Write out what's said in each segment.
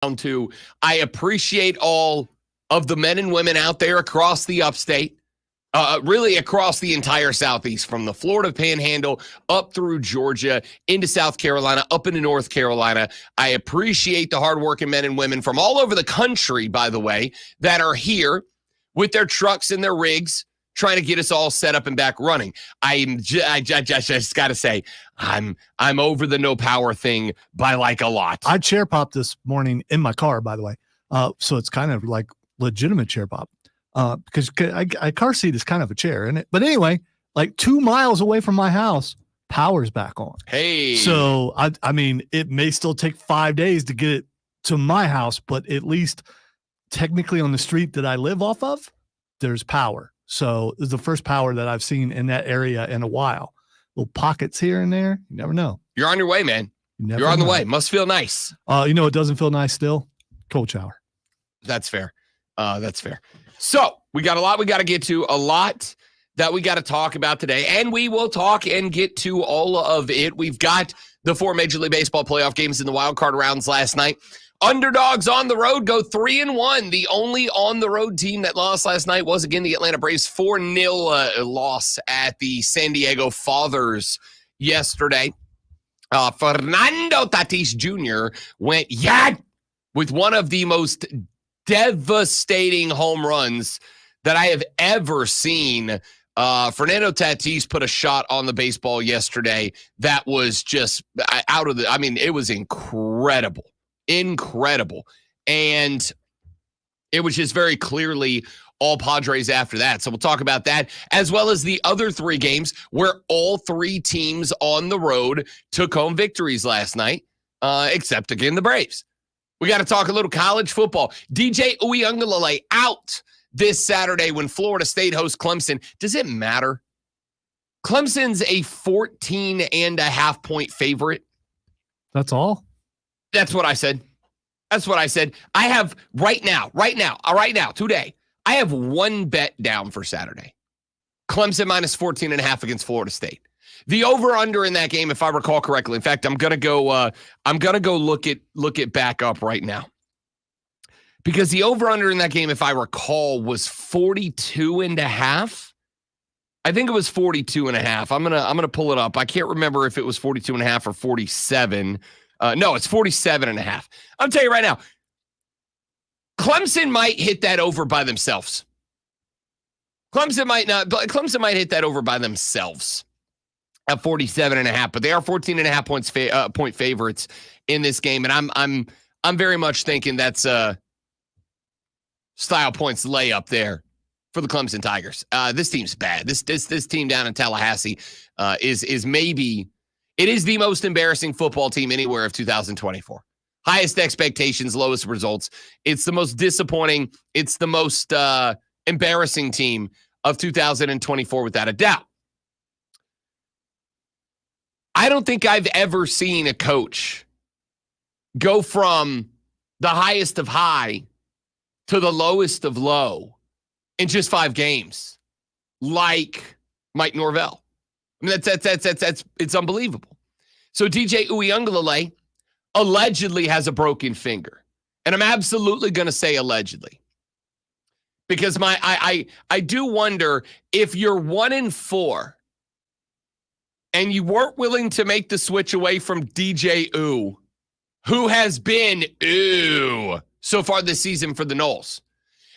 to I appreciate all of the men and women out there across the upstate, really across the entire Southeast, from the Florida Panhandle up through Georgia, into South Carolina, up into North Carolina. I appreciate the hardworking men and women from all over the country, by the way, that are here with their trucks and their rigs, trying to get us all set up and back running. I just got to say, I'm over the no power thing by like a lot. I chair popped this morning in my car, by the way. So it's kind of like legitimate chair pop. Because a car seat is kind of a chair, isn't it? But anyway, like 2 miles away from my house, power's back on. Hey. So I mean, it may still take 5 days to get it to my house, but at least technically on the street that I live off of, there's power. So it's the first power that I've seen in that area in a while. Little pockets here and there. You never know. You're on your way, man. You're on the way. Must feel nice. You know, it doesn't feel nice still. Cold shower. That's fair. That's fair. So we got a lot we got to get to, a lot that we got to talk about today, and we will talk and get to all of it. We've got the 4 Major League Baseball playoff games in the wild card rounds last night. Underdogs on the road go 3-1. The only on-the-road team that lost last night was, again, the Atlanta Braves. 4-0 loss at the San Diego Fathers yesterday. Fernando Tatis Jr. went with one of the most devastating home runs that I have ever seen. Fernando Tatis put a shot on the baseball yesterday that was just it was incredible. And it was just very clearly all Padres after that. So we'll talk about that, as well as the other 3 games where all 3 teams on the road took home victories last night, except, again, the Braves. We got to talk a little college football. DJ Uiagalelei out this Saturday when Florida State hosts Clemson. Does it matter? Clemson's a 14.5-point favorite. That's all? That's what I said. I have right now, today, I have one bet down for Saturday. Clemson minus 14.5 against Florida State. The over/under in that game, if I recall correctly. In fact, I'm gonna go look it back up right now, because the over/under in that game, if I recall, was 42.5. I think it was 42.5. I'm gonna pull it up. I can't remember if it was 42.5 or 47. No, it's 47.5. I'll tell you right now, Clemson might hit that over by themselves. Clemson might hit that over by themselves at 47.5, but they are 14.5 point favorites in this game, and I'm very much thinking that's a style points layup there for the Clemson Tigers. This team's bad. This team down in Tallahassee is maybe. It is the most embarrassing football team anywhere of 2024. Highest expectations, lowest results. It's the most disappointing. It's the most embarrassing team of 2024, without a doubt. I don't think I've ever seen a coach go from the highest of high to the lowest of low in just 5 games like Mike Norvell. I mean, that's it's unbelievable. So DJ Uiagalelei allegedly has a broken finger, and I'm absolutely going to say allegedly, because I do wonder if you're 1-4 and you weren't willing to make the switch away from DJ who has been so far this season for the Noles.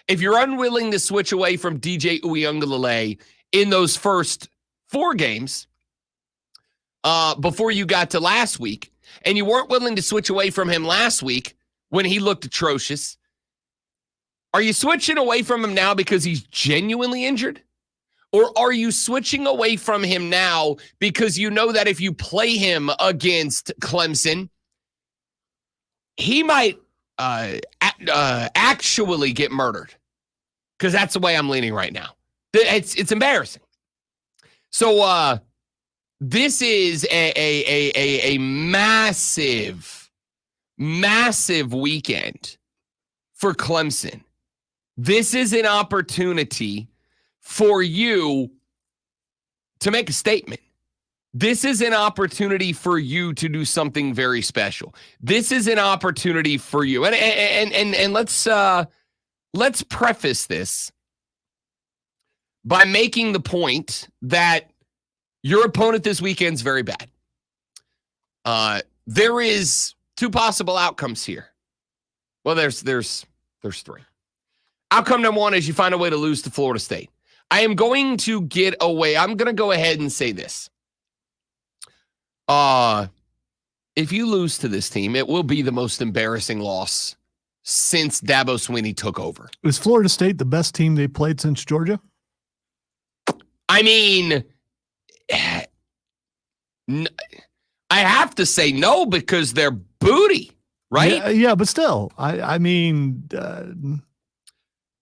If you're unwilling to switch away from DJ Uiagalelei in those first 4 games before you got to last week, and you weren't willing to switch away from him last week when he looked atrocious, are you switching away from him now because he's genuinely injured? Or are you switching away from him now because you know that if you play him against Clemson, he might actually get murdered? Because that's the way I'm leaning right now. It's embarrassing. So this is a massive, massive weekend for Clemson. This is an opportunity for you to make a statement. This is an opportunity for you to do something very special. This is an opportunity for you. And let's preface this by making the point that your opponent this weekend's very bad. There is two possible outcomes here. Well, there's three. Outcome number one is you find a way to lose to Florida State. I am going to get away. I'm going to go ahead and say this. If you lose to this team, it will be the most embarrassing loss since Dabo Swinney took over. Is Florida State the best team they played since Georgia? I mean, I have to say no because they're booty, right? Yeah, but still, I mean,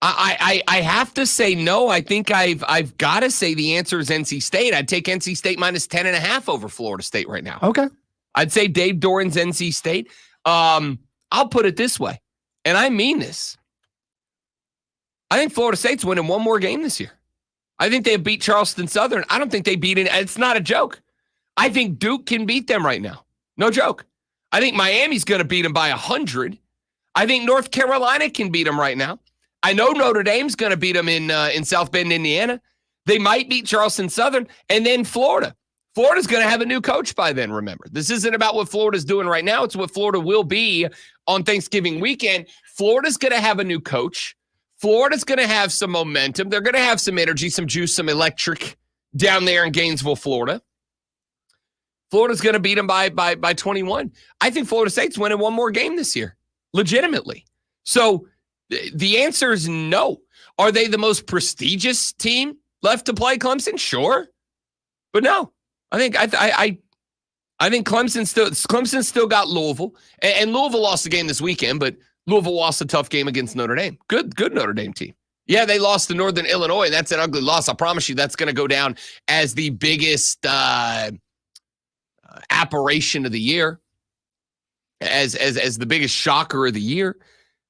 I have to say no. I think I've got to say the answer is NC State. I'd take NC State minus 10.5 over Florida State right now. Okay. I'd say Dave Doran's NC State. I'll put it this way, and I mean this. I think Florida State's winning one more game this year. I think they beat Charleston Southern. I don't think they beat it. It's not a joke. I think Duke can beat them right now. No joke. I think Miami's going to beat them by 100. I think North Carolina can beat them right now. I know Notre Dame's going to beat them in South Bend, Indiana. They might beat Charleston Southern. And then Florida. Florida's going to have a new coach by then, remember. This isn't about what Florida's doing right now. It's what Florida will be on Thanksgiving weekend. Florida's going to have a new coach. Florida's going to have some momentum. They're going to have some energy, some juice, some electric down there in Gainesville, Florida. Florida's going to beat them by 21. I think Florida State's winning one more game this year, legitimately. So the answer is no. Are they the most prestigious team left to play, Clemson? Sure. But no. I think Clemson still got Louisville. And Louisville lost the game this weekend, but Louisville lost a tough game against Notre Dame. Good Notre Dame team. Yeah, they lost to Northern Illinois. That's an ugly loss. I promise you that's going to go down as the biggest apparition of the year, as the biggest shocker of the year.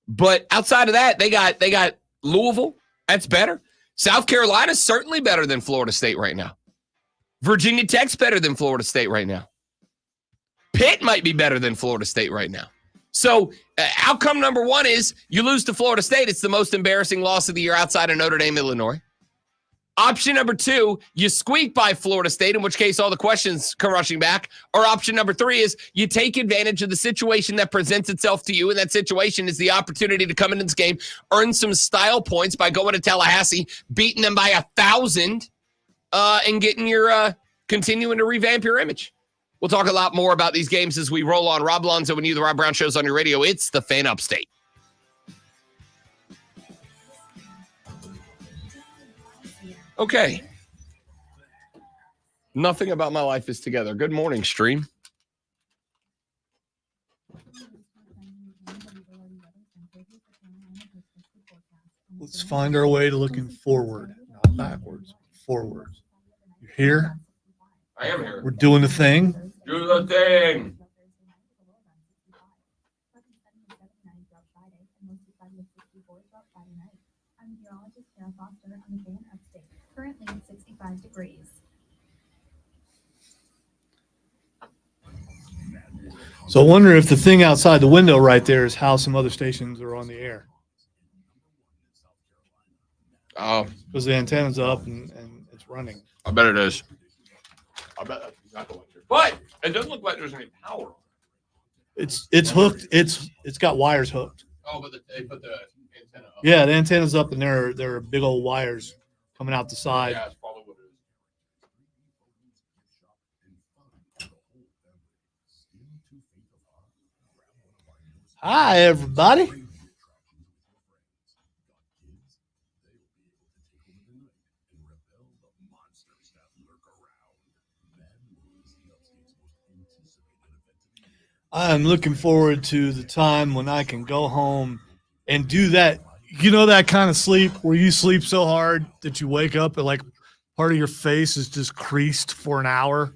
But outside of that, they got Louisville. That's better. South Carolina's certainly better than Florida State right now. Virginia Tech's better than Florida State right now. Pitt might be better than Florida State right now. So outcome number one is you lose to Florida State. It's the most embarrassing loss of the year outside of Notre Dame, Illinois. Option number two, you squeak by Florida State, in which case all the questions come rushing back. Or option number three is you take advantage of the situation that presents itself to you, and that situation is the opportunity to come into this game, earn some style points by going to Tallahassee, beating them by 1,000, and getting your continuing to revamp your image. We'll talk a lot more about these games as we roll on. Rob Alonzo and you, the Rob Brown Show's on your radio. It's the Fan Upstate. Okay. Nothing about my life is together. Good morning, stream. Let's find our way to looking forward, not backwards, forwards. You're here. I am here. We're doing the thing. Do the thing. Currently 65 degrees. So I wonder if the thing outside the window right there is how some other stations are on the air. Oh, because the antenna's up and it's running. I bet it is. I bet that's exactly what you're. But it doesn't look like there's any power. It's hooked. It's got wires hooked. Oh, but they put the antenna up. Yeah, the antenna's up, and there are big old wires coming out the side. Yeah, that's probably what it is. Hi, everybody. I'm looking forward to the time when I can go home and do that. You know, that kind of sleep where you sleep so hard that you wake up and like part of your face is just creased for an hour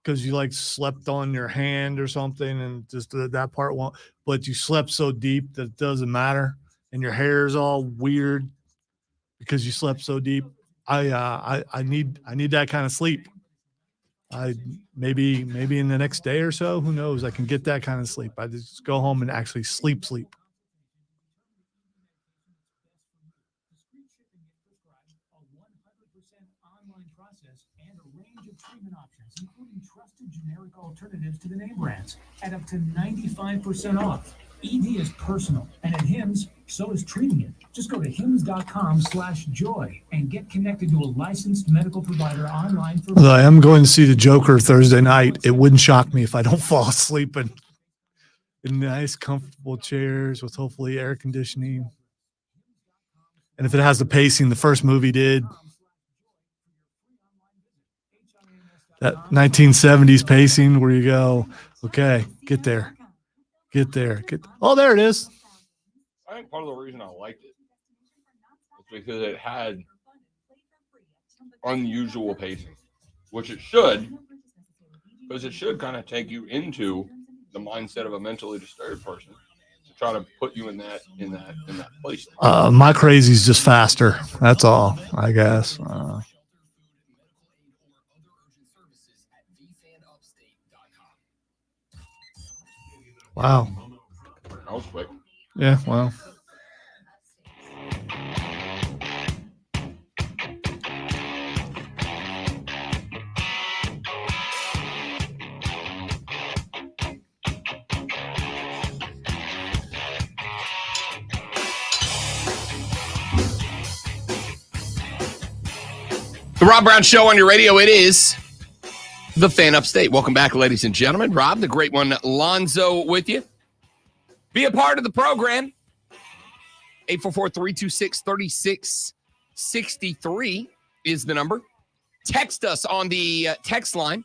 because you like slept on your hand or something and just that part won't, but you slept so deep that it doesn't matter and your hair is all weird because you slept so deep. I need that kind of sleep. Maybe in the next day or so, who knows? I can get that kind of sleep. I just go home and actually sleep. Online process and a range of treatment options, including trusted generic alternatives to the name brands, at up to 95% off. ED is personal, and at Hims, so is treating it. Just go to hims.com/joy and get connected to a licensed medical provider online for. Although I am going to see the Joker Thursday night. It wouldn't shock me if I don't fall asleep in nice, comfortable chairs with hopefully air conditioning. And if it has the pacing the first movie did, that 1970s pacing where you go, okay, get there. Oh, there it is. I think part of the reason I liked it is because it had unusual pacing, which it should, because it should kind of take you into the mindset of a mentally disturbed person to try to put you in that place. My crazy's just faster. That's all, I guess. Wow. That was quick. Yeah, well. The Rob Brown Show on your radio. It is the Fan Upstate. Welcome back, ladies and gentlemen. Rob, the great one, Lonzo, with you. Be a part of the program. 844-326-3663 is the number. Text us on the text line.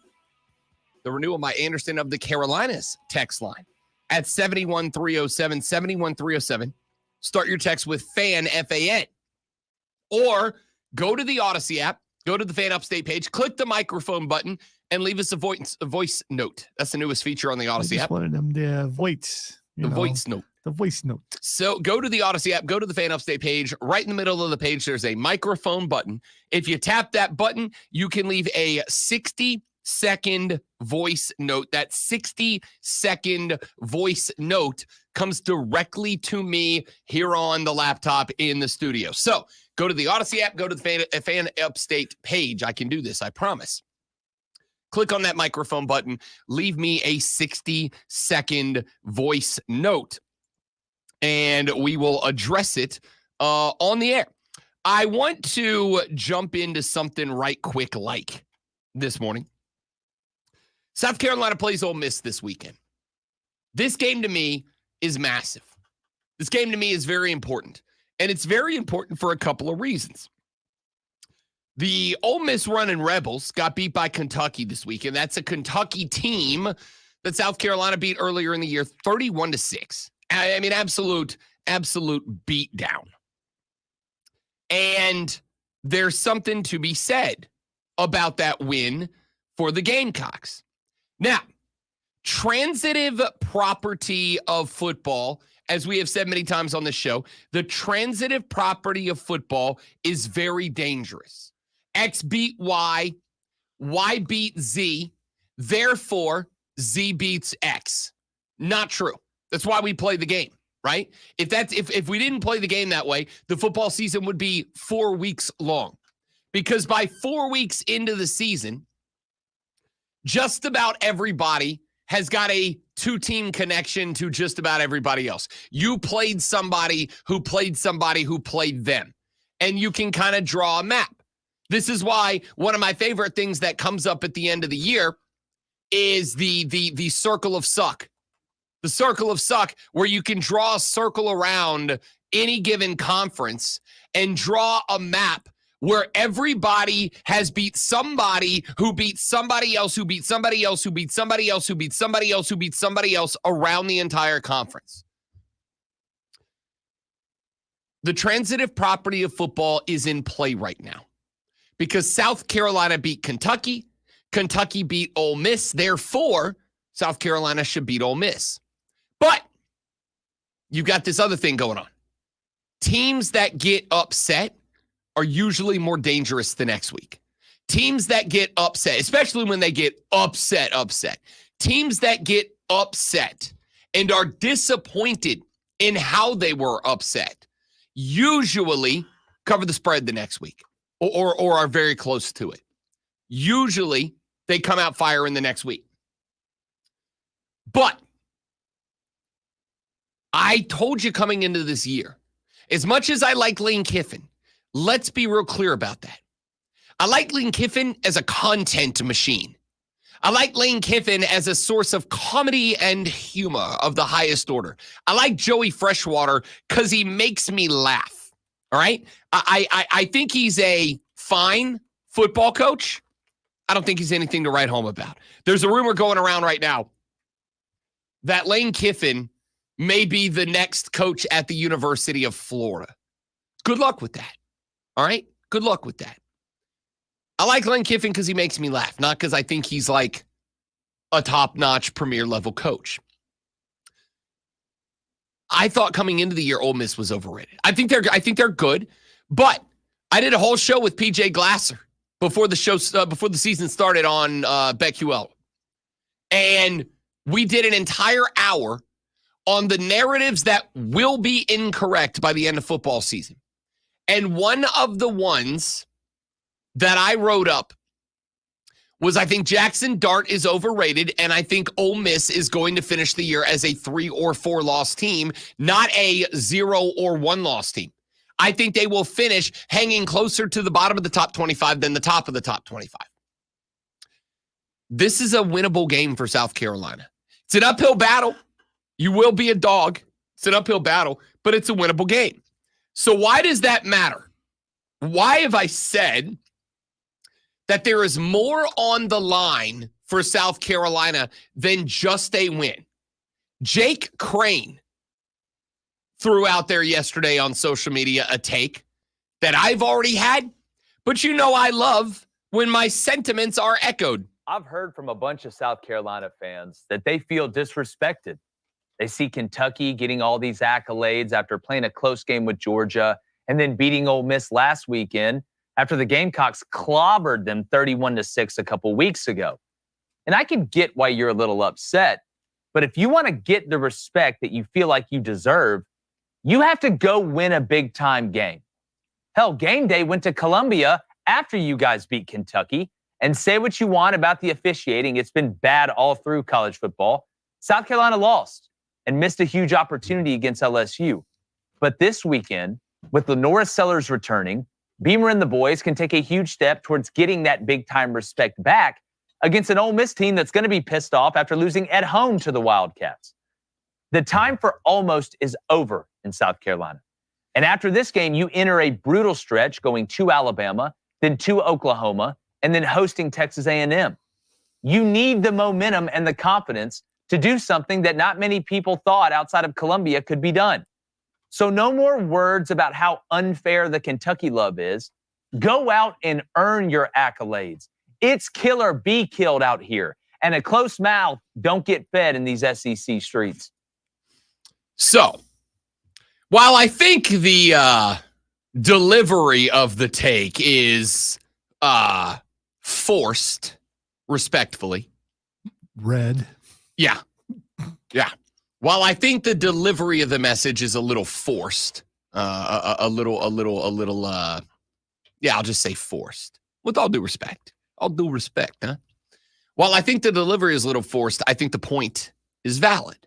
The renewal by Anderson of the Carolinas text line at 71307, 71307. Start your text with FAN, F-A-N. Or go to the Odyssey app, go to the Fan Upstate page, click the microphone button, and leave us a voice note. That's the newest feature on the Odyssey app. One of them, the voice. Voice note. The voice note. So go to the Odyssey app, go to the Fan Upstate page. Right in the middle of the page, there's a microphone button. If you tap that button, you can leave a 60-second voice note. That 60-second voice note comes directly to me here on the laptop in the studio. So go to the Odyssey app, go to the Fan Upstate page. I can do this, I promise. Click on that microphone button. Leave me a 60-second voice note, and we will address it on the air. I want to jump into something right quick like this morning. South Carolina plays Ole Miss this weekend. This game to me is massive. This game to me is very important, and it's very important for a couple of reasons. The Ole Miss running Rebels got beat by Kentucky this week, and that's a Kentucky team that South Carolina beat earlier in the year, 31-6. I mean, absolute beatdown. And there's something to be said about that win for the Gamecocks. Now, transitive property of football, as we have said many times on this show, the transitive property of football is very dangerous. X beat Y, Y beat Z, therefore Z beats X. Not true. That's why we play the game, right? If we didn't play the game that way, the football season would be 4 weeks long. Because by 4 weeks into the season, just about everybody has got a two-team connection to just about everybody else. You played somebody who played somebody who played them. And you can kind of draw a map. This is why one of my favorite things that comes up at the end of the year is the circle of suck. The circle of suck, where you can draw a circle around any given conference and draw a map where everybody has beat somebody who beat somebody else, who beat somebody else, who beat somebody else, who beat somebody else, who beat somebody else around the entire conference. The transitive property of football is in play right now because South Carolina beat Kentucky. Kentucky beat Ole Miss. Therefore, South Carolina should beat Ole Miss. But you've got this other thing going on. Teams that get upset are usually more dangerous the next week. teams that get upset, especially when they get upset, teams that get upset and are disappointed in how they were upset usually cover the spread the next week or are very close to it. Usually they come out firing the next week. But I told you coming into this year, as much as I like Lane Kiffin, let's be real clear about that. I like Lane Kiffin as a content machine. I like Lane Kiffin as a source of comedy and humor of the highest order. I like Joey Freshwater because he makes me laugh. All right? I think he's a fine football coach. I don't think he's anything to write home about. There's a rumor going around right now that Lane Kiffin may be the next coach at the University of Florida. Good luck with that. All right? Good luck with that. I like Lane Kiffin because he makes me laugh, not because I think he's like a top-notch premier level coach. I thought coming into the year, Ole Miss was overrated. I think they're good, but I did a whole show with PJ Glasser before the season started on BetQL, and we did an entire hour on the narratives that will be incorrect by the end of football season. And one of the ones that I wrote up was I think Jackson Dart is overrated, and I think Ole Miss is going to finish the year as a 3 or 4 loss team, not a 0 or 1 loss team. I think they will finish hanging closer to the bottom of the top 25 than the top of the top 25. This is a winnable game for South Carolina. It's an uphill battle. You will be a dog. It's an uphill battle, but it's a winnable game. So why does that matter? Why have I said that there is more on the line for South Carolina than just a win? Jake Crane threw out there yesterday on social media a take that I've already had, but you know I love when my sentiments are echoed. I've heard from a bunch of South Carolina fans that they feel disrespected. They see Kentucky getting all these accolades after playing a close game with Georgia and then beating Ole Miss last weekend after the Gamecocks clobbered them 31-6 a couple weeks ago. And I can get why you're a little upset, but if you want to get the respect that you feel like you deserve, you have to go win a big-time game. Hell, game day went to Columbia after you guys beat Kentucky, and say what you want about the officiating. It's been bad all through college football. South Carolina lost and missed a huge opportunity against LSU. But this weekend, with Lenora Sellers returning, Beamer and the boys can take a huge step towards getting that big-time respect back against an Ole Miss team that's going to be pissed off after losing at home to the Wildcats. The time for almost is over in South Carolina. And after this game, you enter a brutal stretch going to Alabama, then to Oklahoma, and then hosting Texas A&M. You need the momentum and the confidence to do something that not many people thought outside of Columbia could be done. So no more words about how unfair the Kentucky love is. Go out and earn your accolades. It's kill or be killed out here. And a close mouth don't get fed in these SEC streets. So, while I think the delivery of the take is forced, respectfully. Red. Yeah. While I think the delivery of the message is a little forced, I'll just say forced. With all due respect. Huh? While I think the delivery is a little forced, I think the point is valid.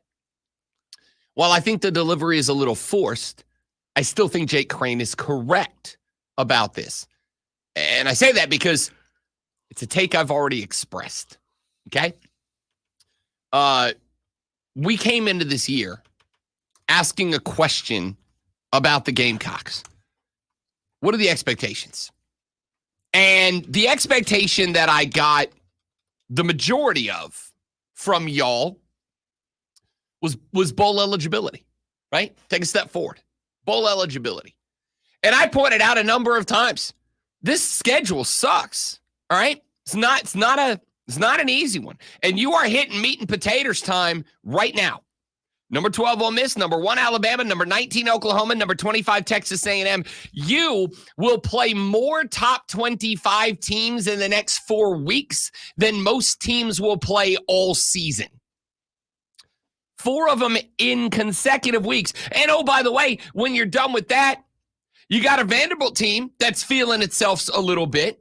While I think the delivery is a little forced, I still think Jake Crane is correct about this. And I say that because it's a take I've already expressed. Okay? We came into this year asking a question about the Gamecocks. What are the expectations? And the expectation that I got the majority of from y'all was bowl eligibility, right? Take a step forward. Bowl eligibility. And I pointed out a number of times, this schedule sucks, all right? It's not an easy one. And you are hitting meat and potatoes time right now. number 12 Ole Miss, number 1 Alabama, number 19 Oklahoma, number 25 Texas A&M. You will play more top 25 teams in the next 4 weeks than most teams will play all season. 4 of them in consecutive weeks. And oh, by the way, when you're done with that, you got a Vanderbilt team that's feeling itself a little bit.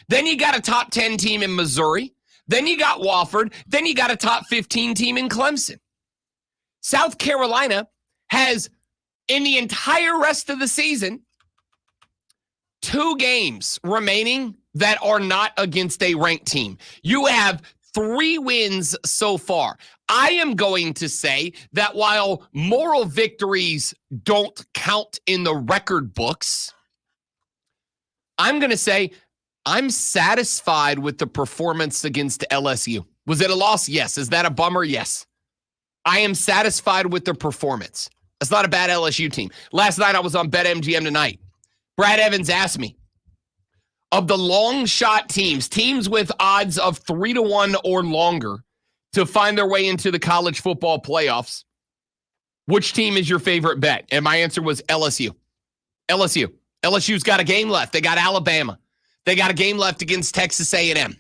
Then you got a top 10 team in Missouri. Then you got Wofford. Then you got a top 15 team in Clemson. South Carolina has, in the entire rest of the season, 2 games remaining that are not against a ranked team. You have 3 wins so far. I am going to say that while moral victories don't count in the record books, I'm going to say I'm satisfied with the performance against LSU. Was it a loss? Yes. Is that a bummer? Yes. I am satisfied with the performance. That's not a bad LSU team. Last night I was on BetMGM Tonight. Brad Evans asked me, of the long shot teams with odds of 3-1 or longer to find their way into the college football playoffs, which team is your favorite bet? And my answer was LSU. LSU. LSU's got a game left. They got Alabama. They got a game left against Texas A&M.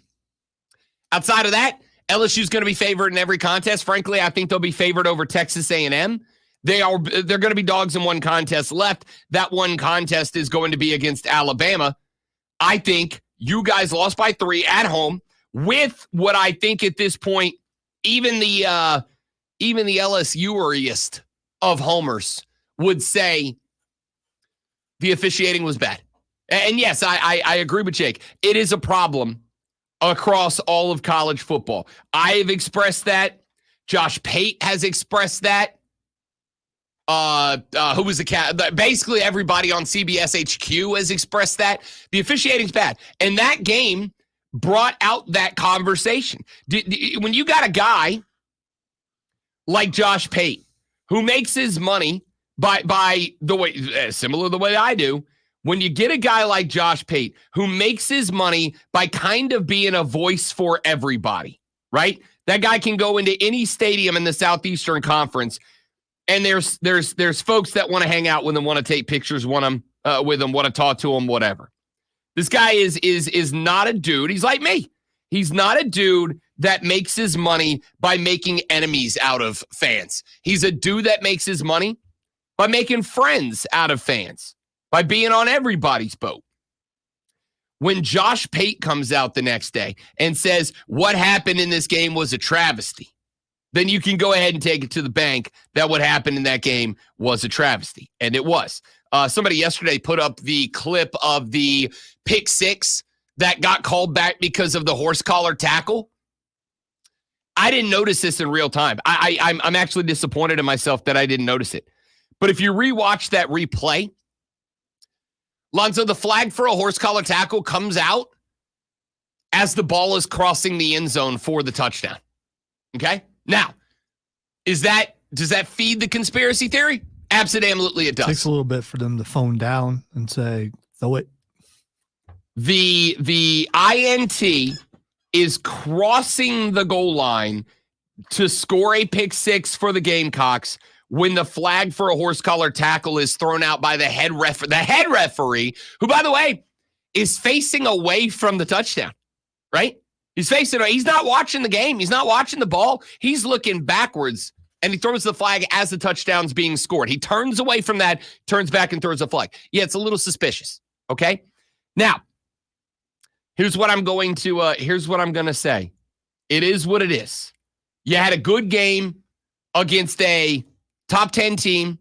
Outside of that, LSU's going to be favored in every contest. Frankly, I think they'll be favored over Texas A&M. They're going to be dogs in one contest left. That one contest is going to be against Alabama. I think you guys lost by 3 at home with what I think at this point, even the LSU-eriest of homers would say the officiating was bad. And yes, I agree with Jake. It is a problem across all of college football. I have expressed that. Josh Pate has expressed that. Who was the cat? Basically, everybody on CBS HQ has expressed that. The officiating's bad. And that game brought out that conversation. When you got a guy like Josh Pate who makes his money by the way, similar to the way I do, when you get a guy like Josh Pate who makes his money by kind of being a voice for everybody, right? That guy can go into any stadium in the Southeastern Conference, and there's folks that want to hang out with him, want to take pictures, with him, want to talk to him, whatever. This guy is not a dude. He's like me. He's not a dude that makes his money by making enemies out of fans. He's a dude that makes his money by making friends out of fans, by being on everybody's boat. When Josh Pate comes out the next day and says what happened in this game was a travesty, then you can go ahead and take it to the bank that what happened in that game was a travesty. And it was. Somebody yesterday put up the clip of the pick 6 that got called back because of the horse collar tackle. I didn't notice this in real time. I'm actually disappointed in myself that I didn't notice it. But if you rewatch that replay, Lonzo, the flag for a horse collar tackle comes out as the ball is crossing the end zone for the touchdown. Okay? Now, does that feed the conspiracy theory? Absolutely it does. It takes a little bit for them to phone down and say, throw it. The INT is crossing the goal line to score a pick 6 for the Gamecocks when the flag for a horse collar tackle is thrown out by the head referee, who, by the way, is facing away from the touchdown, right? He's not watching the game. He's not watching the ball. He's looking backwards, and he throws the flag as the touchdown's being scored. He turns away from that, turns back, and throws the flag. Yeah, it's a little suspicious, okay? Now, here's what I'm going to say. It is what it is. You had a good game against a top 10 team,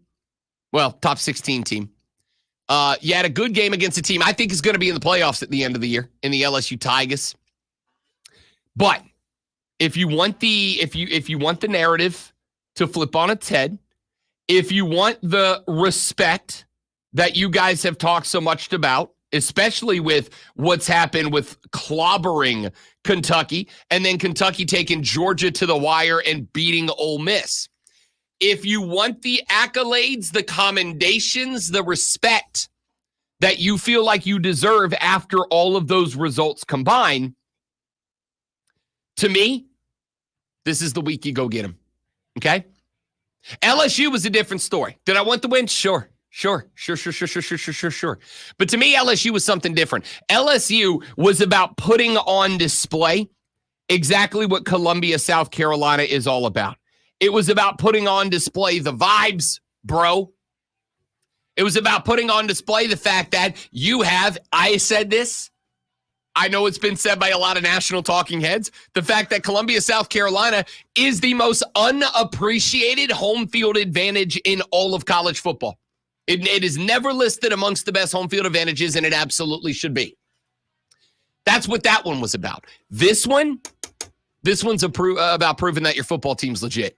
top 16 team. You had a good game against a team I think is going to be in the playoffs at the end of the year in the LSU Tigers. But if you want the narrative to flip on its head, if you want the respect that you guys have talked so much about, especially with what's happened with clobbering Kentucky and then Kentucky taking Georgia to the wire and beating Ole Miss. If you want the accolades, the commendations, the respect that you feel like you deserve after all of those results combine, to me, this is the week you go get them. Okay? LSU was a different story. Did I want the win? Sure. But to me, LSU was something different. LSU was about putting on display exactly what Columbia, South Carolina is all about. It was about putting on display the vibes, bro. It was about putting on display the fact that I said this, I know it's been said by a lot of national talking heads, the fact that Columbia, South Carolina is the most unappreciated home field advantage in all of college football. It is never listed amongst the best home field advantages, and it absolutely should be. That's what that one was about. This one's about proving that your football team's legit.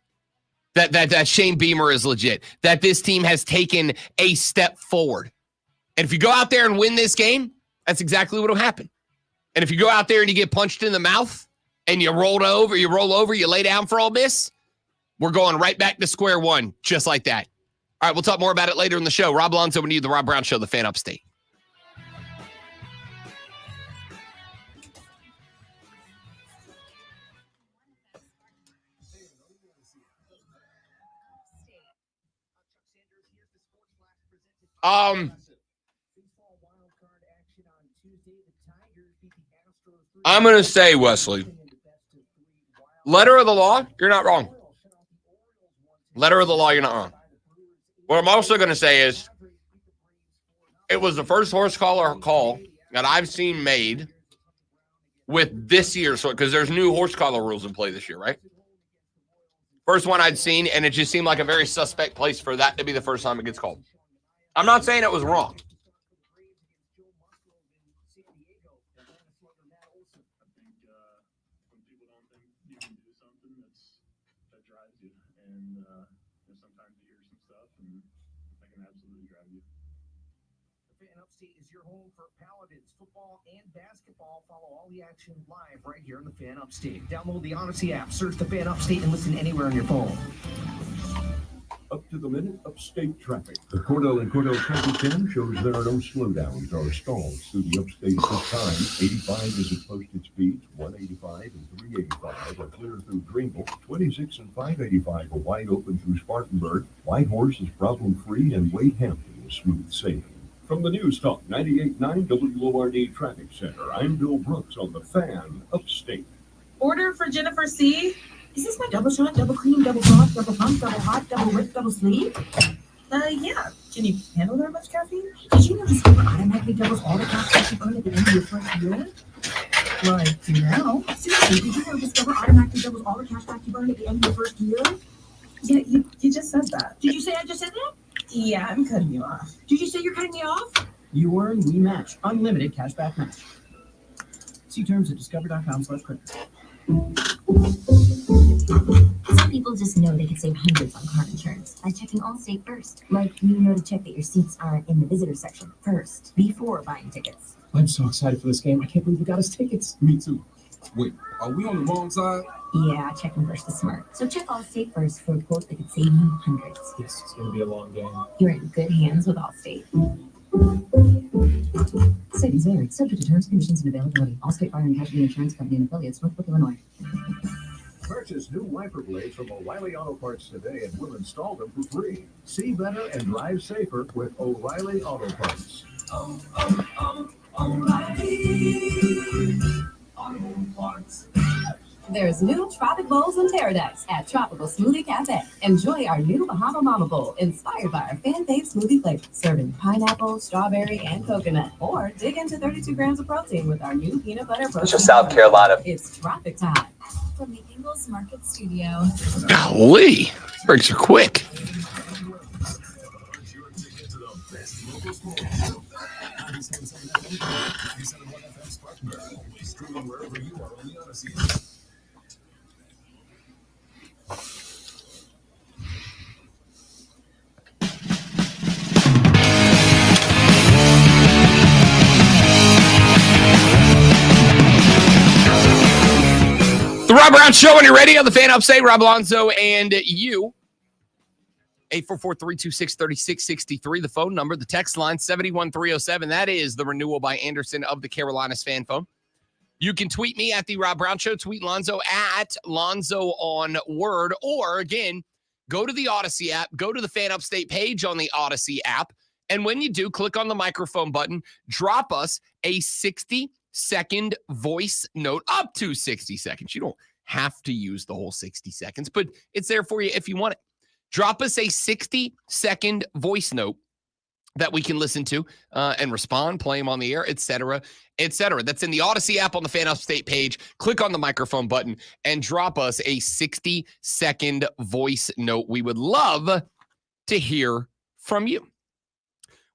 That Shane Beamer is legit, that this team has taken a step forward. And if you go out there and win this game, that's exactly what will happen. And if you go out there and you get punched in the mouth and you roll over, you lay down for Ole Miss, we're going right back to square one, just like that. All right, we'll talk more about it later in the show. Rob Alonzo and you, The Rob Brown Show, the Fan Upstate. I'm going to say, Wesley, letter of the law, you're not wrong. Letter of the law, you're not wrong. What I'm also going to say is it was the first horse collar call that I've seen made with this year, so because there's new horse collar rules in play this year, right? First one I'd seen, and it just seemed like a very suspect place for that to be the first time it gets called. I'm not saying it was wrong. Is your home for Paladins football and basketball. Follow all the action live right here on the Fan Upstate. Download the Odyssey app, search the Fan Upstate, and listen anywhere on your phone. Up to the minute upstate traffic. The Cordell and Cordell traffic cam shows there are no slowdowns or stalls through the upstate at this time. 85 is at posted speeds, 185 and 385 are clear through Greenville. 26 and 585 are wide open through Spartanburg. Whitehorse is problem-free, and Wade Hampton is smooth sailing. From the News Talk 98.9 WORD Traffic Center, I'm Bill Brooks on the Fan Upstate. Order for Jennifer C. Is this my double shot, double cream, double frost, double pump, double hot, double whip, double sleep? Yeah. Can you handle that much caffeine? Did you know Discover automatically doubles all the caffeine you earn at the end of your first year? Like now? Seriously, did you know Discover automatically doubles all the cash back you earn at the end of your first year? Yeah, you just said that. Did you say I just said that? Yeah, I'm cutting you off. Did you say you're cutting me off? You earn, we match. Unlimited cashback match. See terms at discover.com/credit. Some people just know they could save hundreds on car insurance by checking Allstate first. Like you know to check that your seats aren't in the visitor section first before buying tickets. I'm so excited for this game. I can't believe we got us tickets. Me too. Wait, are we on the wrong side? Yeah, checking first is smart. So check Allstate first for a quote that could save you hundreds. Yes, it's going to be a long game. You're in good hands with Allstate. Savings vary. Subject to terms, conditions, and availability. Allstate Fire and Casualty Insurance Company and affiliates, Northbrook, Illinois. Purchase new wiper blades from O'Reilly Auto Parts today, and we'll install them for free. See better and drive safer with O'Reilly Auto Parts. O'Reilly Auto Parts. There's new Tropic Bowls in paradise at Tropical Smoothie Cafe. Enjoy our new Bahama Mama Bowl, inspired by our fan-fave smoothie flavors, serving pineapple, strawberry, and coconut. Or dig into 32 grams of protein with our new peanut butter protein. It's just South Carolina. It's tropic time. From the Ingles Market Studio. Golly, breaks are quick. The Rob Brown Show on your radio, the Fan Upstate, Rob Alonzo and you. 844-326-3663, the phone number, the text line 71307. That is the renewal by Anderson of the Carolinas fan phone. You can tweet me at the Rob Brown Show, tweet Lonzo at Lonzo on Word, or again, go to the Odyssey app, go to the Fan Upstate page on the Odyssey app, and when you do, click on the microphone button, drop us a 60-second voice note, up to 60 seconds. You don't have to use the whole 60 seconds, but it's there for you if you want it. Drop us a 60-second voice note that we can listen to and respond, play them on the air, et cetera, et cetera. That's in the Odyssey app on the Fan Upstate page. Click on the microphone button and drop us a 60-second voice note. We would love to hear from you.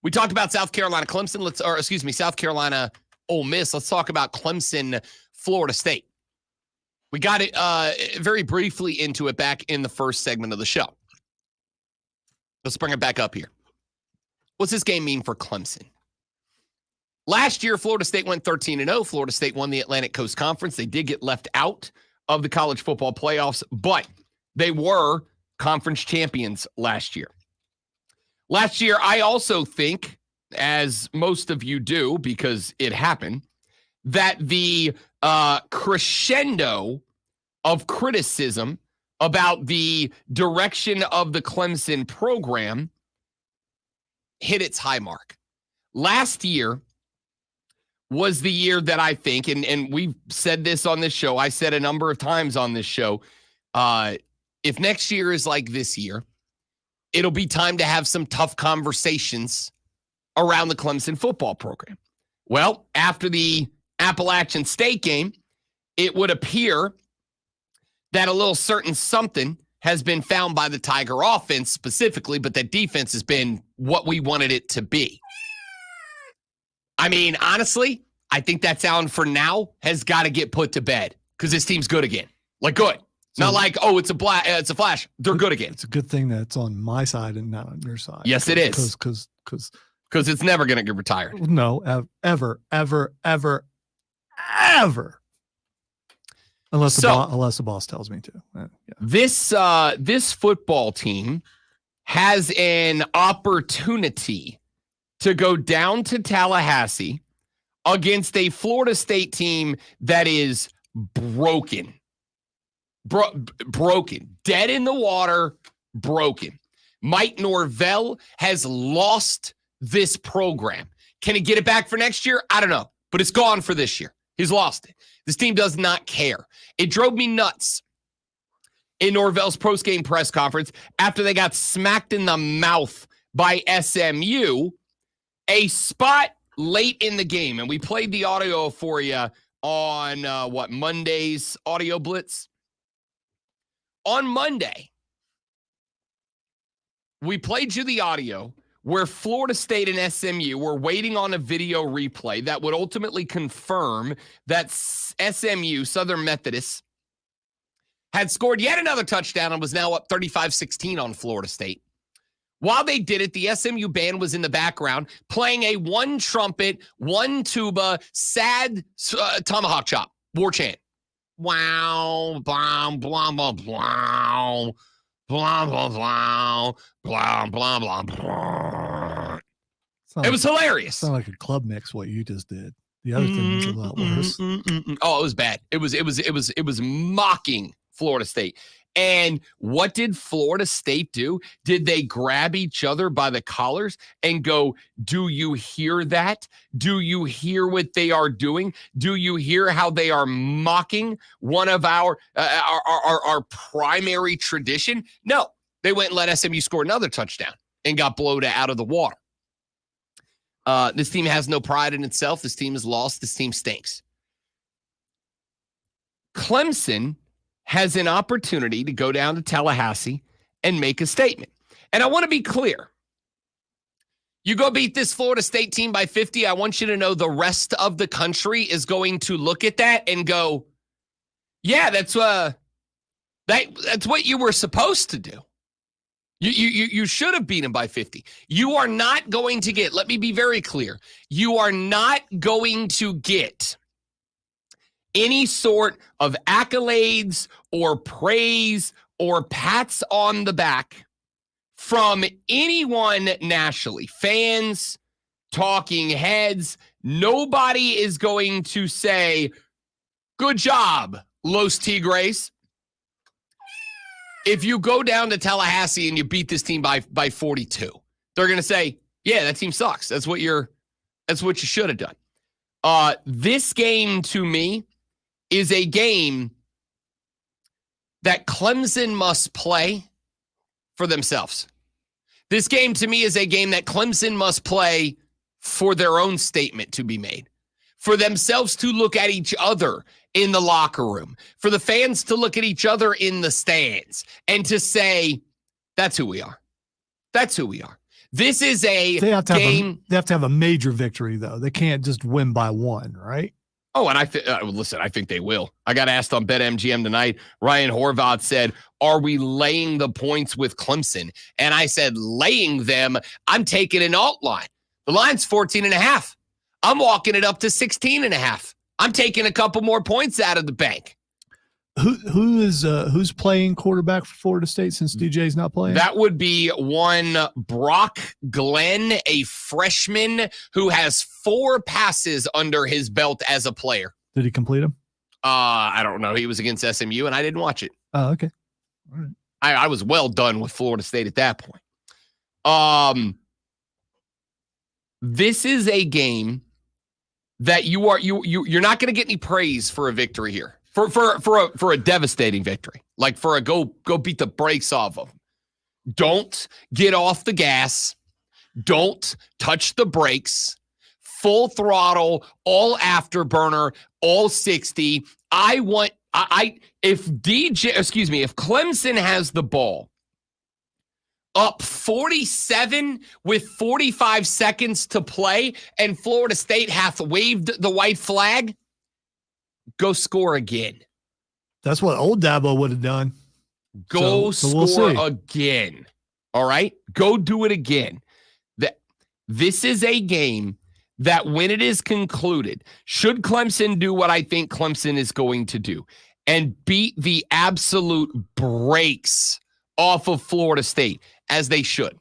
We talked about South Carolina, Clemson. South Carolina, Ole Miss. Let's talk about Clemson, Florida State. We got it very briefly into it back in the first segment of the show. Let's bring it back up here. What's this game mean for Clemson? Last year, Florida State went 13-0. Florida State won the Atlantic Coast Conference. They did get left out of the college football playoffs, but they were conference champions last year. Last year, I also think, as most of you do, because it happened, that the crescendo of criticism about the direction of the Clemson program hit its high mark. Last year was the year that I think, and we've said this on this show, I said a number of times on this show, if next year is like this year, it'll be time to have some tough conversations around the Clemson football program. Well, after the Appalachian State game, it would appear that a little certain something has been found by the Tiger offense specifically, but that defense has been what we wanted it to be. I mean, honestly, I think that sound for now has got to get put to bed because this team's good again. Like, good. So, not like, oh, it's a flash. They're good again. It's a good thing that it's on my side and not on your side. Yes, it is. Because it's never going to get retired. No, ever. Unless the boss tells me to. Yeah. This football team has an opportunity to go down to Tallahassee against a Florida State team that is broken. Broken. Dead in the water, broken. Mike Norvell has lost this program. Can he get it back for next year? I don't know, but it's gone for this year. He's lost it. This team does not care. It drove me nuts in Norvell's post-game press conference after they got smacked in the mouth by SMU, a spot late in the game. And we played the audio for you on, Monday's Audio Blitz? On Monday, we played you the audio where Florida State and SMU were waiting on a video replay that would ultimately confirm that SMU, Southern Methodist, had scored yet another touchdown and was now up 35-16 on Florida State. While they did it, the SMU band was in the background playing a one trumpet, one tuba, sad tomahawk chop, war chant. Wow, blah, blah, blah, blah. Blah, blah, blah, blah, blah, blah, blah. It was hilarious. Sound like a club mix, what you just did. The other thing was a lot worse. Oh, it was bad. It was mocking Florida State. And what did Florida State do? Did they grab each other by the collars and go, do you hear that? Do you hear what they are doing? Do you hear how they are mocking one of our primary tradition? No, they went and let SMU score another touchdown and got blown out of the water. This team has no pride in itself. This team is lost. This team stinks. Clemson has an opportunity to go down to Tallahassee and make a statement. And I want to be clear. You go beat this Florida State team by 50, I want you to know the rest of the country is going to look at that and go, yeah, that's what you were supposed to do. You should have beaten them by 50. You are not going to get, let me be very clear, you are not going to get any sort of accolades or praise or pats on the back from anyone nationally. Fans, talking heads, nobody is going to say, good job, Los Tigres. if you go down to Tallahassee and you beat this team by 42, they're going to say, yeah, that team sucks. That's what you should have done. This game to me is a game that Clemson must play for themselves. This game to me is a game that Clemson must play for their own statement to be made, for themselves to look at each other in the locker room, for the fans to look at each other in the stands and to say, that's who we are. That's who we are. This is a game. They have to have a major victory, though. They can't just win by one, right? Oh, and listen, I think they will. I got asked on BetMGM tonight. Ryan Horvath said, are we laying the points with Clemson? And I said, laying them, I'm taking an alt line. The line's 14.5. I'm walking it up to 16.5. I'm taking a couple more points out of the bank. Who's playing quarterback for Florida State since DJ's not playing? That would be one Brock Glenn, a freshman who has 4 passes under his belt as a player. Did he complete them? I don't know. He was against SMU, and I didn't watch it. Oh, okay. All right. I was well done with Florida State at that point. This is a game that you're not going to get any praise for a victory here. For a devastating victory, like for a go beat the brakes off of them. Don't get off the gas. Don't touch the brakes. Full throttle, all afterburner, all 60. If Clemson has the ball up 47 with 45 seconds to play and Florida State hath waved the white flag, go score again. That's what old Dabo would have done. Go score again. All right? Go do it again. This is a game that when it is concluded, should Clemson do what I think Clemson is going to do and beat the absolute brakes off of Florida State, as they should.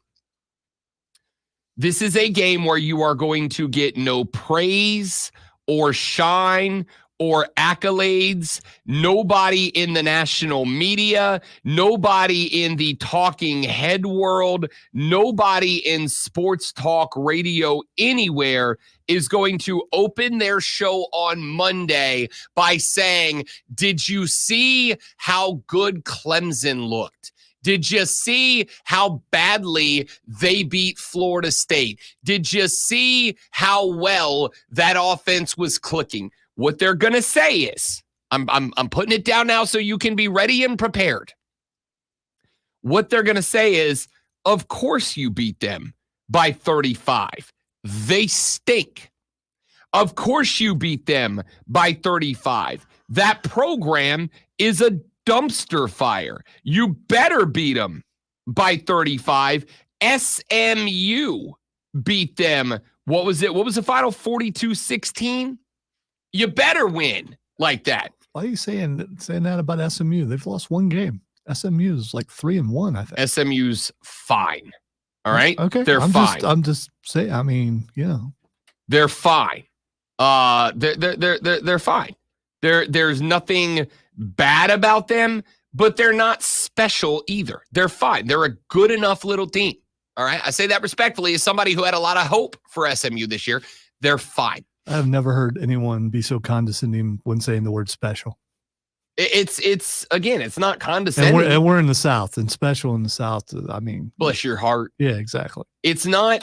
This is a game where you are going to get no praise or shine or accolades, nobody in the national media, nobody in the talking head world, nobody in sports talk radio anywhere is going to open their show on Monday by saying, did you see how good Clemson looked? Did you see how badly they beat Florida State? Did you see how well that offense was clicking? What they're going to say is, I'm putting it down now so you can be ready and prepared. What they're going to say is, of course you beat them by 35. They stink. Of course you beat them by 35. That program is a dumpster fire. You better beat them by 35. SMU beat them. What was it? What was the final? 42-16? You better win like that. Why are you saying that about SMU? They've lost one game. SMU is like 3-1, I think. SMU's fine. All right? Okay. They're fine. I'm just saying, I mean, yeah. They're fine. They're fine. There's nothing bad about them, but they're not special either. They're fine. They're a good enough little team. All right? I say that respectfully as somebody who had a lot of hope for SMU this year. They're fine. I've never heard anyone be so condescending when saying the word special. It's again, it's not condescending. And we're in the South, and special in the South. I mean, bless your heart. Yeah, exactly. It's not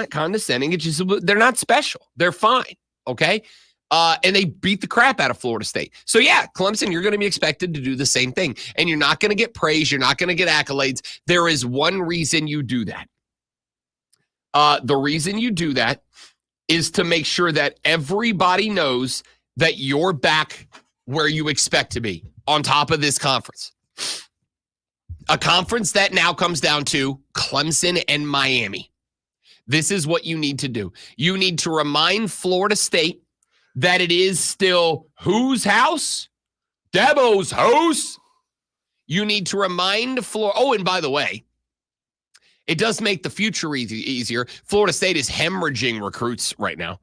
condescending. It's just they're not special. They're fine. Okay. And they beat the crap out of Florida State. So yeah, Clemson, you're going to be expected to do the same thing, and you're not going to get praise. You're not going to get accolades. There is one reason you do that. The reason you do that is to make sure that everybody knows that you're back where you expect to be on top of this conference. A conference that now comes down to Clemson and Miami. This is what you need to do. You need to remind Florida State that it is still whose house? Dabo's house. You need to remind Florida. Oh, and by the way, it does make the future easier. Florida State is hemorrhaging recruits right now.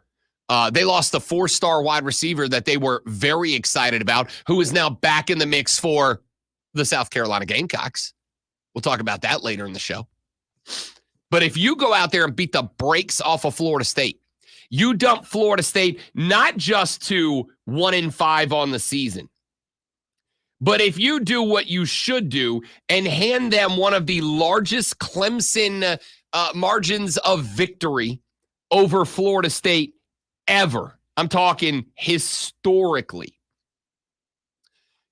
They lost a 4-star wide receiver that they were very excited about, who is now back in the mix for the South Carolina Gamecocks. We'll talk about that later in the show. But if you go out there and beat the brakes off of Florida State, you dump Florida State not just to 1-5 on the season, but if you do what you should do and hand them one of the largest Clemson margins of victory over Florida State ever, I'm talking historically,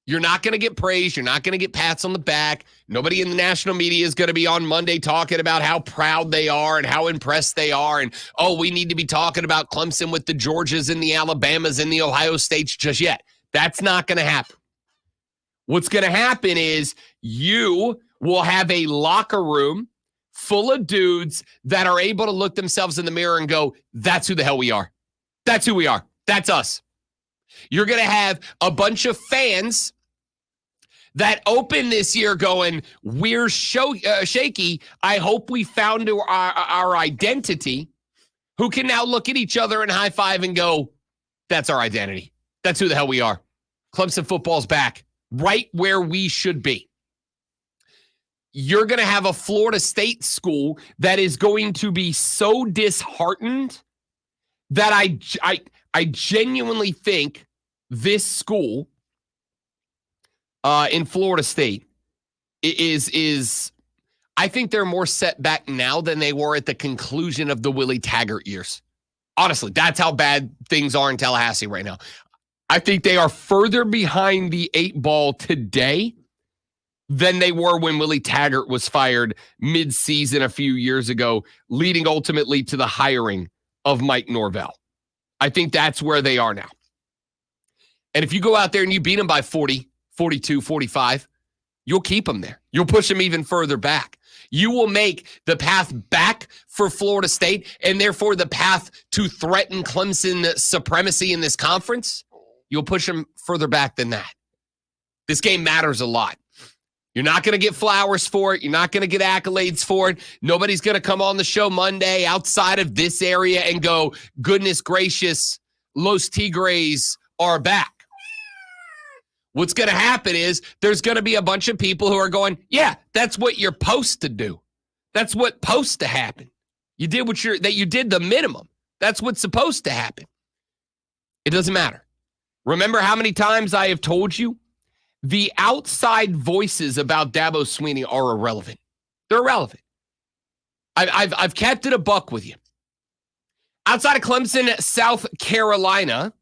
you're not going to get praise. You're not going to get pats on the back. Nobody in the national media is going to be on Monday talking about how proud they are and how impressed they are. And, oh, we need to be talking about Clemson with the Georgias and the Alabamas and the Ohio States just yet. That's not going to happen. What's going to happen is you will have a locker room full of dudes that are able to look themselves in the mirror and go, that's who the hell we are. That's who we are. That's us. You're going to have a bunch of fans that open this year going, we're shaky. I hope we found our identity, who can now look at each other and high five and go, that's our identity. That's who the hell we are. Clemson football's back, right where we should be. You're going to have a Florida State school that is going to be so disheartened that I genuinely think this school in Florida State is I think they're more set back now than they were at the conclusion of the Willie Taggart years. Honestly, that's how bad things are in Tallahassee right now. I think they are further behind the 8 ball today than they were when Willie Taggart was fired mid-season a few years ago, leading ultimately to the hiring of Mike Norvell. I think that's where they are now. And if you go out there and you beat them by 40, 42, 45, you'll keep them there. You'll push them even further back. You will make the path back for Florida State and therefore the path to threaten Clemson supremacy in this conference. You'll push them further back than that. This game matters a lot. You're not going to get flowers for it. You're not going to get accolades for it. Nobody's going to come on the show Monday outside of this area and go, goodness gracious, Los Tigres are back. What's going to happen is there's going to be a bunch of people who are going, yeah, that's what you're supposed to do. That's what's supposed to happen. You did you did the minimum. That's what's supposed to happen. It doesn't matter. Remember how many times I have told you the outside voices about Dabo Swinney are irrelevant. They're irrelevant. I've kept it a buck with you. Outside of Clemson, South Carolina,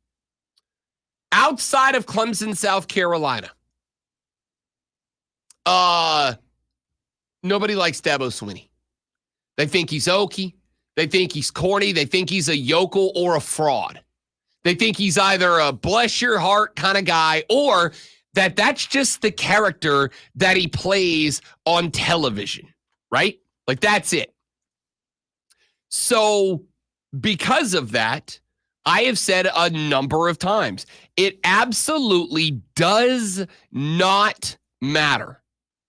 nobody likes Dabo Swinney. They think he's okie. They think he's corny. They think he's a yokel or a fraud. They think he's either a bless your heart kind of guy or that's just the character that he plays on television, right? Like, that's it. So because of that, I have said a number of times, it absolutely does not matter.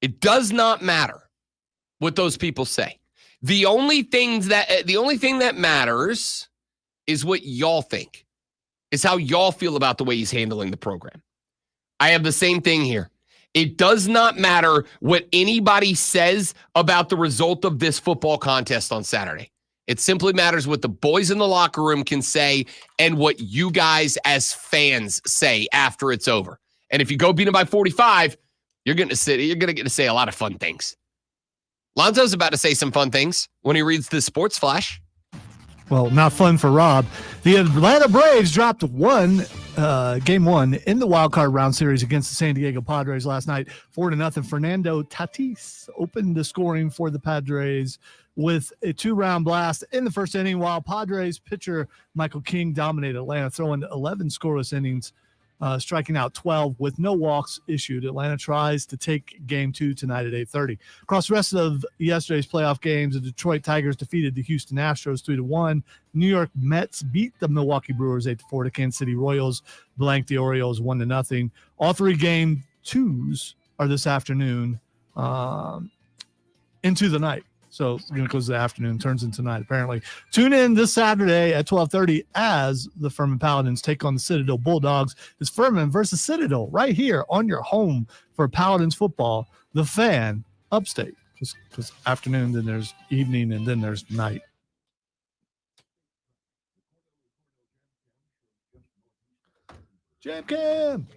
It does not matter what those people say. The only thing that matters is what y'all think, is how y'all feel about the way he's handling the program. I have the same thing here. It does not matter what anybody says about the result of this football contest on Saturday. It simply matters what the boys in the locker room can say and what you guys as fans say after it's over. And if you go beat them by 45, you're going to get to say a lot of fun things. Lonzo's about to say some fun things when he reads the Sports Flash. Well, not fun for Rob. The Atlanta Braves dropped game one in the wild card round series against the San Diego Padres last night, 4-0. Fernando Tatis opened the scoring for the Padres with a 2-round blast in the first inning, while Padres pitcher Michael King dominated Atlanta, throwing 11 scoreless innings, striking out 12 with no walks issued. Atlanta tries to take game 2 tonight at 8:30. Across the rest of yesterday's playoff games, the Detroit Tigers defeated the Houston Astros 3-1. New York Mets beat the Milwaukee Brewers 8-4. The Kansas City Royals blanked the Orioles 1-0. All 3 game 2s are this afternoon into the night. So it's going to go to the afternoon, turns into night, apparently. Tune in this Saturday at 12:30 as the Furman Paladins take on the Citadel Bulldogs. It's Furman versus Citadel right here on your home for Paladins football, The Fan, upstate. Because afternoon, then there's evening, and then there's night. Jam Cam.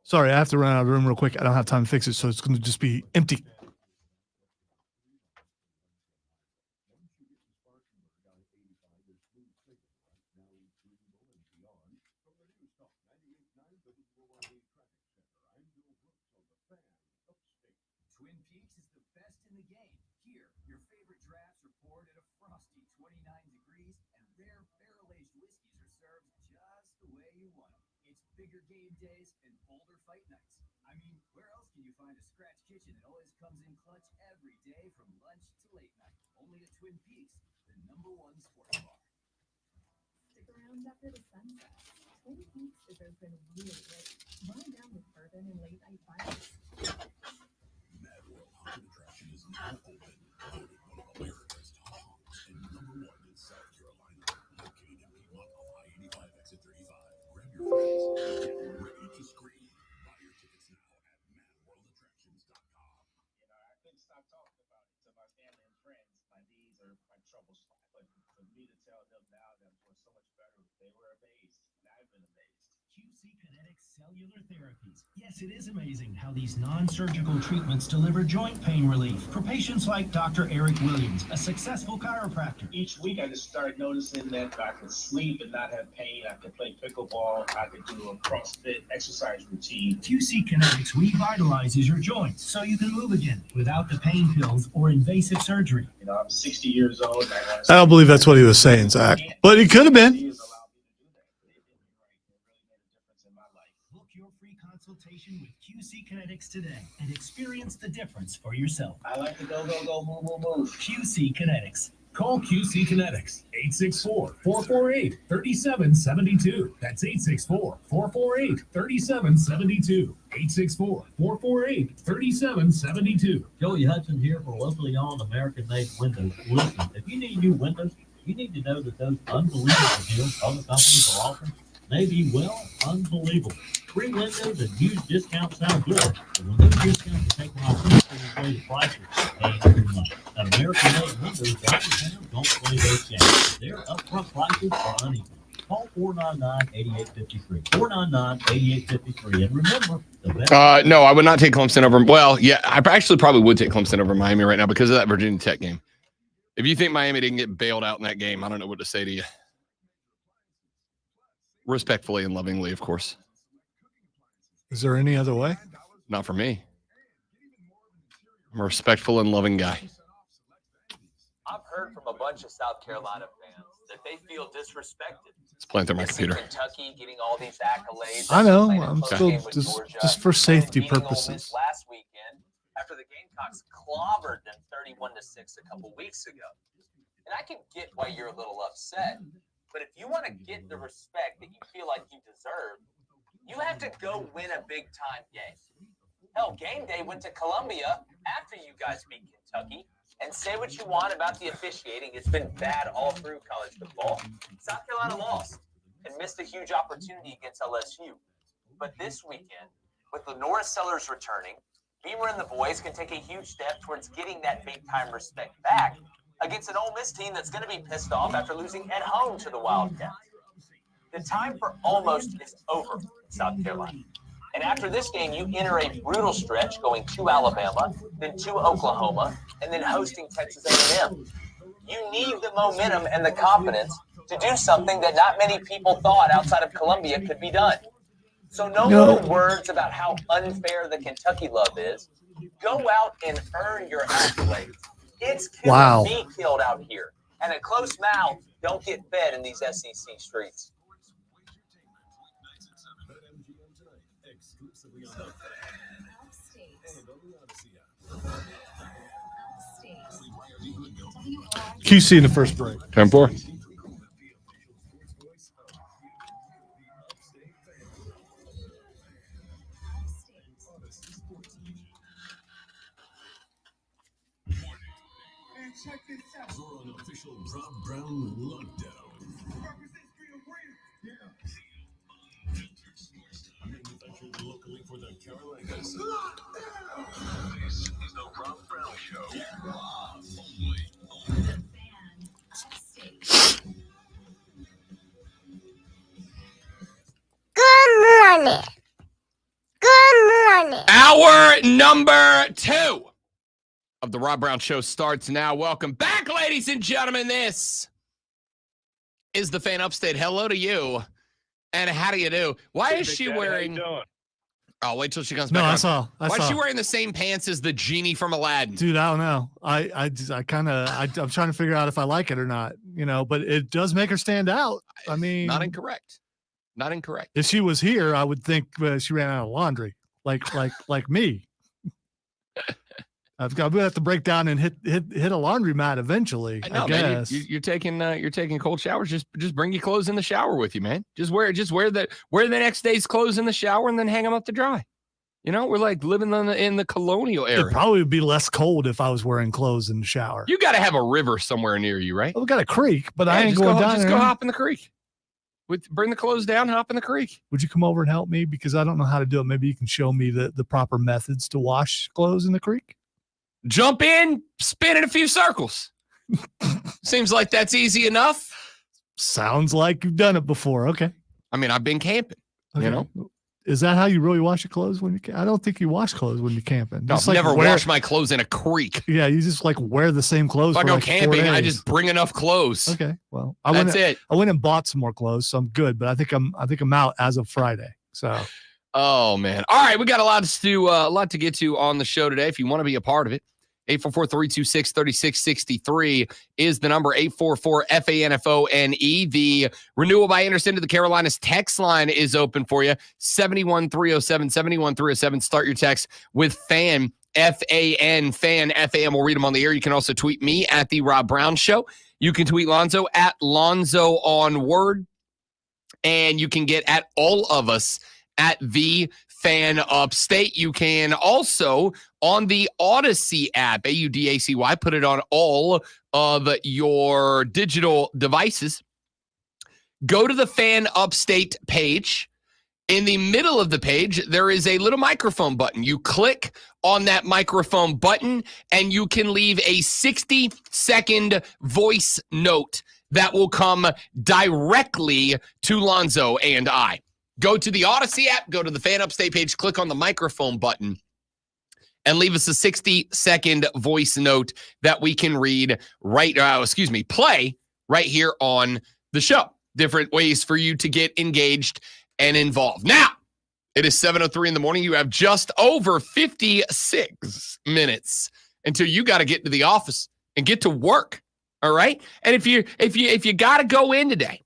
Sorry, I have to run out of the room real quick. I don't have time to fix it, so it's going to just be empty. Twin Peaks is the best in the game. Here, your favorite drafts are poured at a frosty 29 degrees, and rare barrel-aged whiskeys are served just the way you want them. It's bigger game days and bolder fight nights. I mean, where else can you find a scratch kitchen that always comes in clutch every day from lunch to late night? Only at Twin Peaks, the #1 sports bar. Stick around after the sunset. Twin Peaks is open really late. Run down with bourbon and late night vibes. Mad World Haunted Attraction is now open, voted one of America's top haunts and #1 in South Carolina, located in Piedmont off I-85 exit 35. Grab your friends, get ready to scream. Buy your tickets now at madworldattractions.com. You know, I couldn't stop talking about it to my family and friends. My knees are my trouble spot. But for me to tell them now that I'm doing so much better, they were amazed, and I've been amazed. QC Kinetics Cellular Therapies. Yes, it is amazing how these non-surgical treatments deliver joint pain relief for patients like Dr. Eric Williams, a successful chiropractor. Each week, I just started noticing that I could sleep and not have pain. I could play pickleball. I could do a CrossFit exercise routine. QC Kinetics revitalizes your joints so you can move again without the pain pills or invasive surgery. You know, I'm 60 years old. And I don't believe that's what he was saying, Zach. But it could have been. Book your free consultation with QC Kinetics today and experience the difference for yourself. I like to go, move, move, move. QC Kinetics. Call QC Kinetics, 864-448-3772. That's 864-448-3772. 864-448-3772. Joey Hudson here for locally owned American-made windows. Listen, if you need new windows, you need to know that those unbelievable deals other companies are offering may be, well, unbelievable. Free windows and huge discounts sound good, but when those discounts are taken off inflated prices, they ain't too much. American-made windows don't play those games. Their upfront prices are unequal. Call 499-8853. 499-8853. And remember, the best. No, I would not take Clemson over. Well, yeah, I actually probably would take Clemson over Miami right now because of that Virginia Tech game. If you think Miami didn't get bailed out in that game, I don't know what to say to you. Respectfully and lovingly, of course. Is there any other way? Not for me. I'm a respectful and loving guy. I've heard from a bunch of South Carolina fans that they feel disrespected. It's playing through my They see computer. Kentucky getting all these accolades. I know. Playing a I'm close still game with Georgia, just for safety beating Ole Miss purposes. last weekend after the Gamecocks clobbered them 31-6 a couple weeks ago. And I can get why you're a little upset, but if you want to get the respect that you feel like you deserve, you have to go win a big-time game. Hell, game day went to Columbia after you guys beat Kentucky. And say what you want about the officiating. It's been bad all through college football. South Carolina lost and missed a huge opportunity against LSU. But this weekend, with the Norris Sellers returning, Beamer and the boys can take a huge step towards getting that big-time respect back against an Ole Miss team that's going to be pissed off after losing at home to the Wildcats. The time for almost is over in South Carolina. And after this game, you enter a brutal stretch going to Alabama, then to Oklahoma, and then hosting Texas A&M. You need the momentum and the confidence to do something that not many people thought outside of Columbia could be done. So no more words about how unfair the Kentucky love is. Go out and earn your accolades. It's kill or be killed out here. And a close mouth don't get fed in these SEC streets. QC in the first break. 10-4. Check this out. You're on official Rob Brown lockdown. Represents freedom, yeah. Manufactured local. locally for the Carolinas. This is the Rob Brown Show. Only. Good morning. Good morning. Hour number 2 of the Rob Brown Show starts now. Welcome back, ladies and gentlemen. This is the Fan Upstate. Hello to you. And how do you do? Why is she wearing... Oh, wait till she comes back. No, on. I saw. Why is she wearing the same pants as the genie from Aladdin? Dude, I don't know. I'm trying to figure out if I like it or not, but it does make her stand out. I mean, Not incorrect. Not incorrect. If she was here, I would think she ran out of laundry, like me. I'm gonna have to break down and hit a laundromat eventually. I guess you're taking cold showers. Just bring your clothes in the shower with you, man. Just wear the next day's clothes in the shower and then hang them up to dry. We're like living in the colonial era. It'd probably be less cold if I was wearing clothes in the shower. You got to have a river somewhere near you, right? Well, we got a creek, but I ain't going down there. Just go hop in the creek. Bring the clothes down, hop in the creek. Would you come over and help me? Because I don't know how to do it. Maybe you can show me the proper methods to wash clothes in the creek. Jump in, spin in a few circles. Seems like that's easy enough. Sounds like you've done it before. Okay. I mean, I've been camping, Okay. Is that how you really wash your clothes when you camp? I don't think you wash clothes when you're camping. No, I've never washed my clothes in a creek. Yeah, you just wear the same clothes. If I go for camping, 4 days. I just bring enough clothes. Okay, well, I went and bought some more clothes, so I'm good. But I think I'm out as of Friday. So, oh man, all right, we got a lot to get to on the show today. If you want to be a part of it, 844-326-3663 is the number. 844-FANFONE. The Renewal by Anderson to the Carolinas text line is open for you. 71307, 71307. Start your text with FAN, F-A-N, FAN, F-A-M. We'll read them on the air. You can also tweet me at The Rob Brown Show. You can tweet Lonzo at Lonzo on Word. And you can get at all of us at The Fan Upstate. You can also on the Odyssey app, AUDACY, put it on all of your digital devices. Go to the Fan Upstate page. In the middle of the page, there is a little microphone button. You click on that microphone button and you can leave a 60-second voice note that will come directly to Lonzo and I. Go to the Odyssey app, go to the Fan Upstate page, click on the microphone button, and leave us a 60-second voice note that we can play right here on the show. Different ways for you to get engaged and involved. Now, it is 7:03 in the morning. You have just over 56 minutes until you got to get to the office and get to work. All right? And if you got to go in today,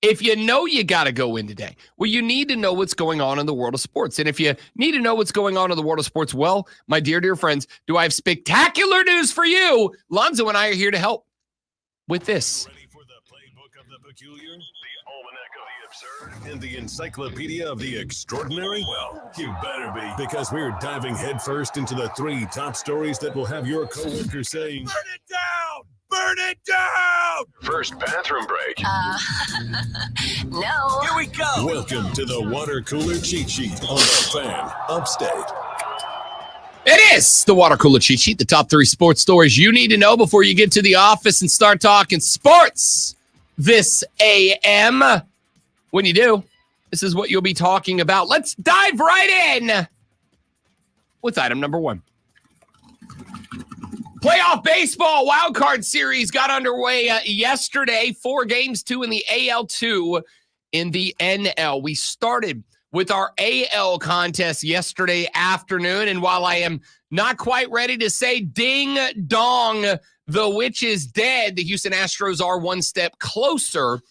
if you know you got to go in today, well, you need to know what's going on in the world of sports. And if you need to know what's going on in the world of sports, well, my dear friends, do I have spectacular news for you? Lonzo and I are here to help with this. Ready for the playbook of the peculiar, the almanac of the absurd, and the encyclopedia of the extraordinary? Well, you better be, because we're diving headfirst into the 3 top stories that will have your coworkers saying, "Burn it down! Burn it down!" First bathroom break. No. Here we go. Welcome to the water cooler cheat sheet on the Fan Upstate. It is the water cooler cheat sheet, the top 3 sports stories you need to know before you get to the office and start talking sports this AM. When you do, this is what you'll be talking about. Let's dive right in with item number 1. Playoff baseball wildcard series got underway yesterday. 4 games, 2 in the AL, 2 in the NL. We started with our AL contest yesterday afternoon, and while I am not quite ready to say ding dong, the witch is dead, the Houston Astros are one step closer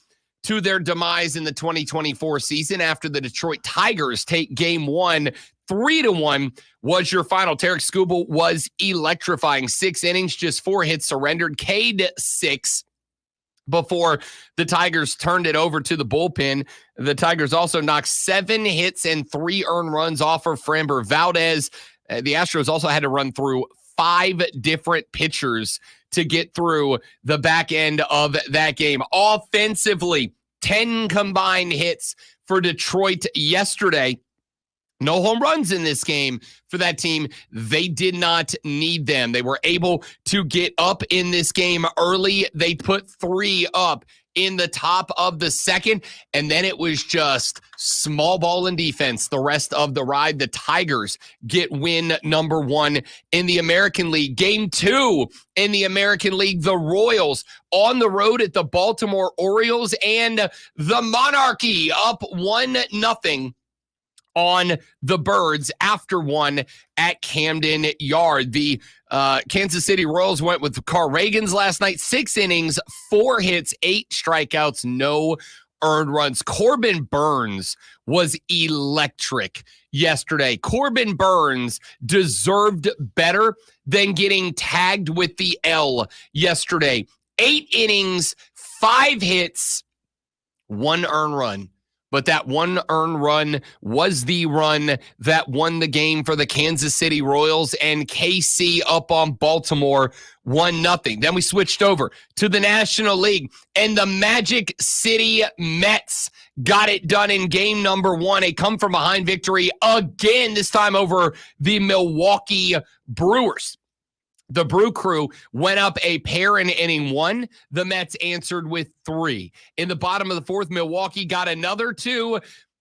to their demise in the 2024 season after the Detroit Tigers take game 1 3-1 was your final. Tarek Skubal was electrifying. 6 innings, just 4 hits surrendered, K'd 6 before the Tigers turned it over to the bullpen. The Tigers also knocked 7 hits and 3 earned runs off of Framber Valdez. The Astros also had to run through 5 different pitchers to get through the back end of that game. Offensively, 10 combined hits for Detroit yesterday. No home runs in this game for that team. They did not need them. They were able to get up in this game early. They put 3 up in the top of the second, and then it was just small ball and defense the rest of the ride. The Tigers get win number 1 in the American League. Game 2 in the American League, the Royals on the road at the Baltimore Orioles, and the Monarchy up 1-0 on the Birds after 1 at Camden Yard. The Kansas City Royals went with Carl Reagans last night. 6 innings, 4 hits, 8 strikeouts, no earned runs. Corbin Burns was electric yesterday. Corbin Burns deserved better than getting tagged with the L yesterday. 8 innings, 5 hits, 1 earned run. But that 1 earned run was the run that won the game for the Kansas City Royals, and KC up on Baltimore 1-0. Then we switched over to the National League, and the Magic City Mets got it done in game number 1. A come-from-behind victory again, this time over the Milwaukee Brewers. The Brew Crew went up a pair in inning 1. The Mets answered with 3. In the bottom of the 4th, Milwaukee got another 2.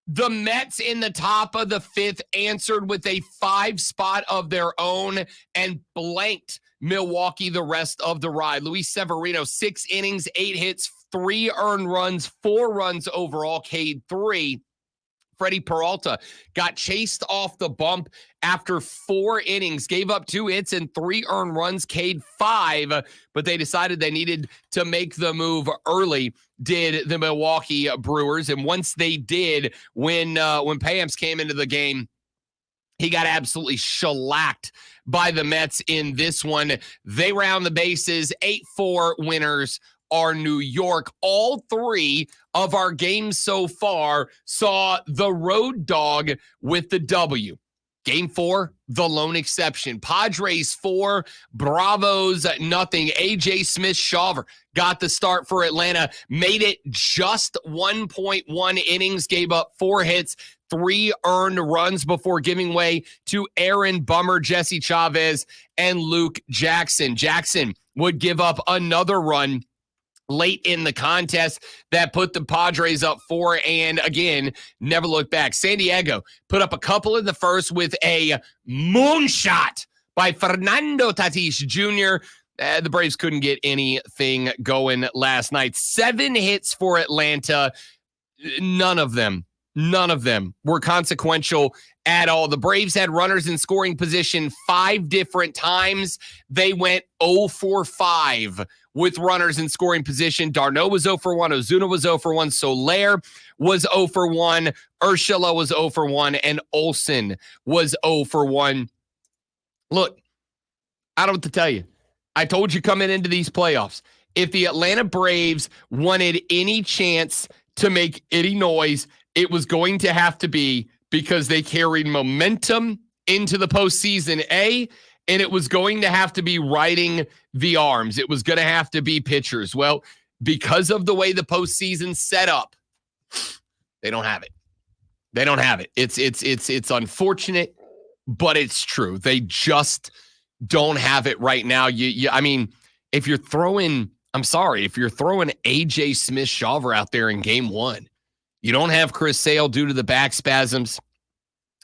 The Mets in the top of the 5th answered with a 5 spot of their own and blanked Milwaukee the rest of the ride. Luis Severino, 6 innings, 8 hits, 3 earned runs, 4 runs overall, K'd 3. Freddie Peralta got chased off the bump after 4 innings, gave up 2 hits and 3 earned runs, K'd 5, but they decided they needed to make the move early, did the Milwaukee Brewers. And once they did, when Payams came into the game, he got absolutely shellacked by the Mets in this one. They round the bases, 8-4 winners are New York. All 3 of our games so far saw the road dog with the W. Game 4, the lone exception. Padres 4, Bravos 0. AJ Smith-Shawver got the start for Atlanta, made it just 1.1 innings, gave up 4 hits, 3 earned runs before giving way to Aaron Bummer, Jesse Chavez, and Luke Jackson. Jackson would give up another run late in the contest that put the Padres up 4, and again, never looked back. San Diego put up a couple in the first with a moonshot by Fernando Tatis Jr. The Braves couldn't get anything going last night. 7 hits for Atlanta. None of them were consequential at all. The Braves had runners in scoring position 5 different times. They went 0 for 5 with runners in scoring position. Darno was 0 for 1. Ozuna was 0 for 1. Soler was 0 for 1. Urshela was 0 for 1. And Olsen was 0 for 1. Look, I don't know what to tell you. I told you coming into these playoffs, if the Atlanta Braves wanted any chance to make any noise, it was going to have to be because they carried momentum into the postseason, and it was going to have to be riding the arms. It was going to have to be pitchers. Well, because of the way the postseason set up, they don't have it. They don't have it. It's unfortunate, but it's true. They just don't have it right now. I mean, if you're throwing AJ Smith-Shawver out there in game 1, you don't have Chris Sale due to the back spasms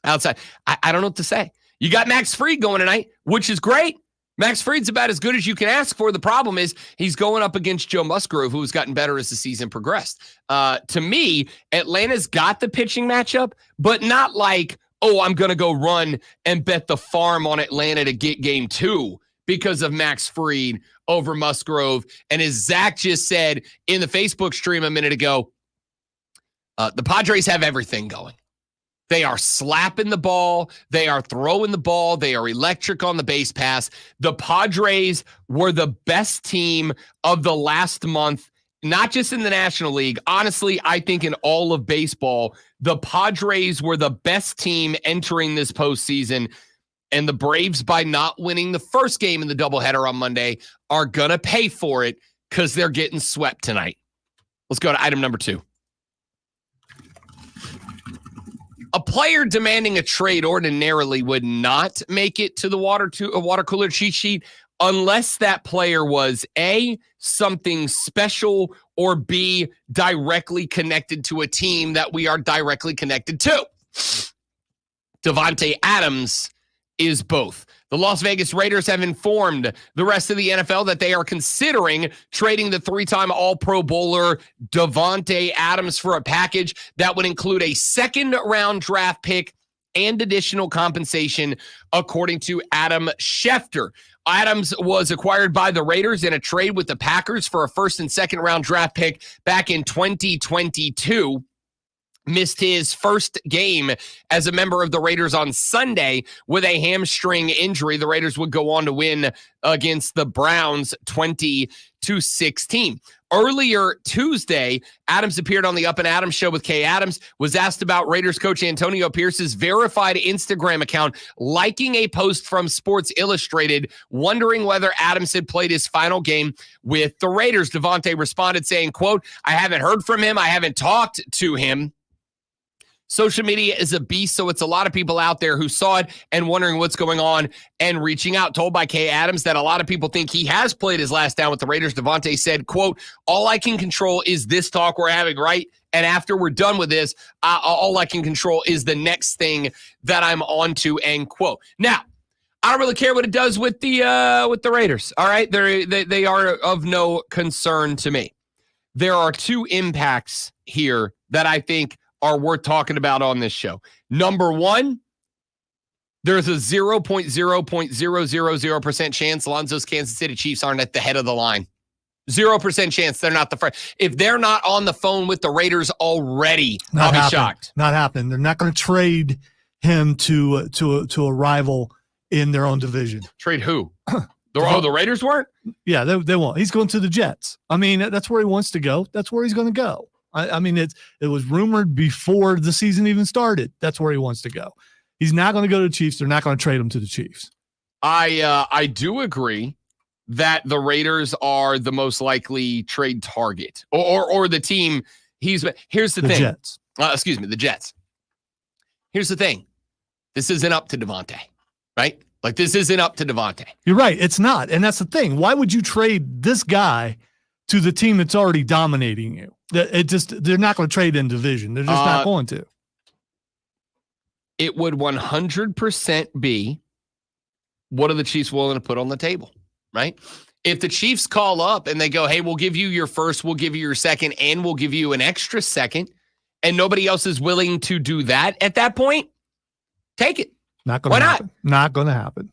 outside. I don't know what to say. You got Max Fried going tonight, which is great. Max Fried's about as good as you can ask for. The problem is he's going up against Joe Musgrove, who's gotten better as the season progressed. To me, Atlanta's got the pitching matchup, but not like, oh, I'm going to go run and bet the farm on Atlanta to get game 2 because of Max Fried over Musgrove. And as Zach just said in the Facebook stream a minute ago, the Padres have everything going. They are slapping the ball. They are throwing the ball. They are electric on the base pass. The Padres were the best team of the last month, not just in the National League. Honestly, I think in all of baseball, the Padres were the best team entering this postseason. And the Braves, by not winning the first game in the doubleheader on Monday, are going to pay for it because they're getting swept tonight. Let's go to item number 2. A player demanding a trade ordinarily would not make it to the water cooler cheat sheet unless that player was A, something special, or B, directly connected to a team that we are directly connected to. Davante Adams is both. The Las Vegas Raiders have informed the rest of the NFL that they are considering trading the three-time All-Pro Bowler Davante Adams for a package that would include a second-round draft pick and additional compensation, according to Adam Schefter. Adams was acquired by the Raiders in a trade with the Packers for a first and second round draft pick back in 2022. Missed his first game as a member of the Raiders on Sunday with a hamstring injury. The Raiders would go on to win against the Browns 20-16. Earlier Tuesday, Adams appeared on the Up and Adams show with Kay Adams, was asked about Raiders coach Antonio Pierce's verified Instagram account liking a post from Sports Illustrated, wondering whether Adams had played his final game with the Raiders. Davante responded saying, quote, "I haven't heard from him. I haven't talked to him." Social media is a beast, so it's a lot of people out there who saw it and wondering what's going on and reaching out. Told by Kay Adams that a lot of people think he has played his last down with the Raiders. Davante said, quote, "All I can control is this talk we're having, right? And after we're done with this, all I can control is the next thing that I'm on to," end quote. Now, I don't really care what it does with the Raiders, all right? They are of no concern to me. There are two impacts here that I think are worth talking about on this show. Number one, there's a 0.000% chance Alonzo's Kansas City Chiefs aren't at the head of the line. 0% chance they're not the first. If they're not on the phone with the Raiders already, I'll be shocked. Not happening. They're not going to trade him to a rival in their own division. Trade who? The Raiders weren't? Yeah, they won't. He's going to the Jets. I mean, that's where he wants to go. That's where he's going to go. I mean, it was rumored before the season even started. That's where he wants to go. He's not going to go to the Chiefs. They're not going to trade him to the Chiefs. I do agree that the Raiders are the most likely trade target or the team. Here's the thing. Jets. The Jets. Here's the thing. This isn't up to Davante, right? Like, this isn't up to Davante. You're right. It's not. And that's the thing. Why would you trade this guy to the team that's already dominating you? They're not going to trade in division. They're just not going to. It would 100% be, what are the Chiefs willing to put on the table, right? If the Chiefs call up and they go, hey, we'll give you your first, we'll give you your second, and we'll give you an extra second, and nobody else is willing to do that at that point, take it. Not going to happen. Not going to happen.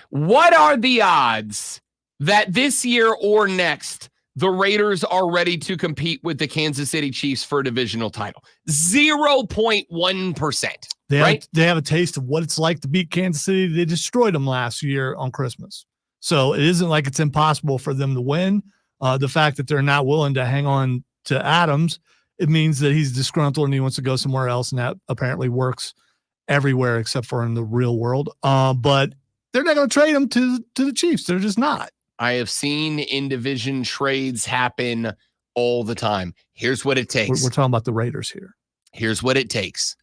What are the odds that this year or next the Raiders are ready to compete with the Kansas City Chiefs for a divisional title? 0.1%. They have a taste of what it's like to beat Kansas City. They destroyed them last year on Christmas. So it isn't like it's impossible for them to win. The fact that they're not willing to hang on to Adams, it means that he's disgruntled and he wants to go somewhere else, and that apparently works everywhere except for in the real world. But they're not going to trade him to the Chiefs. They're just not. I have seen in-division trades happen all the time. Here's what it takes. We're talking about the Raiders here. Here's what it takes.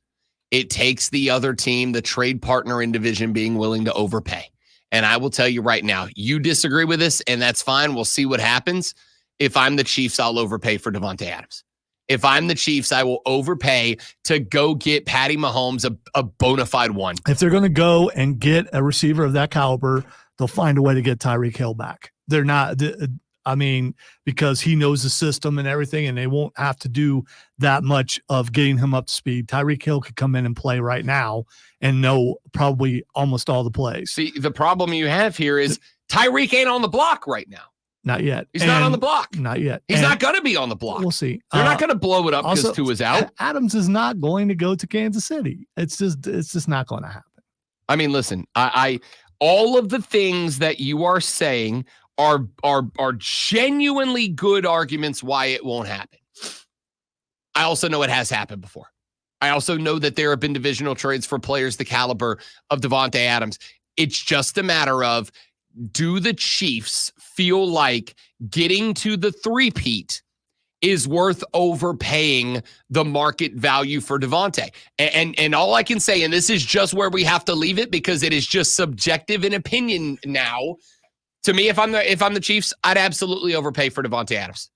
It takes the other team, the trade partner in division, being willing to overpay. And I will tell you right now, you disagree with this, and that's fine. We'll see what happens. If I'm the Chiefs, I'll overpay for Davante Adams. If I'm the Chiefs, I will overpay to go get Patty Mahomes, a bona fide one. If they're going to go and get a receiver of that caliber, they'll find a way to get Tyreek Hill back. They're not, because he knows the system and everything, and they won't have to do that much of getting him up to speed. Tyreek Hill could come in and play right now and know probably almost all the plays. See, the problem you have here is Tyreek ain't on the block right now. Not yet. He's not on the block. Not yet. He's not going to be on the block. We'll see. They're not going to blow it up because Tua's out. Adams is not going to go to Kansas City. It's just not going to happen. I mean, listen, I all of the things that you are saying are genuinely good arguments why it won't happen. I also know it has happened before. I also know that there have been divisional trades for players the caliber of Davante Adams. It's just a matter of, do the Chiefs feel like getting to the three-peat is worth overpaying the market value for Davante. And all I can say, and this is just where we have to leave it because it is just subjective in opinion now. To me, if I'm the Chiefs, I'd absolutely overpay for Davante Adams.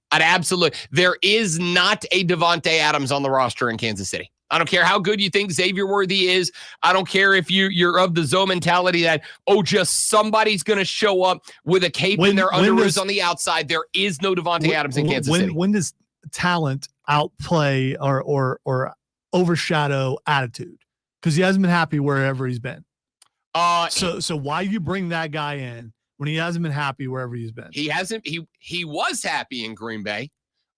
There is not a Davante Adams on the roster in Kansas City. I don't care how good you think Xavier Worthy is. I don't care if you're of the Zoe mentality that, just somebody's going to show up with a cape in their underoos on the outside. There is no Davante Adams in Kansas City. When does talent outplay or overshadow attitude? Because he hasn't been happy wherever he's been. So why you bring that guy in when he hasn't been happy wherever he's been? He hasn't. He was happy in Green Bay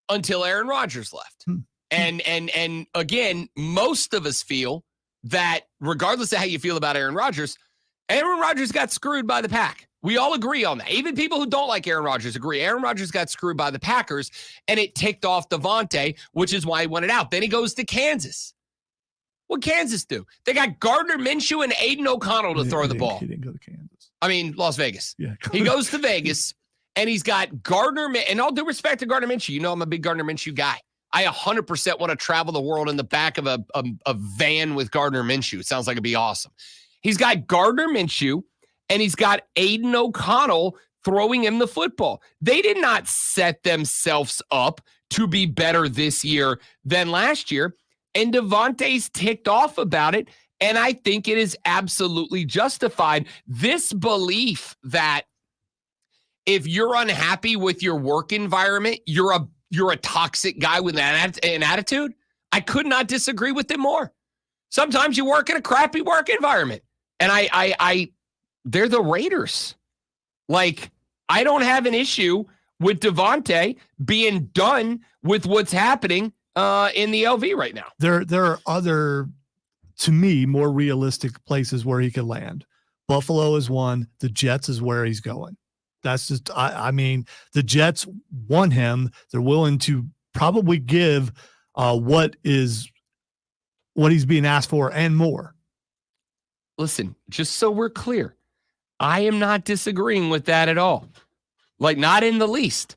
until Aaron Rodgers left. And again, most of us feel that regardless of how you feel about Aaron Rodgers got screwed by the pack. We all agree on that. Even people who don't like Aaron Rodgers agree. Aaron Rodgers got screwed by the Packers, and it ticked off Davante, which is why he wanted out. Then he goes to Kansas. What'd Kansas do? They got Gardner Minshew and Aiden O'Connell to throw the ball. He didn't go to Kansas. I mean, Las Vegas. Yeah. He goes to Vegas, and he's got Gardner. And all due respect to Gardner Minshew, you know I'm a big Gardner Minshew guy. I 100% want to travel the world in the back of a van with Gardner Minshew. It sounds like it'd be awesome. He's got Gardner Minshew, and he's got Aiden O'Connell throwing him the football. They did not set themselves up to be better this year than last year, and Davante's ticked off about it, and I think it is absolutely justified. This belief that if you're unhappy with your work environment, you're a toxic guy with an attitude, I could not disagree with them more. Sometimes you work in a crappy work environment. And they're the Raiders. Like, I don't have an issue with Davante being done with what's happening in the LV right now. There are other, to me, more realistic places where he could land. Buffalo is one. The Jets is where he's going. That's just, I mean, the Jets want him. They're willing to probably give what he's being asked for and more. Listen, just so we're clear, I am not disagreeing with that at all. Like, not in the least.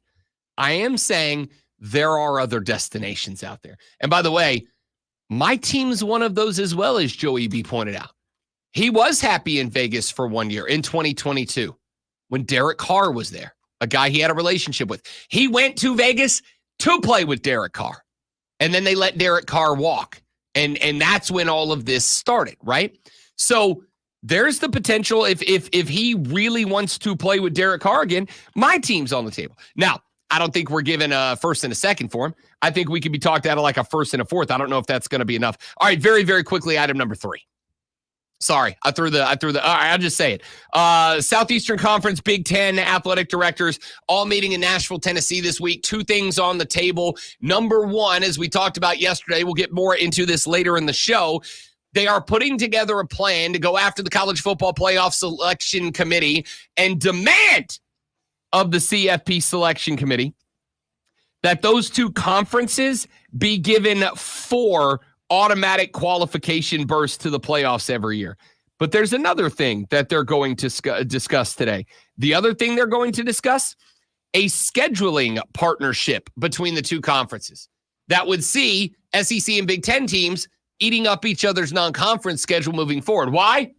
I am saying there are other destinations out there. And by the way, my team's one of those as well, as Joey B pointed out. He was happy in Vegas for 1 year in 2022. When Derek Carr was there, a guy he had a relationship with. He went to Vegas to play with Derek Carr. And then they let Derek Carr walk. And that's when all of this started, right? So there's the potential if he really wants to play with Derek Carr again, my team's on the table. Now, I don't think we're given a first and a second for him. I think we could be talked out of like a first and a fourth. I don't know if that's going to be enough. All right, very, very quickly, item number 3. Sorry, I threw the. All right, I'll just say it. Southeastern Conference Big Ten athletic directors all meeting in Nashville, Tennessee this week. 2 things on the table. Number 1, as we talked about yesterday, we'll get more into this later in the show. They are putting together a plan to go after the College Football Playoff Selection Committee and demand of the CFP Selection Committee that those 2 conferences be given 4 automatic qualification bursts to the playoffs every year. But there's another thing that they're going to discuss today. The other thing they're going to discuss, a scheduling partnership between the 2 conferences that would see SEC and Big Ten teams eating up each other's non-conference schedule moving forward. Why?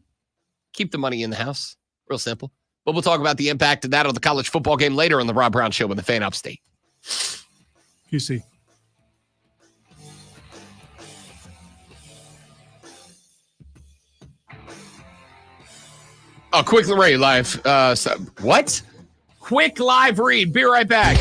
Keep the money in the house. Real simple. But we'll talk about the impact of that on the college football game later on the Rob Brown Show with the Fan Upstate. QC. Oh, quick read live. What? Quick live read. Be right back.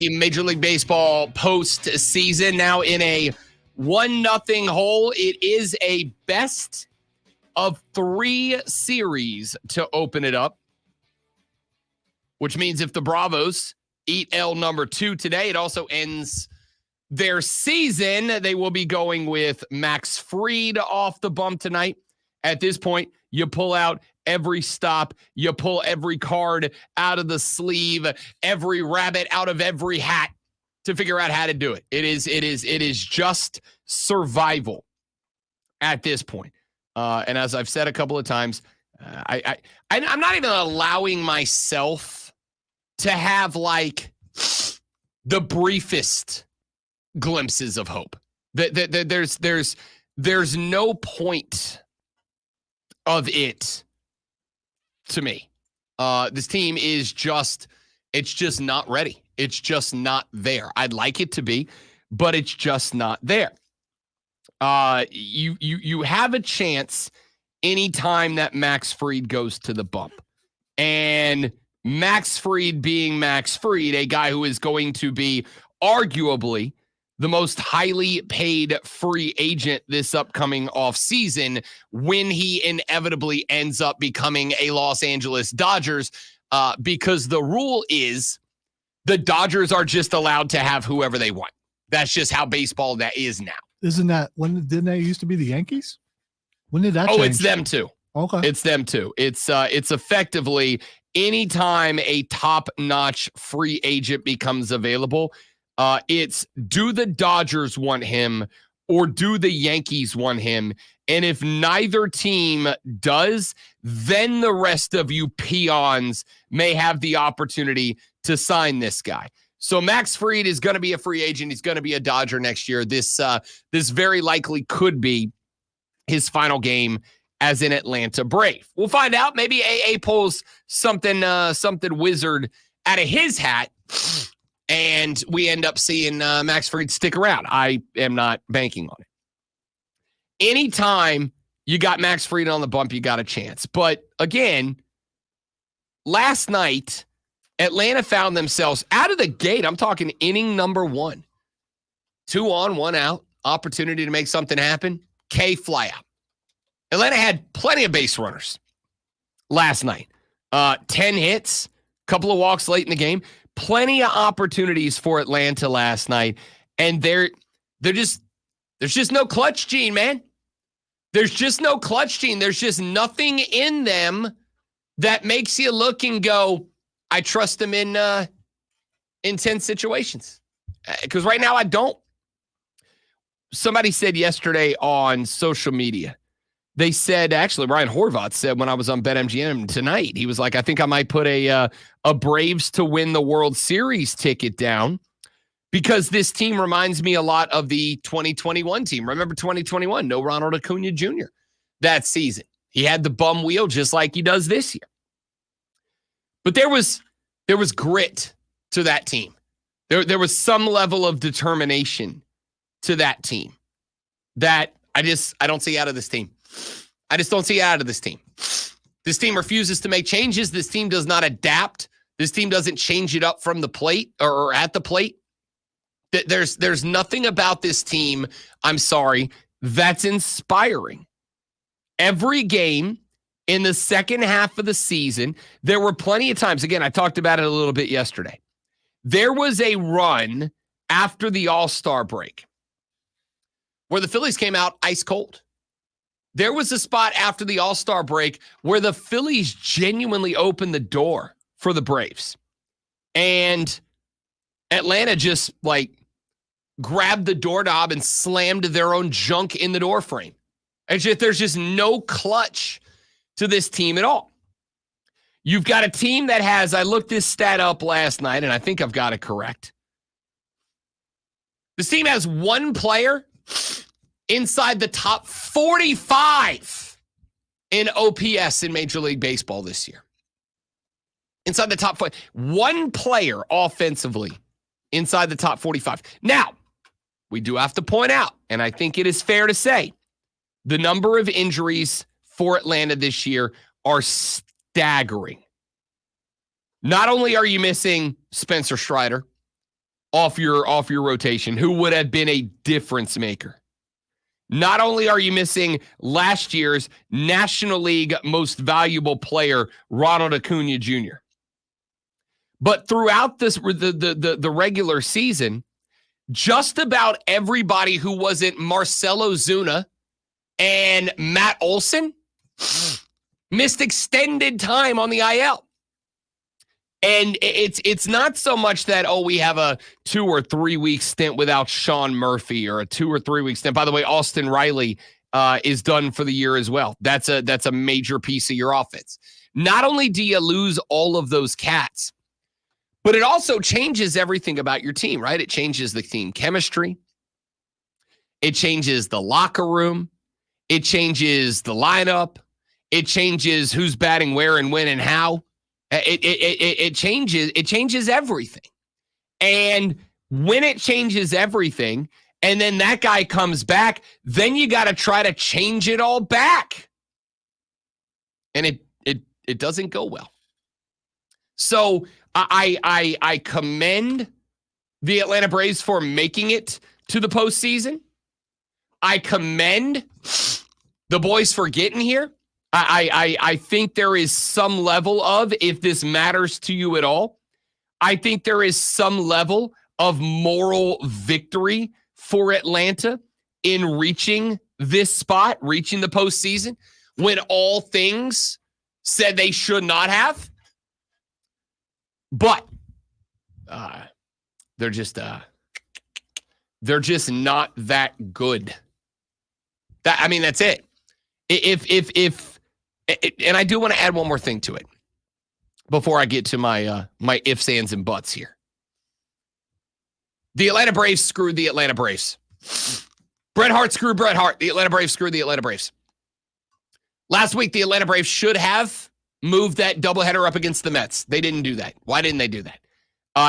Major League Baseball postseason now in a 1-0 hole. It is a best of 3 series to open it up, which means if the Bravos eat L number 2 today, it also ends their season. They will be going with Max Fried off the bump tonight. At this point, you pull out every stop, you pull every card out of the sleeve, every rabbit out of every hat to figure out how to do it. It is just survival at this point. And as I've said a couple of times, I'm not even allowing myself to have like the briefest glimpses of hope. There's no point of it to me. This team is it's just not ready. It's just not there. I'd like it to be, but it's just not there. You have a chance anytime that Max Fried goes to the bump. And Max Fried being Max Fried, a guy who is going to be arguably the most highly paid free agent this upcoming offseason when he inevitably ends up becoming a Los Angeles Dodgers, because the rule is the Dodgers are just allowed to have whoever they want. That's just how baseball that is now. Didn't that used to be the Yankees? When did that change? It's them too. Okay. It's them too. It's effectively anytime a top-notch free agent becomes available, it's do the Dodgers want him or do the Yankees want him? And if neither team does, then the rest of you peons may have the opportunity to sign this guy. So Max Fried is going to be a free agent. He's going to be a Dodger next year. This very likely could be his final game as an Atlanta Brave. We'll find out. Maybe AA pulls something wizard out of his hat, and we end up seeing Max Fried stick around. I am not banking on it. Anytime you got Max Fried on the bump, you got a chance. But again, last night, Atlanta found themselves out of the gate. I'm talking inning number 1. 2 on, 1 out. Opportunity to make something happen. K fly out. Atlanta had plenty of base runners last night. 10 hits, couple of walks late in the game. Plenty of opportunities for Atlanta last night. And there's just no clutch gene, man. There's just no clutch gene. There's just nothing in them that makes you look and go, I trust them in tense situations. Because right now I don't. Somebody said yesterday on social media, they said, actually, Ryan Horvath said when I was on BetMGM tonight, he was like, I think I might put a Braves to win the World Series ticket down because this team reminds me a lot of the 2021 team. Remember 2021? No Ronald Acuna Jr. that season. He had the bum wheel just like he does this year. But there was grit to that team. There was some level of determination to that team that I don't see out of this team. I just don't see out of this team. This team refuses to make changes. This team does not adapt. This team doesn't change it up from the plate or at the plate. There's nothing about this team, I'm sorry, that's inspiring. Every game in the second half of the season, there were plenty of times, again, I talked about it a little bit yesterday. There was a run after the All-Star break where the Phillies came out ice cold. There was a spot after the All-Star break where the Phillies genuinely opened the door for the Braves. And Atlanta just grabbed the doorknob and slammed their own junk in the door frame. There's just no clutch to this team at all. You've got a team that has, I looked this stat up last night, and I think I've got it correct. This team has one player inside the top 45 in OPS in Major League Baseball this year. Inside the top 5. One player offensively inside the top 45. Now, we do have to point out, and I think it is fair to say, the number of injuries for Atlanta this year are staggering. Not only are you missing Spencer Strider, off your rotation who would have been a difference maker. Not only are you missing last year's National League most valuable player, Ronald Acuna Jr., but throughout the regular season, just about everybody who wasn't Marcelo Zuna and Matt Olson missed extended time on the IL. And it's not so much that, we have a 2 or 3 week stint without Sean Murphy, or a 2 or 3 week stint. By the way, Austin Riley is done for the year as well. That's a major piece of your offense. Not only do you lose all of those cats, but it also changes everything about your team, right? It changes the team chemistry. It changes the locker room. It changes the lineup. It changes who's batting where and when and how. It changes everything. And when it changes everything, and then that guy comes back, then you got to try to change it all back. And it doesn't go well. So I commend the Atlanta Braves for making it to the postseason. I commend the boys for getting here. I think there is some level of, if this matters to you at all, I think there is some level of moral victory for Atlanta in reaching this spot, reaching the postseason, when all things said they should not have. But they're just not that good. That's it. If and I do want to add one more thing to it before I get to my my ifs, ands, and buts here. The Atlanta Braves screwed the Atlanta Braves. Bret Hart screwed Bret Hart. The Atlanta Braves screwed the Atlanta Braves. Last week, the Atlanta Braves should have moved that doubleheader up against the Mets. They didn't do that. Why didn't they do that?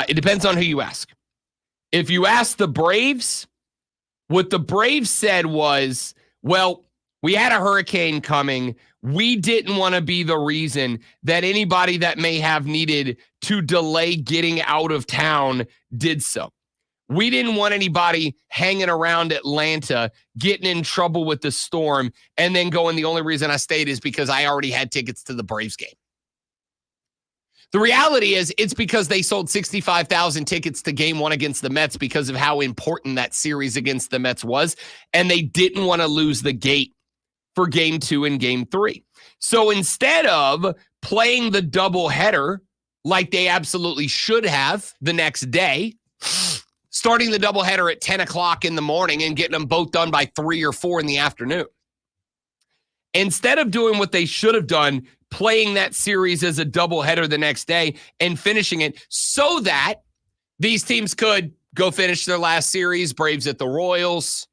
It depends on who you ask. If you ask the Braves, what the Braves said was, well, we had a hurricane coming. We didn't want to be the reason that anybody that may have needed to delay getting out of town did so. We didn't want anybody hanging around Atlanta, getting in trouble with the storm, and then going, the only reason I stayed is because I already had tickets to the Braves game. The reality is, it's because they sold 65,000 tickets to game 1 against the Mets because of how important that series against the Mets was, and they didn't want to lose the gate for game 2 and game 3. So instead of playing the doubleheader like they absolutely should have the next day, starting the doubleheader at 10 o'clock in the morning and getting them both done by 3 or 4 in the afternoon, instead of doing what they should have done, playing that series as a doubleheader the next day and finishing it so that these teams could go finish their last series, Braves at the Royals,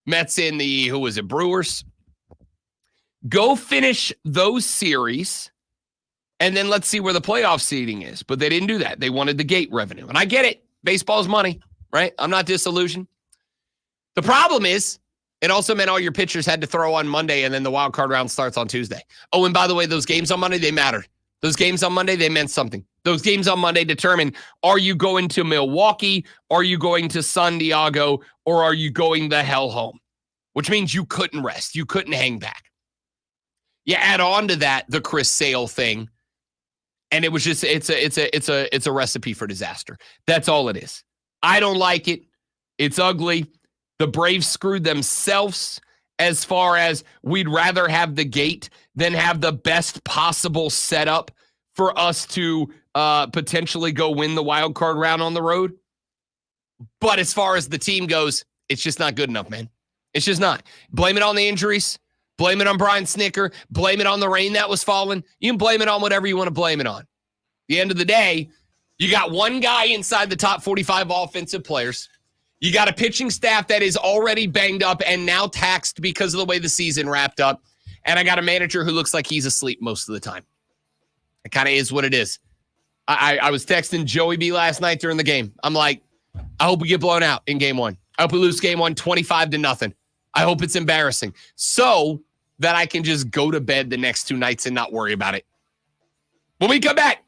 Mets in the, Brewers. Go finish those series, and then let's see where the playoff seeding is. But they didn't do that. They wanted the gate revenue. And I get it. Baseball's money, right? I'm not disillusioned. The problem is, it also meant all your pitchers had to throw on Monday, and then the wild card round starts on Tuesday. Oh, and by the way, those games on Monday, they mattered. Those games on Monday, they meant something. Those games on Monday determine, are you going to Milwaukee, are you going to San Diego, or are you going the hell home? Which means you couldn't rest. You couldn't hang back. You add on to that the Chris Sale thing, and it was just, it's a recipe for disaster. That's all it is. I don't like it. It's ugly. The Braves screwed themselves as far as we'd rather have the gate than have the best possible setup for us to potentially go win the wild card round on the road. But as far as the team goes, it's just not good enough, man. It's just not. Blame it on the injuries. Blame it on Brian Snicker. Blame it on the rain that was falling. You can blame it on whatever you want to blame it on. At the end of the day, you got one guy inside the top 45 offensive players. You got a pitching staff that is already banged up and now taxed because of the way the season wrapped up. And I got a manager who looks like he's asleep most of the time. It kind of is what it is. I was texting Joey B last night during the game. I'm like, I hope we get blown out in game 1. I hope we lose game 1 25-0. I hope it's embarrassing so that I can just go to bed the next 2 nights and not worry about it. When we come back,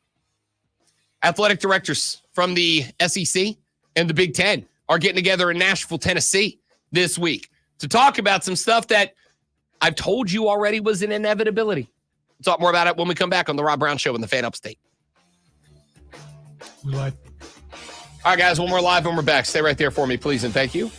athletic directors from the SEC and the Big Ten are getting together in Nashville, Tennessee this week to talk about some stuff that I've told you already was an inevitability. We'll talk more about it when we come back on the Rob Brown Show in the Fan Upstate. We like. All right, guys, when we're live, when we're back, stay right there for me, please, and thank you.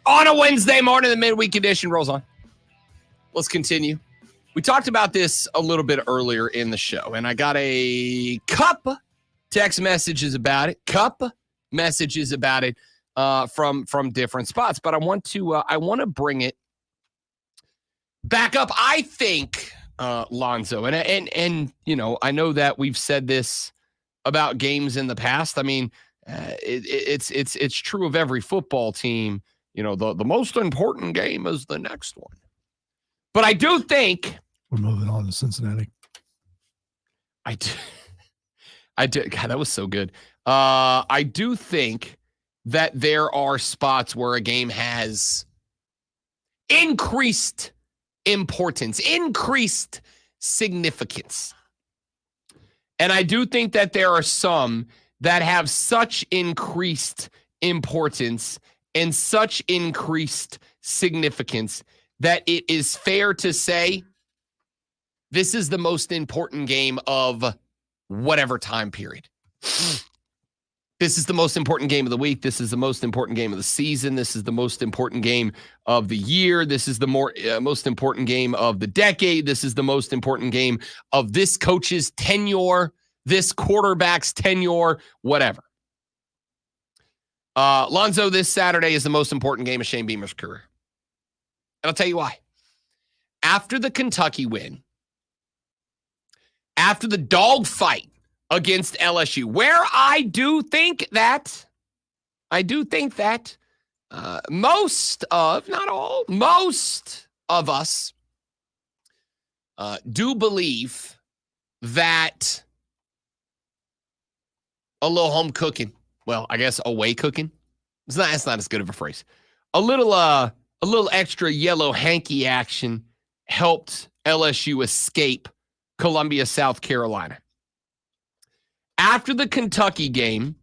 On a Wednesday morning, the midweek edition rolls on. let's continue. We talked about this a little bit earlier in the show, and I got a cup text messages about it. From different spots, but I want to bring it back up. I think Lonzo, and you know, I know that we've said this about games in the past. I mean, it's true of every football team. You know, the most important game is the next one. But I do think we're moving on to Cincinnati. I do. God, that was so good. I do think that there are spots where a game has increased importance, increased significance. And I do think that there are some that have such increased importance and such increased significance that it is fair to say this is the most important game of whatever time period. This is the most important game of the week. This is the most important game of the season. This is the most important game of the year. This is the most important game of the decade. This is the most important game of this coach's tenure, this quarterback's tenure, whatever. Lonzo, this Saturday is the most important game of Shane Beamer's career. And I'll tell you why. After the Kentucky win, after the dogfight against LSU, where I do think that most of, not all, most of us do believe that a little home cooking, well, I guess away cooking, it's not as good of a phrase. A little extra yellow hanky action helped LSU escape Columbia, South Carolina. After the Kentucky game,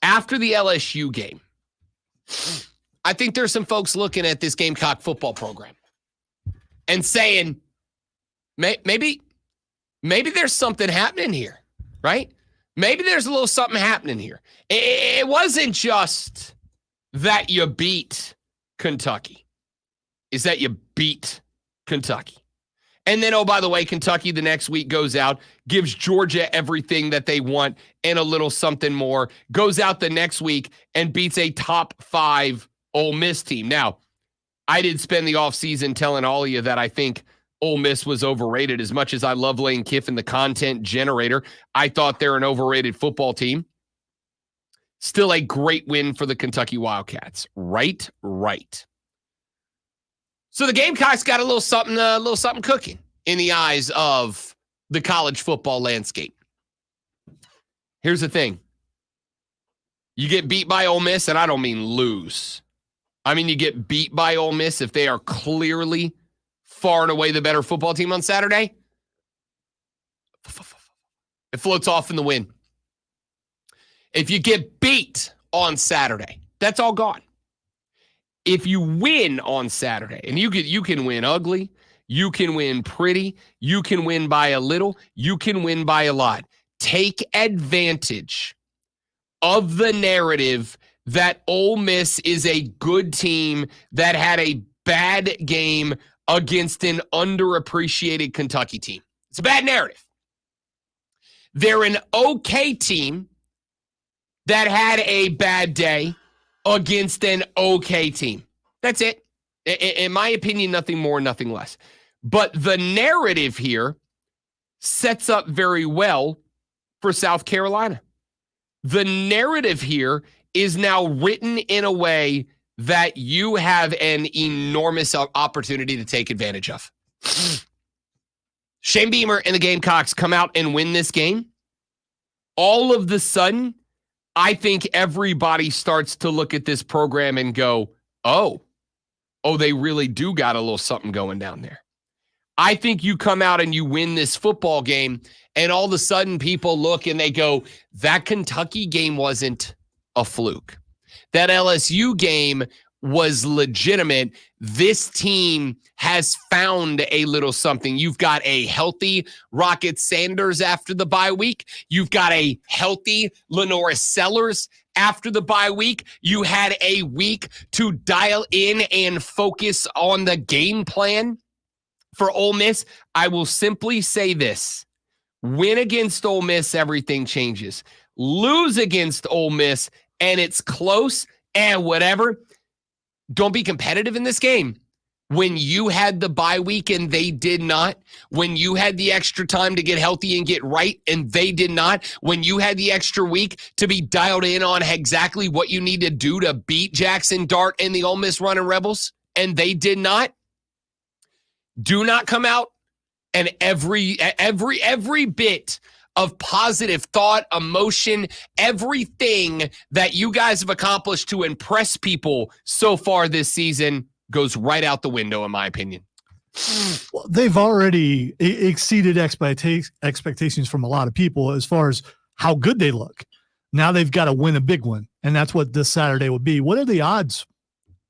after the LSU game, I think there's some folks looking at this Gamecock football program and saying, maybe there's something happening here, right? Maybe there's a little something happening here. It wasn't just that you beat Kentucky. It's that you beat Kentucky. And then, oh, by the way, Kentucky the next week goes out, gives Georgia everything that they want and a little something more, goes out the next week and beats a top 5 Ole Miss team. Now, I did spend the offseason telling all of you that I think Ole Miss was overrated. As much as I love Lane Kiffin, the content generator, I thought they're an overrated football team. Still a great win for the Kentucky Wildcats. Right. So the Gamecocks got a little something cooking in the eyes of the college football landscape. Here's the thing. You get beat by Ole Miss, and I don't mean lose. I mean you get beat by Ole Miss if they are clearly far and away the better football team on Saturday. It floats off in the wind. If you get beat on Saturday, that's all gone. If you win on Saturday, and you can win ugly, you can win pretty, you can win by a little, you can win by a lot. Take advantage of the narrative that Ole Miss is a good team that had a bad game against an underappreciated Kentucky team. It's a bad narrative. They're an okay team that had a bad day against an okay team. That's it. In my opinion, nothing more, nothing less. But the narrative here sets up very well for South Carolina. The narrative here is now written in a way that you have an enormous opportunity to take advantage of. Shane Beamer and the Gamecocks come out and win this game. All of the sudden, I think everybody starts to look at this program and go, oh, they really do got a little something going down there. I think you come out and you win this football game, and all of a sudden people look and they go, that Kentucky game wasn't a fluke. That LSU game was legitimate. This team has found a little something. You've got a healthy Rocket Sanders after the bye week. You've got a healthy Lenora Sellers after the bye week. You had a week to dial in and focus on the game plan. for Ole Miss, I will simply say this. Win against Ole Miss, everything changes. Lose against Ole Miss, and it's close and whatever. Don't be competitive in this game. When you had the bye week and they did not, when you had the extra time to get healthy and get right and they did not, when you had the extra week to be dialed in on exactly what you need to do to beat Jackson Dart and the Ole Miss Running Rebels and they did not, do not come out and every bit of positive thought, emotion, everything that you guys have accomplished to impress people so far this season goes right out the window, in my opinion. Well, they've already exceeded expectations from a lot of people as far as how good they look. Now they've got to win a big one, and that's what this Saturday would be. What are the odds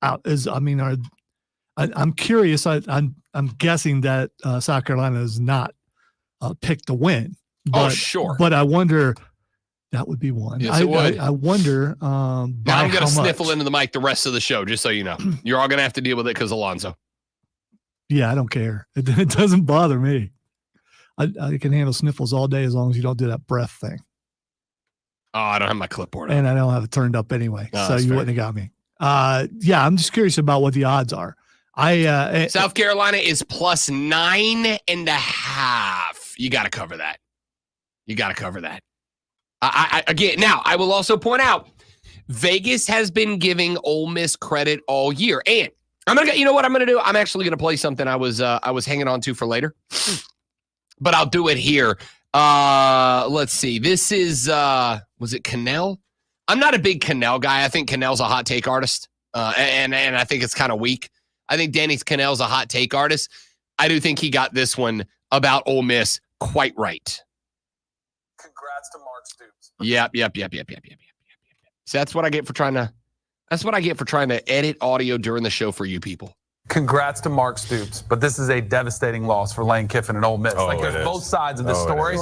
out? I'm curious. I'm guessing that South Carolina has not picked to win. But, sure. But I wonder. That would be one. Yes, it would. I wonder. I'm going to sniffle into the mic the rest of the show, just so you know. You're all going to have to deal with it because Alonzo. Yeah, I don't care. It doesn't bother me. I can handle sniffles all day as long as you don't do that breath thing. Oh, I don't have my clipboard. And I don't have it turned up anyway, so you wouldn't have got me. Yeah, I'm just curious about what the odds are. South Carolina is plus 9.5. You got to cover that. Again, now I will also point out, Vegas has been giving Ole Miss credit all year, and you know what I'm gonna do? I'm actually gonna play something I was hanging on to for later, but I'll do it here. Let's see. This is was it Cannell? I'm not a big Cannell guy. I think Cannell's a hot take artist, and I think it's kind of weak. I think Danny Cannell's a hot take artist. I do think he got this one about Ole Miss quite right. Congrats to Mark Stoops. Yep. So that's what I get for trying to edit audio during the show for you people. Congrats to Mark Stoops, but this is a devastating loss for Lane Kiffin and Ole Miss. There's both sides of this story.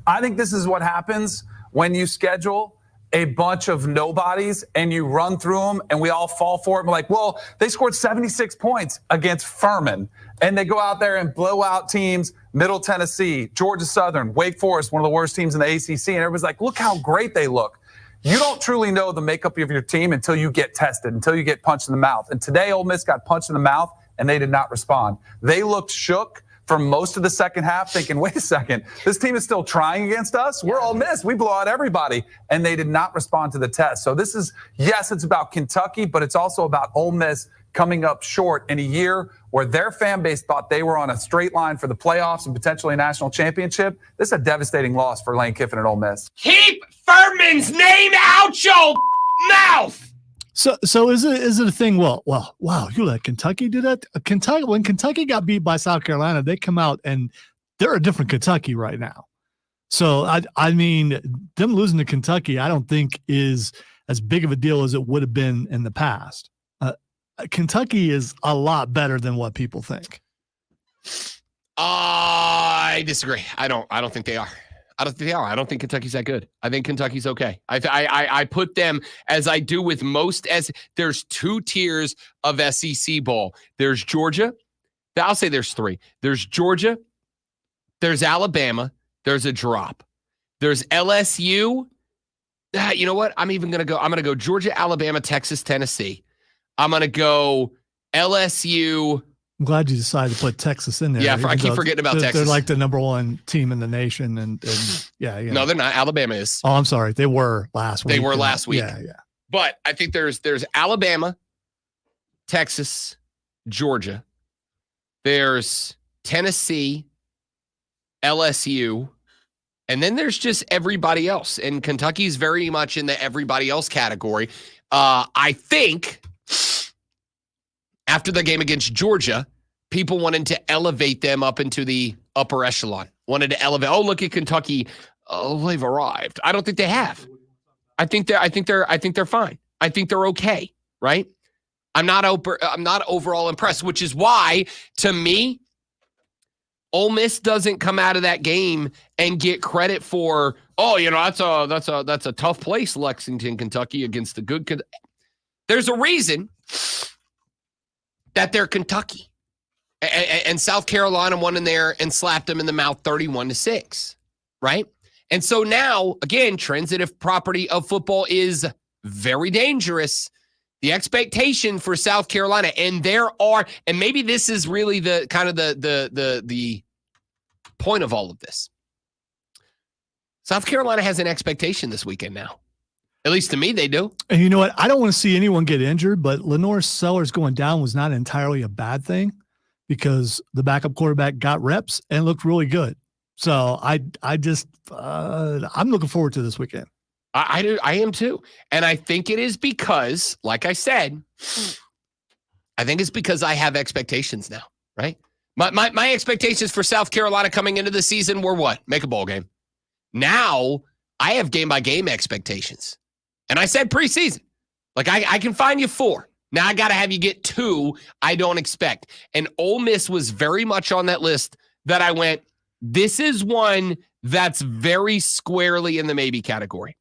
I think this is what happens when you schedule a bunch of nobodies and you run through them and we all fall for it. We're like, well, they scored 76 points against Furman and they go out there and blow out teams, Middle Tennessee, Georgia Southern, Wake Forest, one of the worst teams in the ACC. And everybody's like, look how great they look. You don't truly know the makeup of your team until you get tested, until you get punched in the mouth. And today, Ole Miss got punched in the mouth and they did not respond. They looked shook for most of the second half, thinking, wait a second, this team is still trying against us? We're Ole Miss. We blow out everybody. And they did not respond to the test. So this is, yes, it's about Kentucky, but it's also about Ole Miss coming up short in a year where their fan base thought they were on a straight line for the playoffs and potentially a national championship. This is a devastating loss for Lane Kiffin and Ole Miss. Keep Furman's name out your mouth. So is it a thing? Well, wow, you let Kentucky do that? When Kentucky got beat by South Carolina, they come out and they're a different Kentucky right now. So I mean, them losing to Kentucky, I don't think is as big of a deal as it would have been in the past. Kentucky is a lot better than what people think. I disagree. I don't think they are. I don't think Kentucky's that good. I think Kentucky's okay. I put them, as I do with most, as there's two tiers of SEC ball. There's Georgia. I'll say there's three. There's Georgia. There's Alabama. There's a drop. There's LSU. You know what? I'm going to go Georgia, Alabama, Texas, Tennessee. I'm going to go LSU. I'm glad you decided to put Texas in there. Yeah, I keep forgetting about Texas. They're like the number one team in the nation. And yeah. No, they're not. Alabama is. Oh, I'm sorry. They were last week. They were last week. Yeah. But I think there's Alabama, Texas, Georgia. There's Tennessee, LSU. And then there's just everybody else. And Kentucky's very much in the everybody else category. I think after the game against Georgia, people wanted to elevate them up into the upper echelon. Wanted to elevate. Oh, look at Kentucky. Oh, they've arrived. I don't think they have. I think they're fine. I think they're okay. Right? I'm not overall impressed, which is why, to me, Ole Miss doesn't come out of that game and get credit for, that's a tough place, Lexington, Kentucky, against the good. There's a reason that they're Kentucky. And South Carolina won in there and slapped them in the mouth 31-6, right? And so now, again, transitive property of football is very dangerous. The expectation for South Carolina, and maybe this is really the kind of the point of all of this. South Carolina has an expectation this weekend now. At least to me, they do. And you know what? I don't want to see anyone get injured, but Lenore Sellers going down was not entirely a bad thing because the backup quarterback got reps and looked really good. So I'm looking forward to this weekend. I am too. And I think it is because, like I said, I think it's because I have expectations now, right? My expectations for South Carolina coming into the season were what? Make a bowl game. Now I have game-by-game expectations. And I said preseason. Like, I can find you 4. Now I got to have you get 2 I don't expect. And Ole Miss was very much on that list that I went, this is one that's very squarely in the maybe category.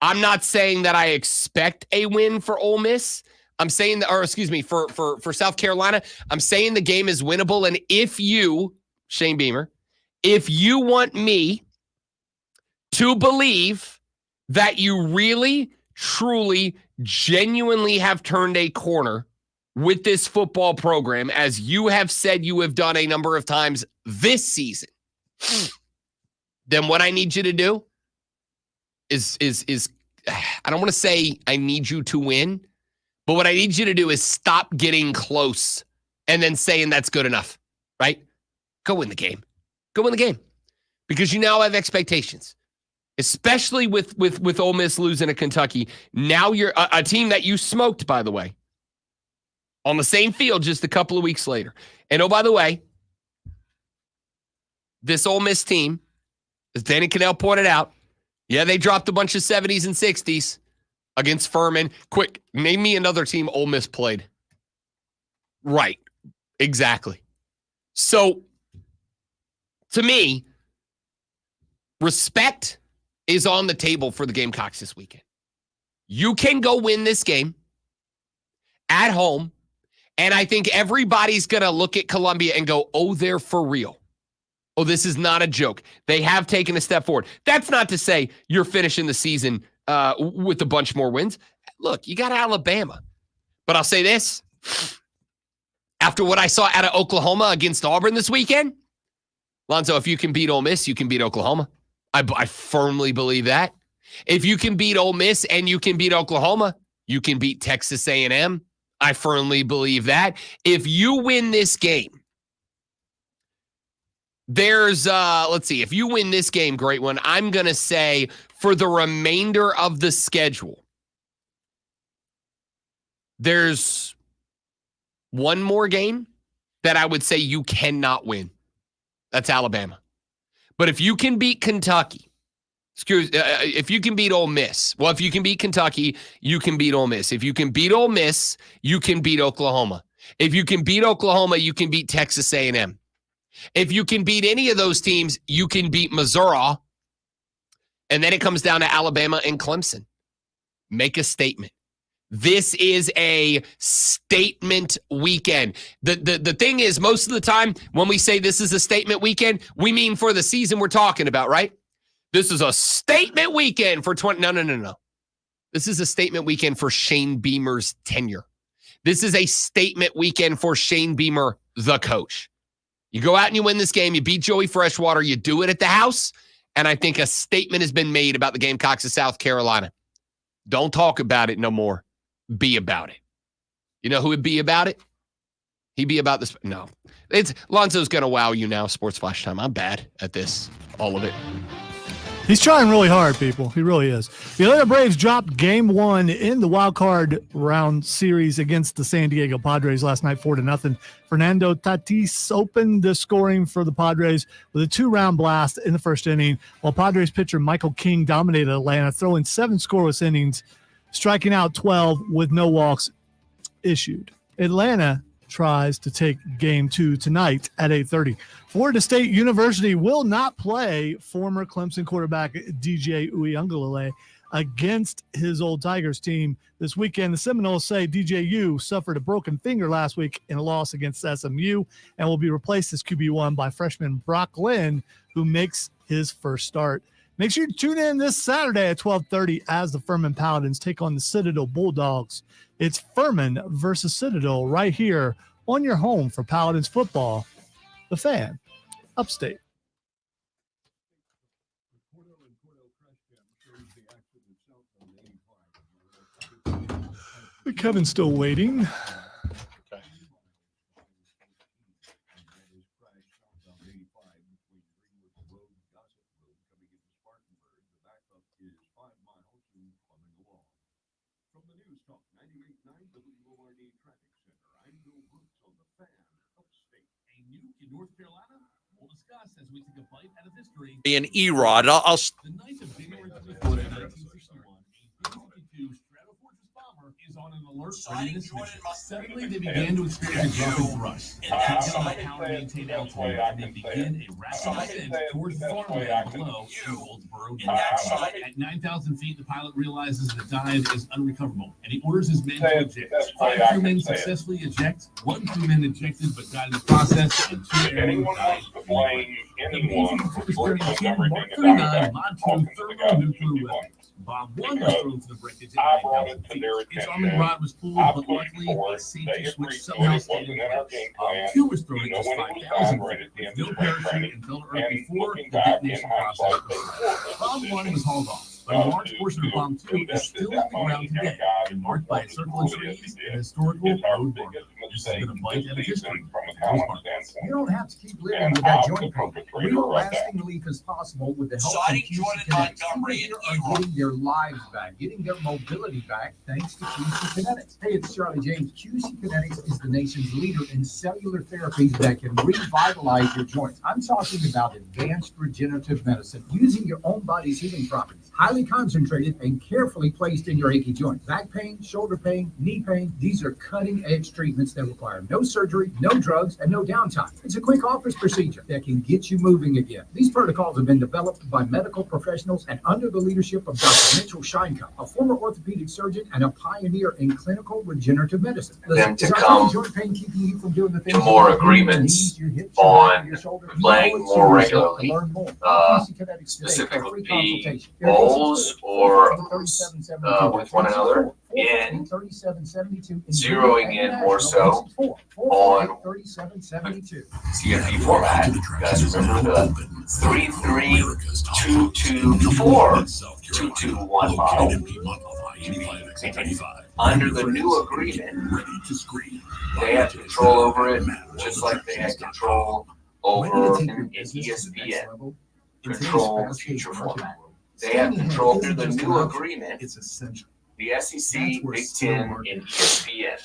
I'm not saying that I expect a win for Ole Miss. I'm saying for South Carolina, I'm saying the game is winnable. And if you, Shane Beamer, if you want me to believe that you really, truly, genuinely have turned a corner with this football program, as you have said you have done a number of times this season, then what I need you to do is I don't want to say I need you to win, but what I need you to do is stop getting close and then saying that's good enough, right? Go win the game. Go win the game. Because you now have expectations, especially with Ole Miss losing to Kentucky. Now you're a team that you smoked, by the way, on the same field just a couple of weeks later. And oh, by the way, this Ole Miss team, as Danny Cannell pointed out, yeah, they dropped a bunch of 70s and 60s against Furman. Quick, name me another team Ole Miss played. Right, exactly. So, to me, respect is on the table for the Gamecocks this weekend. You can go win this game at home, and I think everybody's going to look at Columbia and go, oh, they're for real. Oh, this is not a joke. They have taken a step forward. That's not to say you're finishing the season with a bunch more wins. Look, you got Alabama. But I'll say this. After what I saw out of Oklahoma against Auburn this weekend, Lonzo, if you can beat Ole Miss, you can beat Oklahoma. I firmly believe that. If you can beat Ole Miss and you can beat Oklahoma, you can beat Texas A&M. I firmly believe that. If you win this game, there's, let's see, if you win this game, great one, I'm going to say for the remainder of the schedule, there's one more game that I would say you cannot win. That's Alabama. But if you can beat Kentucky, if you can beat Ole Miss, well, if you can beat Kentucky, you can beat Ole Miss. If you can beat Ole Miss, you can beat Oklahoma. If you can beat Oklahoma, you can beat Texas A&M. If you can beat any of those teams, you can beat Missouri. And then it comes down to Alabama and Clemson. Make a statement. This is a statement weekend. The thing is, most of the time, when we say this is a statement weekend, we mean for the season we're talking about, right? This is a statement weekend for 20. No. This is a statement weekend for Shane Beamer's tenure. This is a statement weekend for Shane Beamer, the coach. You go out and you win this game. You beat Joey Freshwater. You do it at the house. And I think a statement has been made about the Gamecocks of South Carolina. Don't talk about it no more. Be about it. You know who would be about it? He'd be about this. No. Lonzo's going to wow you now, Sports Flash Time. I'm bad at this. All of it. He's trying really hard, people. He really is. The Atlanta Braves dropped game 1 in the wild card round series against the San Diego Padres last night, 4-0. Fernando Tatis opened the scoring for the Padres with a 2-round blast in the first inning, while Padres pitcher Michael King dominated Atlanta, throwing 7 scoreless innings, striking out 12 with no walks issued. Atlanta tries to take game 2 tonight at 8:30. Florida State University will not play former Clemson quarterback DJ Uiagalelei against his old Tigers team this weekend. The Seminoles say DJU suffered a broken finger last week in a loss against SMU and will be replaced as QB1 by freshman Brock Lynn, who makes his first start. Make sure you tune in this Saturday at 12:30 as the Furman Paladins take on the Citadel Bulldogs. It's Furman versus Citadel right here on your home for Paladins football, The Fan, Upstate. Kevin's still waiting. North Carolina, we'll discuss as we take a bite out of history. An E-Rod. I'll The night of January 24th, 1961, a B-52 Stratofortress bomber is on an alert ready to mission. Suddenly, they began to experience a dropping thrust. They can't get on the power maintain altitude, and they begin a rapid ascent towards the farmland below in Goldsboro, Indiana. At 9,000 feet, the pilot realizes the dive is unrecoverable, and he orders his men to eject. 5 crewmen successfully eject. 1 crewman ejected but died in the process, and 2 airmen died. The B-52 was carrying 2 Mark 39 Mod 2 thermonuclear weapons. Bomb 1 was thrown to the breakage at 9,000 feet. Its arming rod was pulled, but luckily a safety switch somehow stayed in place. Bomb 2 was thrown at just 5,000 feet with no parachute and fell to earth before the detonation process was. Bomb 1 was hauled off, but a large portion of Bomb 2 is still in the ground today and marked by a circle of trees and historical road marker. This has been a bite out of history. You don't have to keep living with that joint pain. Real lasting relief is possible with the help of QC Kinetics. Seniors are getting their lives back, getting their mobility back, thanks to QC Kinetics. Hey, it's Charlie James. QC Kinetics is the nation's leader in cellular therapies that can revitalize your joints. I'm talking about advanced regenerative medicine using your own body's healing properties, highly concentrated and carefully placed in your achy joint. Back pain, shoulder pain, knee pain, these are cutting-edge treatments that require no surgery, no drugs, and no downtime. It's a quick office procedure that can get you moving again. These protocols have been developed by medical professionals and under the leadership of Dr. Mitchell Scheinkamp, a former orthopedic surgeon and a pioneer in clinical regenerative medicine. Them to come joint pain keeping you from doing the things to more agreements on playing more regularly, specifically be bowls or with one another in zeroing in more so on the CFP format. You guys remember the 3-3-2-2-4 2-2-1 model? Under the new agreement, they have control over it just like they had control over in ESPN, control the future format. They have control through the new agreement. It's essential. The SEC, Big Ten, and ESPN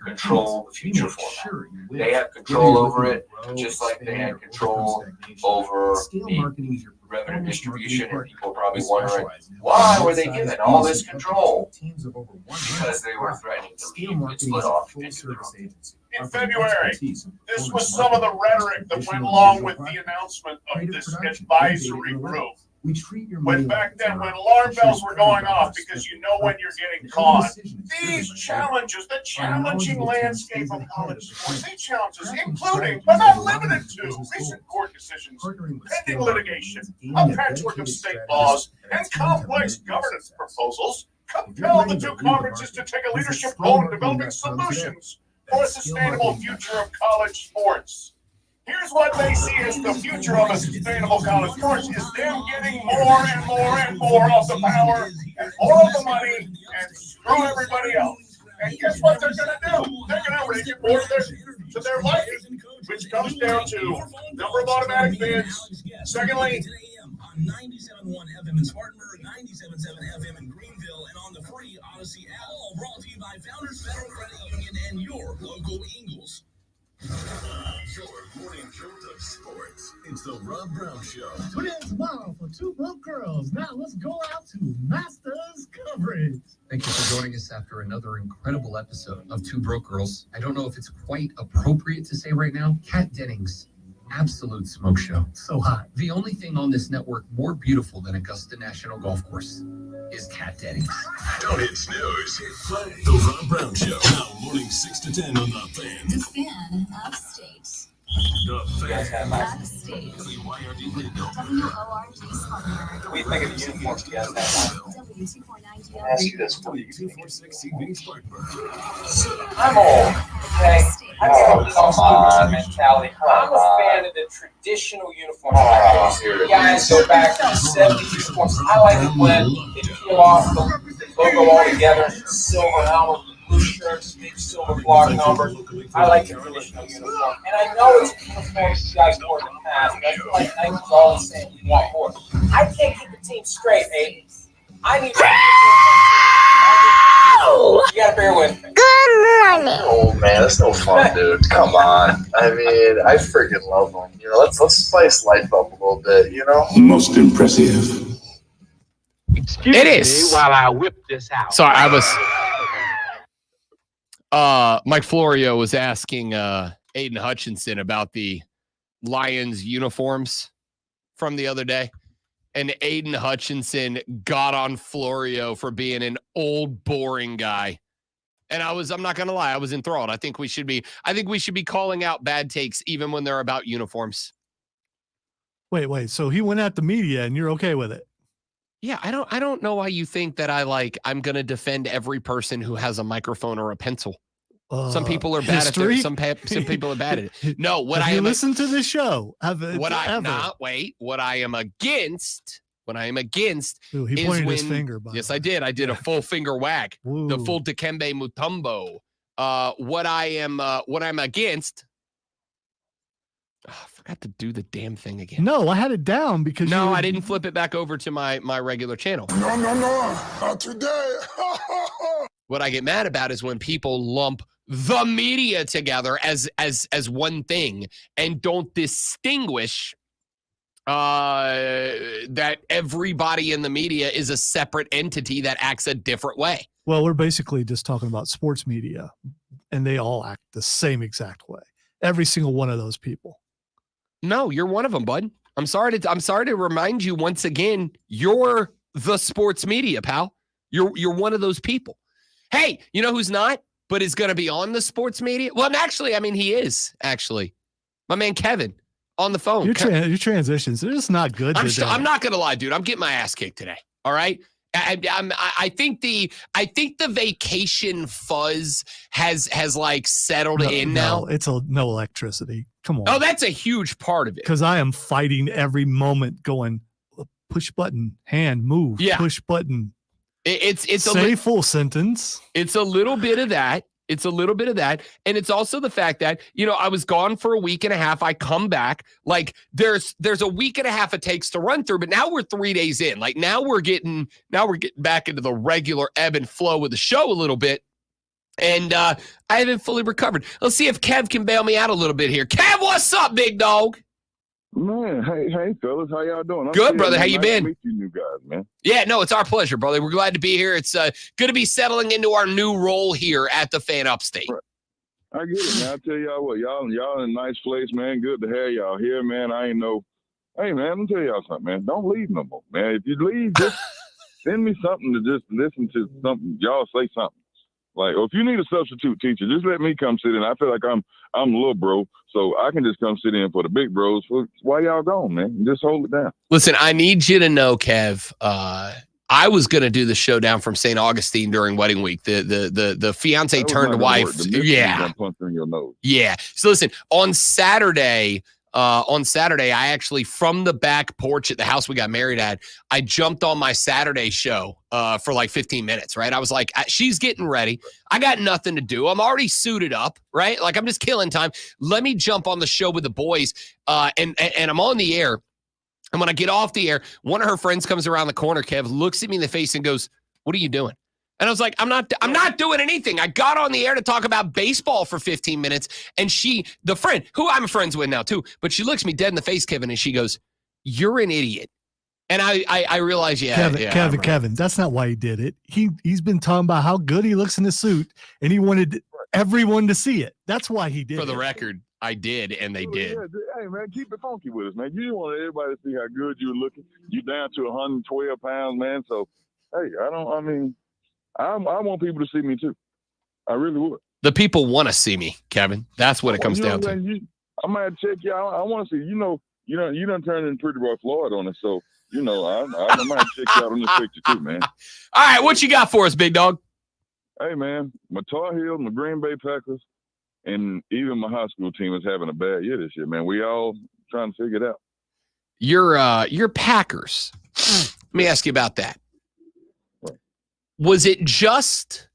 control the future format. They have control over it just like they had control over the revenue distribution. And people are probably wondering, why were they given all this control? Because they were threatening to leave and split off into their own. In February, this was some of the rhetoric that went along with the announcement of this advisory group. When back then, when alarm bells were going off because you know when you're getting caught. These challenges, the challenging landscape of college sports, these challenges, including but not limited to recent court decisions, pending litigation, a patchwork of state laws, and complex governance proposals, compel the two conferences to take a leadership role in developing solutions for a sustainable future of college sports. Here's what they see as the future of a sustainable college sports is them getting more and more and more of the power and more of the money and screw everybody else. And guess what they're going to do? They're going to make it more to their liking, which comes down to number of automatic bids. Secondly, on 97.1 FM in Spartanburg, 97.7 FM in Greenville, and on the free Odyssey app. All brought to you by Founders Federal Credit Union and your local Eagles. Your morning jolt of sports. It's the Rob Brown Show. Tune in tomorrow for Two Broke Girls. Now let's go out to Masters coverage. Thank you for joining us after another incredible episode of Two Broke Girls. I don't know if it's quite appropriate to say right now, Kat Dennings absolute smoke show. So hot. The only thing on this network more beautiful than Augusta National Golf Course is cat daddies. Don't hit snooze. Hit play. The Ron Brown Show. Now morning 6 to 10 on The Fan. The Fan upstate. The Fan. Upstate. WYRD Radio. WORD Spartanburg. What do you think of the uniforms you guys have on? W249 Let me ask you this. What do you think? 246 CV Spartanburg. I'm old. Okay. Come on, mentality. I'm a fan of the traditional uniforms. You guys go back to the 70s uniforms. I like it when they peel off the logo all together, silver helmet, blue shirts, big silver block numbers. I like the traditional uniform. And I know it's a uniform you guys wore in the past, but I feel like Nike's always saying we want more. I can't keep the team straight, Aiden. I need you gotta bear with me. Good morning. Oh man, that's no fun, dude. Come on. I mean, I freaking love them. You know, let's spice life up a little bit. You know. Most impressive. It is. While I whip this out. Sorry, I was. Mike Florio was asking Aiden Hutchinson about the Lions uniforms from the other day. And Aiden Hutchinson got on Florio for being an old, boring guy. And I'm not going to lie, I was enthralled. I think we should be calling out bad takes even when they're about uniforms. Wait. So he went at the media and you're okay with it? Yeah, I don't know why you think that I'm going to defend every person who has a microphone or a pencil. Some people are bad at it. Some people are bad at it. No, what I listen to this show. What I am against. Ooh, he pointed his finger. Yes, I did. I did a full finger whack. Ooh. The full Dikembe Mutombo. What I'm against. Oh, I forgot to do the damn thing again. No, I had it down because I didn't flip it back over to my regular channel. No, not today. What I get mad about is when people lump the media together as one thing and don't distinguish that everybody in the media is a separate entity that acts a different way. Well, we're basically just talking about sports media, and they all act the same exact way. Every single one of those people. No, you're one of them, bud. I'm sorry to remind you once again, you're the sports media, pal. You're one of those people. Hey, you know who's not, but is going to be on the sports media? Well, actually, I mean, he is, actually. My man, Kevin, on the phone. Your transitions, they're just not good today. I'm not going to lie, dude. I'm getting my ass kicked today. All right? I think the vacation fuzz has like settled in now. It's no electricity. Come on. Oh, that's a huge part of it. Because I am fighting every moment going, push button, hand, move, push button. It's say full sentence. It's a little bit of that. And it's also the fact that, I was gone for a week and a half. I come back. Like there's a week and a half it takes to run through, but now we're 3 days in. Like now we're getting back into the regular ebb and flow of the show a little bit. And I haven't fully recovered. Let's see if Kev can bail me out a little bit here. Kev, what's up, big dog? Man, hey, fellas, how y'all doing? Good, brother. How you been? Nice to meet you new guys, man. Yeah, no, it's our pleasure, brother. We're glad to be here. It's good to be settling into our new role here at the Fan Upstate. Right. I get it, man. I tell y'all what, y'all in a nice place, man. Good to have y'all here, man. Hey, man, let me tell y'all something, man. Don't leave no more, man. If you leave, just send me something to just listen to something. Y'all say something. Like, if you need a substitute teacher, just let me come sit in. I feel like I'm a little bro, so I can just come sit in for the big bros. Why y'all gone, man? Just hold it down. Listen, I need you to know, Kev, I was going to do the show down from St. Augustine during wedding week. The fiance turned wife. Yeah. In your nose. Yeah. So listen, on Saturday, I actually, from the back porch at the house we got married at, I jumped on my Saturday show for like 15 minutes, right? I was like, she's getting ready. I got nothing to do. I'm already suited up, right? Like I'm just killing time. Let me jump on the show with the boys. And I'm on the air. And when I get off the air, one of her friends comes around the corner, Kev, looks at me in the face and goes, "What are you doing?" And I was like, I'm not doing anything. I got on the air to talk about baseball for 15 minutes. And the friend, who I'm friends with now too, but she looks me dead in the face, Kevin, and she goes, "You're an idiot." And I realized, Kevin, that's not why he did it. He's been talking about how good he looks in the suit, and he wanted everyone to see it. That's why he did it. For the record, I did, and they did. Yeah, hey, man, keep it funky with us, man. You want everybody to see how good you're looking. You down to 112 pounds, man. So, hey, I want people to see me too. I really would. The people want to see me, Kevin. That's what it comes down to. I might check you out. I want to see. You done turned into Pretty Boy Floyd on us, so I might check you out on this picture too, man. All right, what you got for us, big dog? Hey, man, my Tar Heels, my Green Bay Packers, and even my high school team is having a bad year this year, man. We all trying to figure it out. Your Packers. Let me ask you about that. Was it just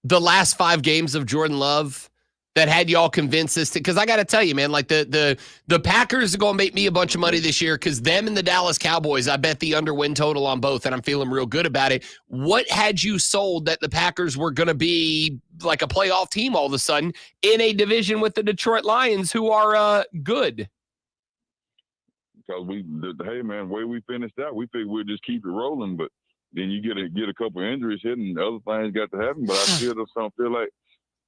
the last 5 games of Jordan Love that had y'all convinced this? Because I got to tell you, man, like the Packers are going to make me a bunch of money this year because them and the Dallas Cowboys, I bet the under win total on both, and I'm feeling real good about it. What had you sold that the Packers were going to be like a playoff team all of a sudden in a division with the Detroit Lions, who are good? Because hey, man, the way we finished out, we figured we'd just keep it rolling, but then you get a couple of injuries hitting, other things got to happen, but I still don't feel like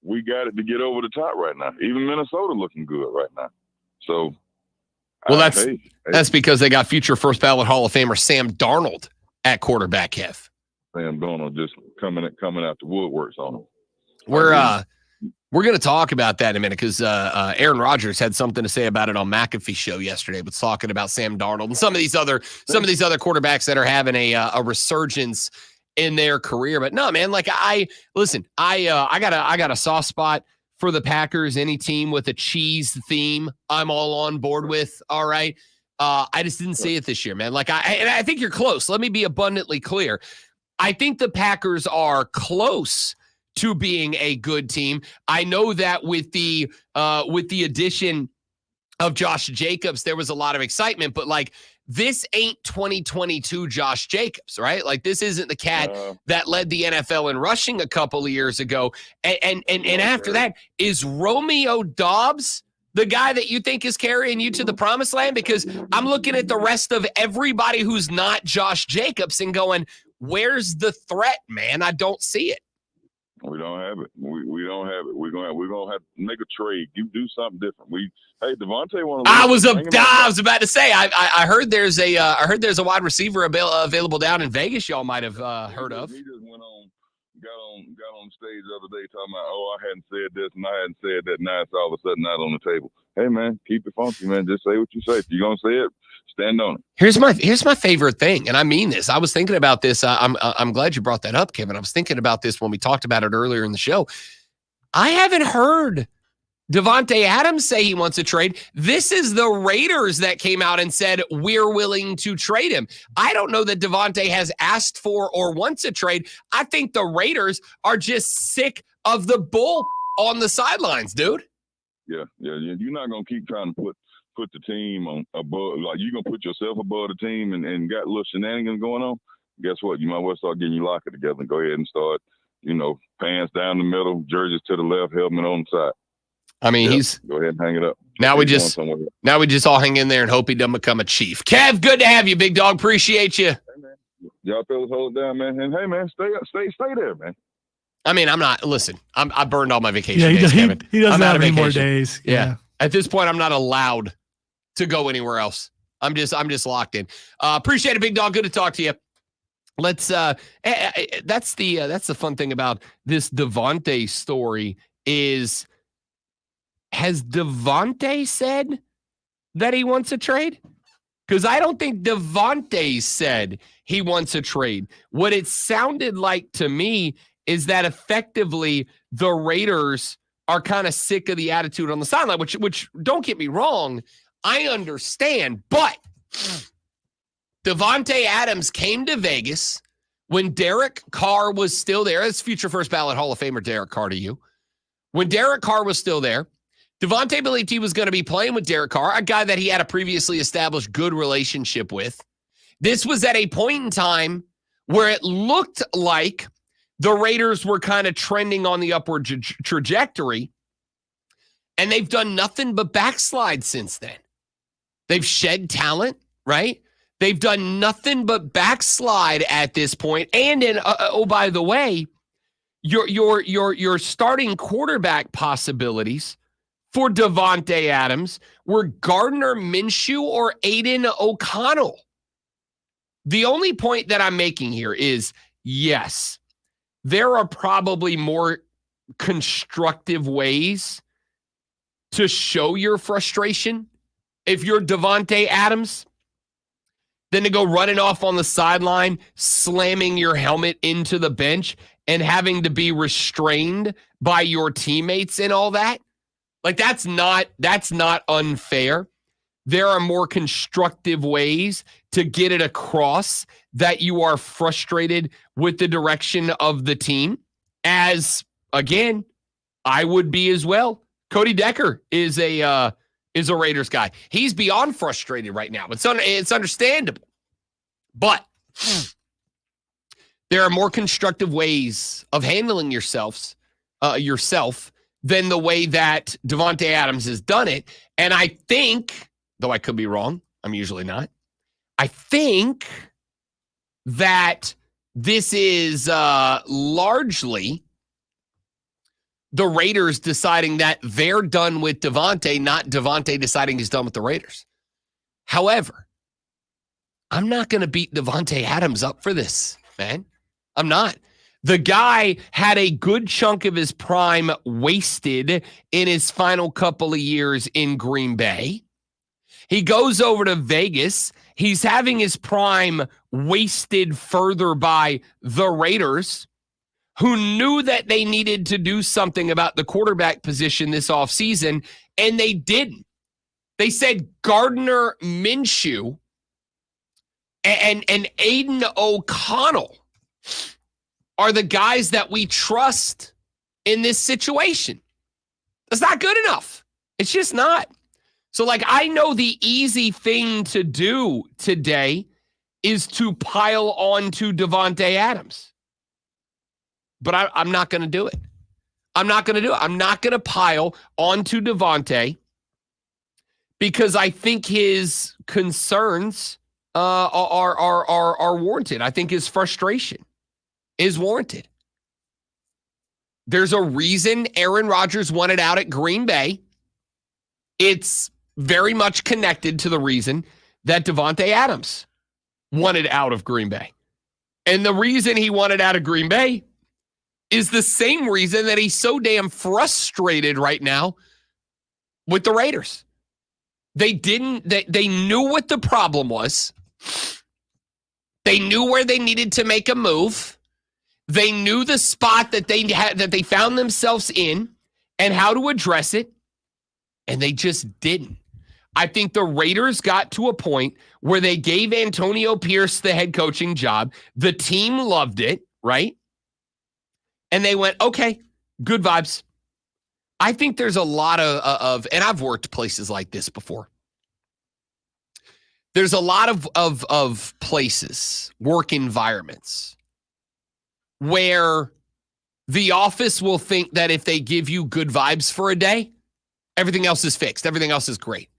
we got it to get over the top right now. Even Minnesota looking good right now. So, well, that's because they got future first ballot Hall of Famer Sam Darnold at quarterback. Kev. Sam Darnold just coming out the woodworks on him. We're going to talk about that in a minute because Aaron Rodgers had something to say about it on McAfee's show yesterday. Was talking about Sam Darnold and some of these other quarterbacks that are having a resurgence in their career. But no, man, like I got a soft spot for the Packers. Any team with a cheese theme, I'm all on board with. All right. I just didn't see it this year, man. Like I think you're close. Let me be abundantly clear. I think the Packers are close to being a good team. I know that with the addition of Josh Jacobs, there was a lot of excitement, but like this ain't 2022 Josh Jacobs, right? Like this isn't the cat that led the NFL in rushing a couple of years ago. And after that, is Romeo Doubs the guy that you think is carrying you to the promised land? Because I'm looking at the rest of everybody who's not Josh Jacobs and going, where's the threat, man? I don't see it. We don't have it. We don't have it. We're gonna have to make a trade. You do something different. Davante wanted. I was about to say. I heard there's a wide receiver available down in Vegas. Y'all might have heard of. He just went on, got on stage the other day talking about, I hadn't said this and I hadn't said that. Now it's all of a sudden not on the table. Hey man, keep it funky, man. Just say what you say. If you're gonna say it, stand on it. Here's my favorite thing, and I mean this. I was thinking about this. I'm glad you brought that up, Kevin. I was thinking about this when we talked about it earlier in the show. I haven't heard Davante Adams say he wants to trade. This is the Raiders that came out and said we're willing to trade him. I don't know that Davante has asked for or wants a trade. I think the Raiders are just sick of the bull on the sidelines, dude. Yeah. You're not gonna keep trying to put the team on above, like you're gonna put yourself above the team and got little shenanigans going on. Guess what? You might well start getting your locker together and go ahead and start, pants down the middle, jerseys to the left, helmet on the side. I mean, go ahead and hang it up. Now we just all hang in there and hope he doesn't become a Chief. Kev, good to have you, big dog. Appreciate you. Hey, man. Y'all fellas hold it down, man. And hey, man, stay there, man. I mean, I burned all my vacation days, Kevin. He doesn't have any more days. Yeah. At this point, I'm not allowed to go anywhere else. I'm just locked in. Appreciate it, big dog. Good to talk to you. Let's that's the fun thing about this Davante story is, has Davante said that he wants a trade? Because I don't think Davante said he wants a trade. What it sounded like to me is that effectively the Raiders are kind of sick of the attitude on the sideline, which don't get me wrong, I understand, but Davante Adams came to Vegas when Derek Carr was still there. That's future first ballot Hall of Famer Derek Carr to you. When Derek Carr was still there, Davante believed he was going to be playing with Derek Carr, a guy that he had a previously established good relationship with. This was at a point in time where it looked like the Raiders were kind of trending on the upward trajectory, and they've done nothing but backslide since then. They've shed talent, right? They've done nothing but backslide at this point. And by the way, your starting quarterback possibilities for Davante Adams were Gardner Minshew or Aiden O'Connell. The only point that I'm making here is, yes, there are probably more constructive ways to show your frustration if you're Davante Adams than to go running off on the sideline, slamming your helmet into the bench and having to be restrained by your teammates and all that. Like, that's not unfair. There are more constructive ways to get it across that you are frustrated with the direction of the team, as, again, I would be as well. Cody Decker is a Raiders guy. He's beyond frustrated right now. It's understandable. But there are more constructive ways of handling yourself than the way that Davante Adams has done it. And I think, though I could be wrong, I'm usually not, I think that this is largely the Raiders deciding that they're done with Davante, not Davante deciding he's done with the Raiders. However, I'm not going to beat Davante Adams up for this, man. I'm not. The guy had a good chunk of his prime wasted in his final couple of years in Green Bay. He goes over to Vegas. He's having his prime wasted further by the Raiders, who knew that they needed to do something about the quarterback position this offseason, and they didn't. They said Gardner Minshew and Aiden O'Connell are the guys that we trust in this situation. That's not good enough. It's just not. So, like, I know the easy thing to do today is to pile on to Davante Adams. But I'm not going to do it. I'm not going to do it. I'm not going to pile onto Davante because I think his concerns are warranted. I think his frustration is warranted. There's a reason Aaron Rodgers wanted out at Green Bay. It's very much connected to the reason that Davante Adams wanted out of Green Bay. And the reason he wanted out of Green Bay is the same reason that he's so damn frustrated right now with the Raiders. They knew what the problem was. They knew where they needed to make a move. They knew the spot that they found themselves in and how to address it, and they just didn't. I think the Raiders got to a point where they gave Antonio Pierce the head coaching job. The team loved it, right? And they went, okay, good vibes. I think there's a lot of and I've worked places like this before. There's a lot of places, work environments, where the office will think that if they give you good vibes for a day, everything else is fixed. Everything else is great.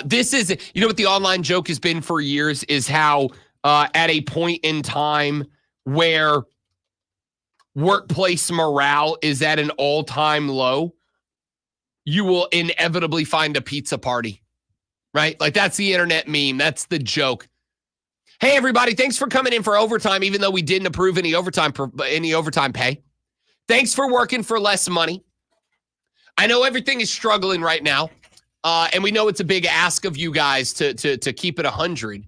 This is, you know what the online joke has been for years is how at a point in time where workplace morale is at an all-time low, you will inevitably find a pizza party, right? Like, that's the internet meme. That's the joke. Hey, everybody, thanks for coming in for overtime, even though we didn't approve any overtime pay. Thanks for working for less money. I know everything is struggling right now, and we know it's a big ask of you guys to keep it 100.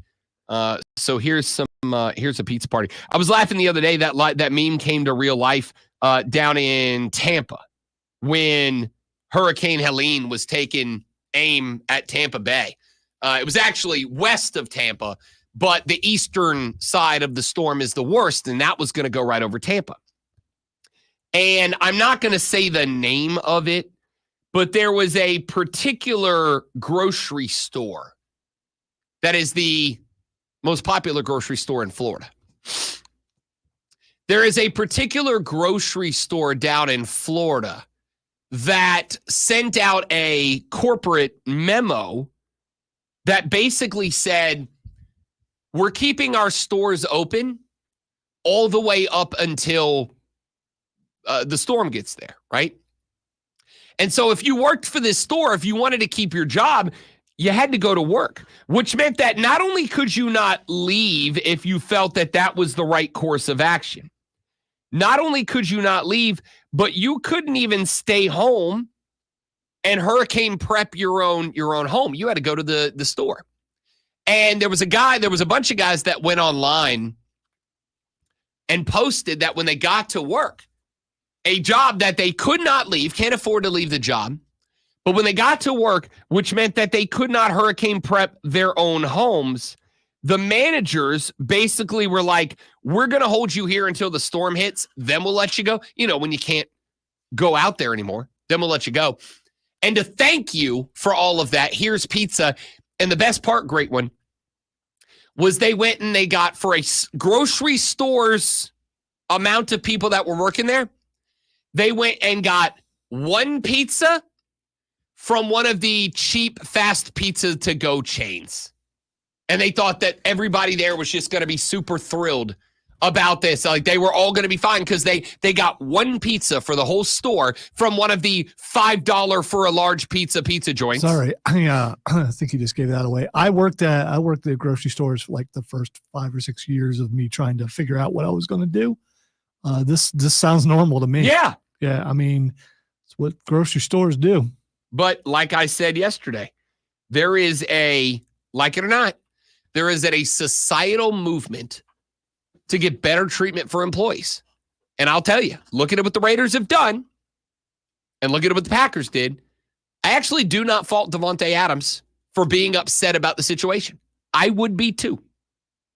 So here's a pizza party. I was laughing the other day that meme came to real life down in Tampa when Hurricane Helene was taking aim at Tampa Bay. It was actually west of Tampa, but the eastern side of the storm is the worst, and that was going to go right over Tampa. And I'm not going to say the name of it, but there was a particular grocery store that is the most popular grocery store in Florida. There is a particular grocery store down in Florida that sent out a corporate memo that basically said, we're keeping our stores open all the way up until the storm gets there, right? And so if you worked for this store, if you wanted to keep your job, you had to go to work, which meant that not only could you not leave if you felt that that was the right course of action, not only could you not leave, but you couldn't even stay home and hurricane prep your own home. You had to go to the store. And there was a bunch of guys that went online and posted that when they got to work, a job that they could not leave, can't afford to leave the job, but when they got to work, which meant that they could not hurricane prep their own homes, the managers basically were like, we're going to hold you here until the storm hits, then we'll let you go. You know, when you can't go out there anymore, then we'll let you go. And to thank you for all of that, here's pizza. And the best part, great one, was they went and they got, for a grocery store's amount of people that were working there, they went and got one pizza from one of the cheap fast pizza to go chains. And they thought that everybody there was just going to be super thrilled about this. Like they were all going to be fine because they got one pizza for the whole store from one of the $5 for a large pizza joints. Sorry, I think you just gave that away. I worked at grocery stores for like the first 5 or 6 years of me trying to figure out what I was going to do. This sounds normal to me. Yeah. I mean, it's what grocery stores do. But like I said yesterday, there is like it or not, there is a societal movement to get better treatment for employees. And I'll tell you, looking at what the Raiders have done and looking at what the Packers did, I actually do not fault Davante Adams for being upset about the situation. I would be too.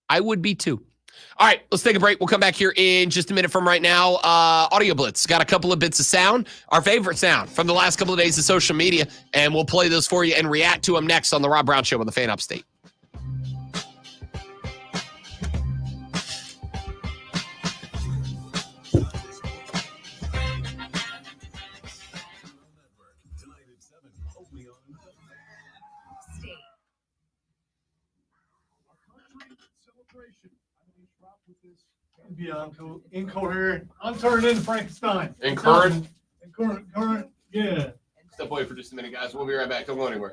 All right, let's take a break. We'll come back here in just a minute from right now. Audio Blitz. Got a couple of bits of sound, our favorite sound from the last couple of days of social media, and we'll play those for you and react to them next on the Rob Brown Show on the Fan Upstate. Be incoherent. I'm turning into Frankenstein. Incoherent? Incoherent, yeah. Step away for just a minute, guys. We'll be right back. Don't go anywhere.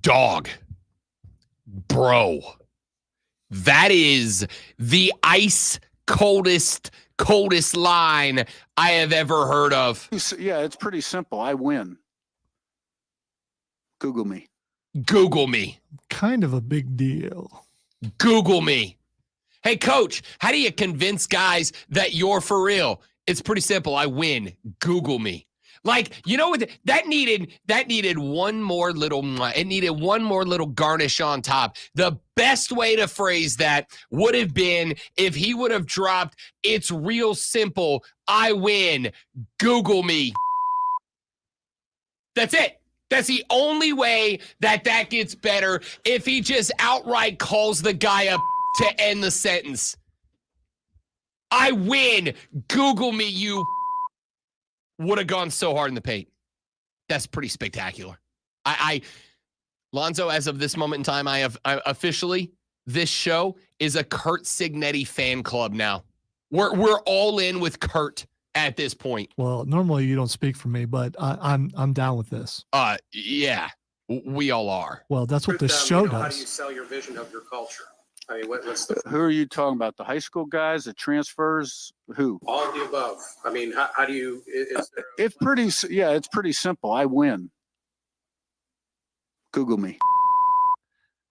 Dog. Bro. That is the ice coldest line I have ever heard of. Yeah, it's pretty simple. I win. Google me. Google me. Kind of a big deal. Google me. Hey, coach, how do you convince guys that you're for real? It's pretty simple. I win. Google me. Like, you know what? That needed one more little, it needed one more little garnish on top. The best way to phrase that would have been if he would have dropped, it's real simple. I win. Google me. That's it. That's the only way that gets better, if he just outright calls the guy up to end the sentence. I win. Google me, you. Would have gone so hard in the paint. That's pretty spectacular. Lonzo, as of this moment in time, I officially, this show is a Kurt Signetti fan club now. We're all in with Kurt at this point. Well, normally you don't speak for me, but I'm down with this. Yeah, we all are. Well, that's what this show does. How do you sell your vision of your culture? I mean, what's the... Who are you talking about? The high school guys, the transfers? Who? All of the above. I mean, how do you... It's pretty simple. I win. Google me.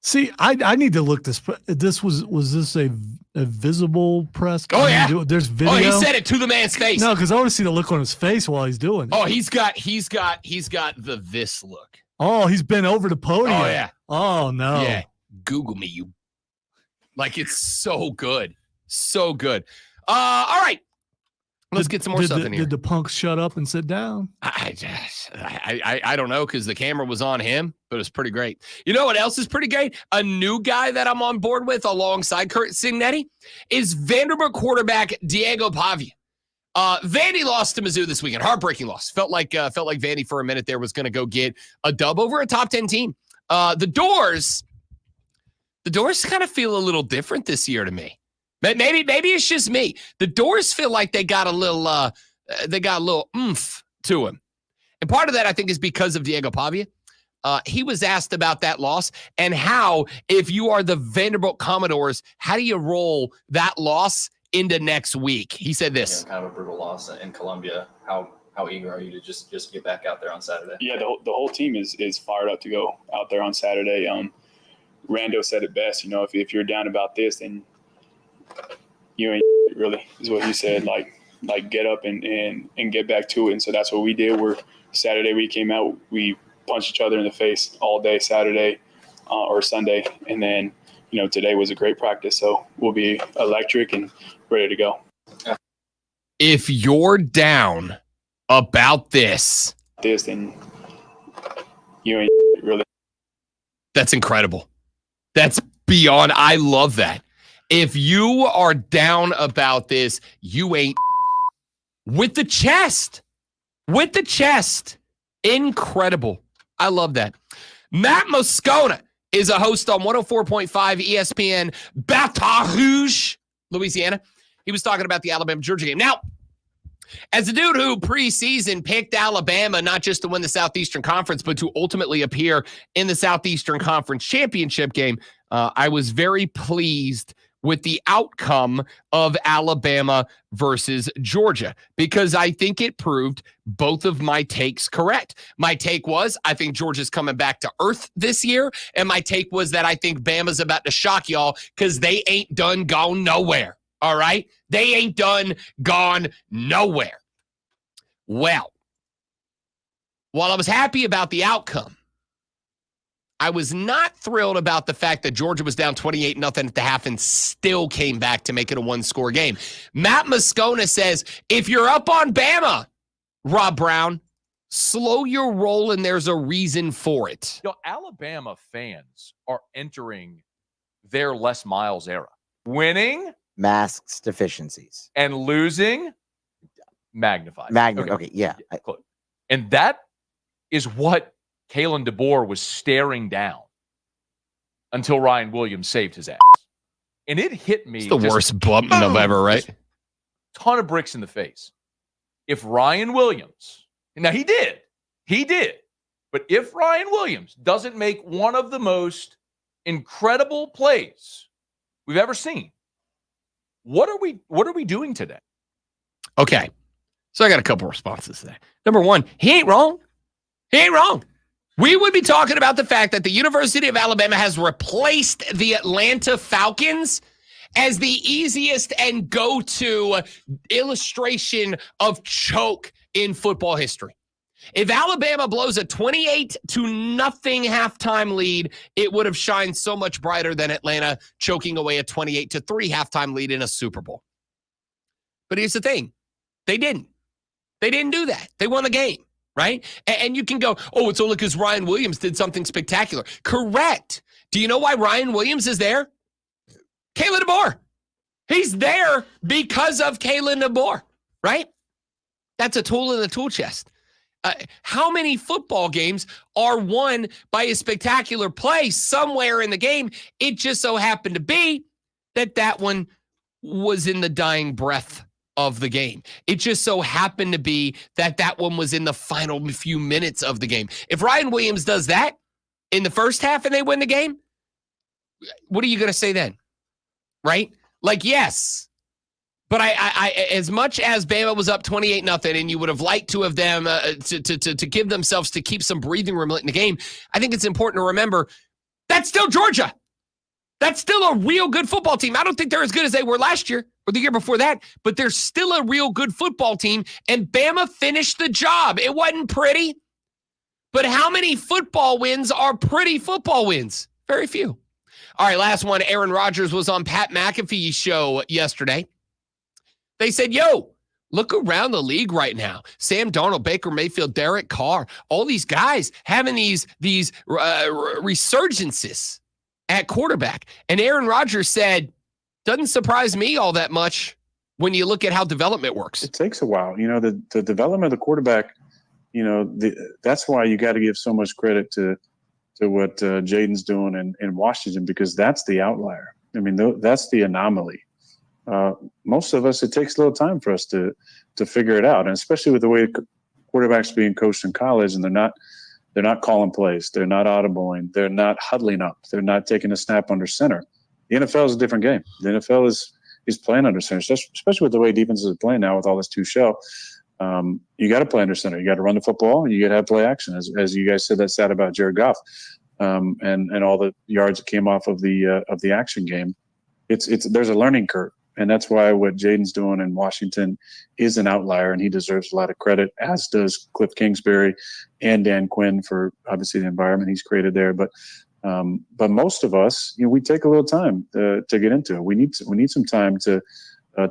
See, I need to look this. This was this a visible press? Oh yeah, there's video. Oh, he said it to the man's face. No, because I want to see the look on his face while he's doing it. Oh, he's got the this look. Oh, he's been over the podium. Oh yeah. Oh no. Yeah. Google me, you. Like, it's so good, so good. All right, let's get some more stuff in here. Did the punk shut up and sit down? I don't know, because the camera was on him, but it's pretty great. You know what else is pretty great? A new guy that I'm on board with alongside Kurt Signetti is Vanderbilt quarterback Diego Pavia. Vandy lost to Mizzou this weekend. Heartbreaking loss. Felt like Vandy for a minute there was going to go get a dub over a top 10 team. The Doors kind of feel a little different this year to me. Maybe it's just me. The Doors feel like they got a little oomph to him. And part of that, I think, is because of Diego Pavia. He was asked about that loss and how, if you are the Vanderbilt Commodores, how do you roll that loss into next week? He said this. Kind of a brutal loss in Columbia. How eager are you to just get back out there on Saturday? Yeah, the whole team is fired up to go out there on Saturday. Rando said it best, if you're down about this, then you ain't really, is what he said. Like get up and get back to it. And so that's what we did. Saturday we came out, we punched each other in the face all day Saturday or Sunday. And then, today was a great practice. So we'll be electric and ready to go. If you're down about this, then you ain't really. That's incredible. That's beyond. I love that. If you are down about this, you ain't with the chest. With the chest. Incredible. I love that. Matt Moscona is a host on 104.5 ESPN Baton Rouge, Louisiana. He was talking about the Alabama-Georgia game. Now, as a dude who preseason picked Alabama not just to win the Southeastern Conference, but to ultimately appear in the Southeastern Conference championship game, I was very pleased with the outcome of Alabama versus Georgia, because I think it proved both of my takes correct. My take was, I think Georgia's coming back to earth this year, and my take was that I think Bama's about to shock y'all because they ain't done gone nowhere. All right? They ain't done gone nowhere. Well, while I was happy about the outcome, I was not thrilled about the fact that Georgia was down 28-0 at the half and still came back to make it a one-score game. Matt Moscona says, if you're up on Bama, Rob Brown, slow your roll and there's a reason for it. Alabama fans are entering their Les Miles era. Winning masks deficiencies and losing magnified. Okay, yeah. And that is what Kalen DeBoer was staring down until Ryan Williams saved his ass. And it hit me. It's the worst bump of ever, right? Ton of bricks in the face. If Ryan Williams, now he did, But if Ryan Williams doesn't make one of the most incredible plays we've ever seen, what are we doing today? Okay. So I got a couple responses to that. Number one, he ain't wrong. He ain't wrong. We would be talking about the fact that the University of Alabama has replaced the Atlanta Falcons as the easiest and go-to illustration of choke in football history. If Alabama blows a 28-0 halftime lead, it would have shined so much brighter than Atlanta choking away a 28-3 halftime lead in a Super Bowl. But here's the thing. They didn't. They didn't do that. They won the game, right? And you can go, oh, it's only because Ryan Williams did something spectacular. Correct. Do you know why Ryan Williams is there? Kalen DeBoer. He's there because of Kalen DeBoer, right? That's a tool in the tool chest. How many football games are won by a spectacular play somewhere in the game? It just so happened to be that one was in the dying breath of the game. It just so happened to be that one was in the final few minutes of the game. If Ryan Williams does that in the first half and they win the game, what are you going to say then? Right? Like, yes. But I as much as Bama was up 28-0 and you would have liked to have them to give themselves to keep some breathing room in the game, I think it's important to remember that's still Georgia. That's still a real good football team. I don't think they're as good as they were last year or the year before that, but they're still a real good football team, and Bama finished the job. It wasn't pretty, but how many football wins are pretty football wins? Very few. All right, last one. Aaron Rodgers was on Pat McAfee's show yesterday. They said, yo, look around the league right now. Sam Darnold, Baker Mayfield, Derek Carr, all these guys having these resurgences at quarterback. And Aaron Rodgers said, doesn't surprise me all that much when you look at how development works. It takes a while. You know, the development of the quarterback, you know, that's why you got to give so much credit to what Jaden's doing in Washington, because that's the outlier. I mean, that's the anomaly. Most of us, it takes a little time for us to figure it out, and especially with the way quarterbacks being coached in college, and they're not calling plays, they're not audibling, they're not huddling up, they're not taking a snap under center. The NFL is a different game. The NFL is playing under center, especially with the way defenses are playing now with all this two shell. You got to play under center. You got to run the football. You got to have play action, as you guys said that stat about Jared Goff, and all the yards that came off of the action game. There's a learning curve. And that's why what Jaden's doing in Washington is an outlier, and he deserves a lot of credit, as does Cliff Kingsbury and Dan Quinn for obviously the environment he's created there. But most of us, you know, we take a little time to get into it. We need some time to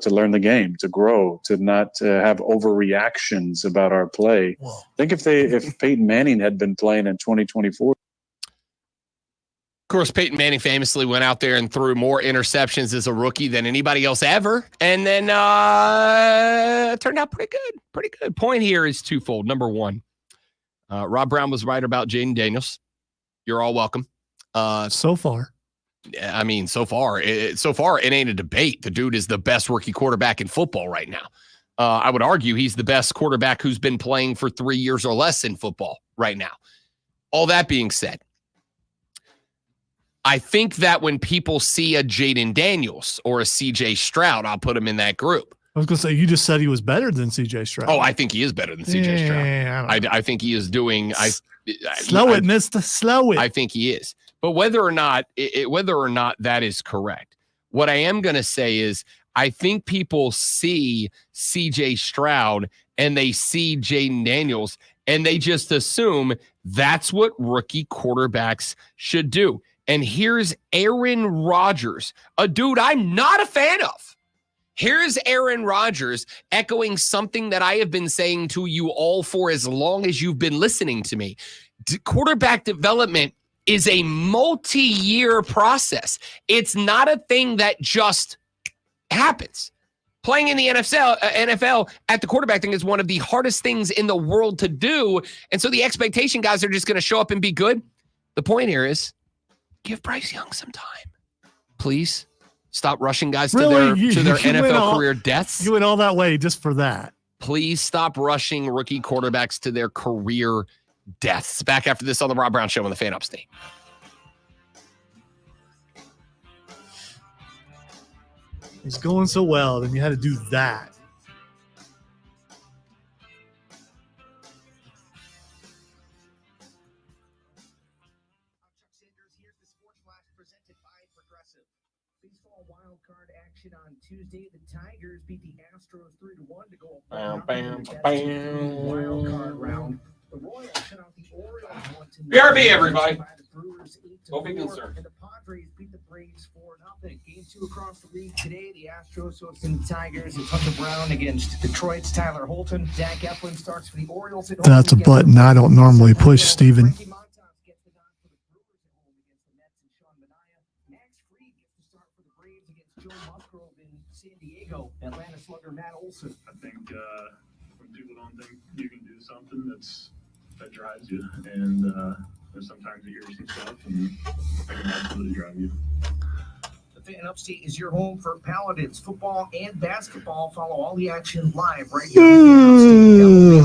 learn the game, to grow, to not have overreactions about our play. Whoa. Think if Peyton Manning had been playing in 2024. Of course, Peyton Manning famously went out there and threw more interceptions as a rookie than anybody else ever. And then turned out pretty good. Point here is twofold. Number one, Rob Brown was right about Jaden Daniels. You're all welcome. So far. I mean, so far, it ain't a debate. The dude is the best rookie quarterback in football right now. I would argue he's the best quarterback who's been playing for 3 years or less in football right now. All that being said, I think that when people see a Jaden Daniels or a CJ Stroud, I'll put him in that group. I was going to say, you just said he was better than CJ Stroud. Oh, I think he is better than CJ Stroud. I think he is doing. Slow it, mister. Slow it. I think he is. But whether or not that is correct, what I am going to say is I think people see CJ Stroud and they see Jaden Daniels and they just assume that's what rookie quarterbacks should do. And here's Aaron Rodgers, a dude I'm not a fan of. Here's Aaron Rodgers echoing something that I have been saying to you all for as long as you've been listening to me. Quarterback development is a multi-year process. It's not a thing that just happens. Playing in the NFL at the quarterback thing is one of the hardest things in the world to do. And so the expectation guys are just going to show up and be good. The point here is, give Bryce Young some time. Please stop rushing guys to their NFL career deaths. You went all that way just for that. Please stop rushing rookie quarterbacks to their career deaths. Back after this on the Rob Brown Show on the Fan Upstate. It's going so well, then you had to do that. Baseball wild card action on Tuesday. The Tigers beat the Astros 3-1 to go. Wild card round. The Royals shut out the Orioles 1-0. BRB, everybody. Don't be concerned. And the Padres beat the Braves 4-0. Game 2 across the league today. The Astros hosting the Tigers. It's Hunter Brown against Detroit's Tyler Holton. Zach Eflin starts for the Orioles. That's a button I don't normally push, Steven. Atlanta slugger Matt Olson. I think when people don't think you can do something, that drives you, and there's sometimes you hear some stuff, and that can absolutely drive you. The Fan Upstate is your home for Paladins football and basketball. Follow all the action live right here.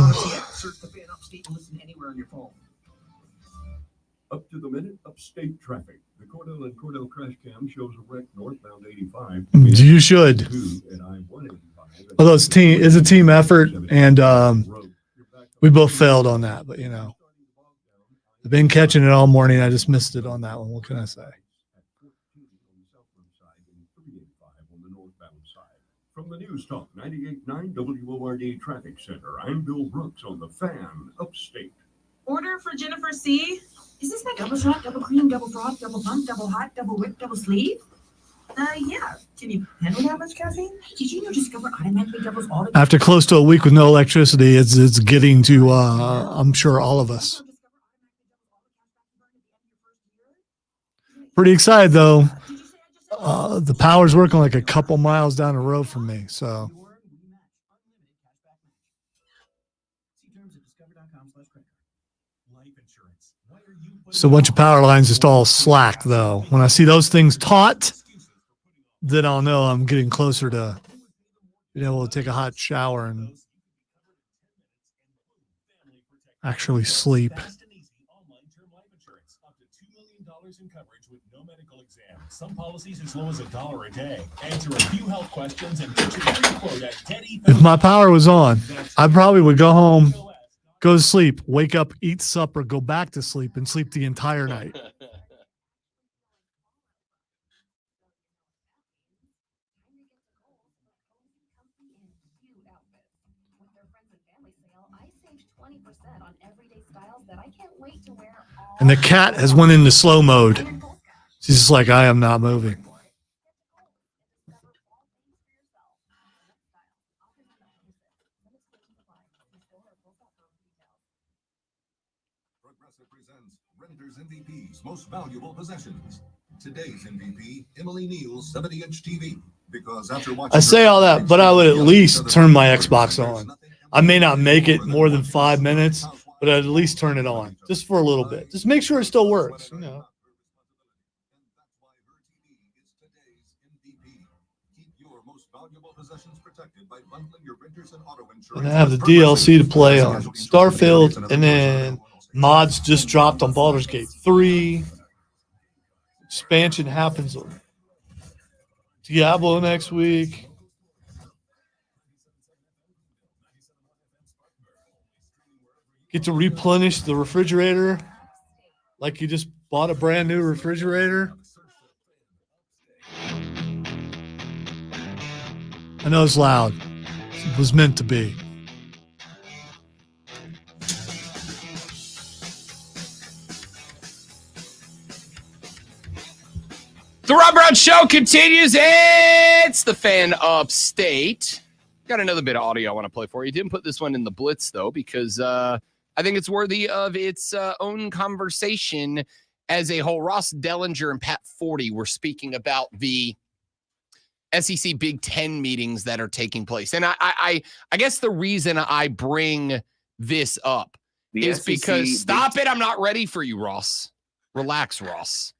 Search the Fan Upstate and listen anywhere on your phone. Up to the minute, upstate traffic. The Cordell and Cordell crash cam shows a wreck northbound 85. You should. Although it's a team effort, and we both failed on that. But I've been catching it all morning. I just missed it on that one. What can I say? From the News Talk 98.9 WORD Traffic Center, I'm Bill Brooks on the Fan Upstate. Order for Jennifer C. Is this my double shot, double cream, double froth, double bump, double hot, double whip, double sleeve? Yeah. Can you handle that much caffeine? Did you know Discover automatically doubles all the... After close to a week with no electricity, it's getting to, I'm sure, all of us. Pretty excited, though. The power's working like a couple miles down the road from me, so... So a bunch of power lines just all slack, though. When I see those things taut, then I'll know I'm getting closer to being able to take a hot shower and actually sleep. Some policies as low as $1 a day. Answer a few health questions and get your free quote at Teddy. If my power was on, I probably would go home, go to sleep, wake up, eat supper, go back to sleep, and sleep the entire night. And the cat has went into slow mode. She's just like, I am not moving. Progressive presents Renters MVP's Most Valuable Possessions. Today's MVP, Emily Neal's 70-inch TV. Because after watching, I say all that, but I would at least turn my Xbox on. I may not make it more than 5 minutes, but I'd at least turn it on just for a little bit. Just make sure it still works, And I have the DLC to play on Starfield, and then mods just dropped on Baldur's Gate 3. Expansion happens on Diablo next week. Get to replenish the refrigerator like you just bought a brand new refrigerator. I know it's loud. It was meant to be. The Rob Brown Show continues. It's the Fan Upstate. Got another bit of audio I want to play for you. Didn't put this one in the Blitz, though, because I think it's worthy of its own conversation as a whole. Ross Dellinger and Pat Forty were speaking about the SEC Big Ten meetings that are taking place. And I guess the reason I bring this up is because... Stop it. I'm not ready for you, Ross. Relax, Ross.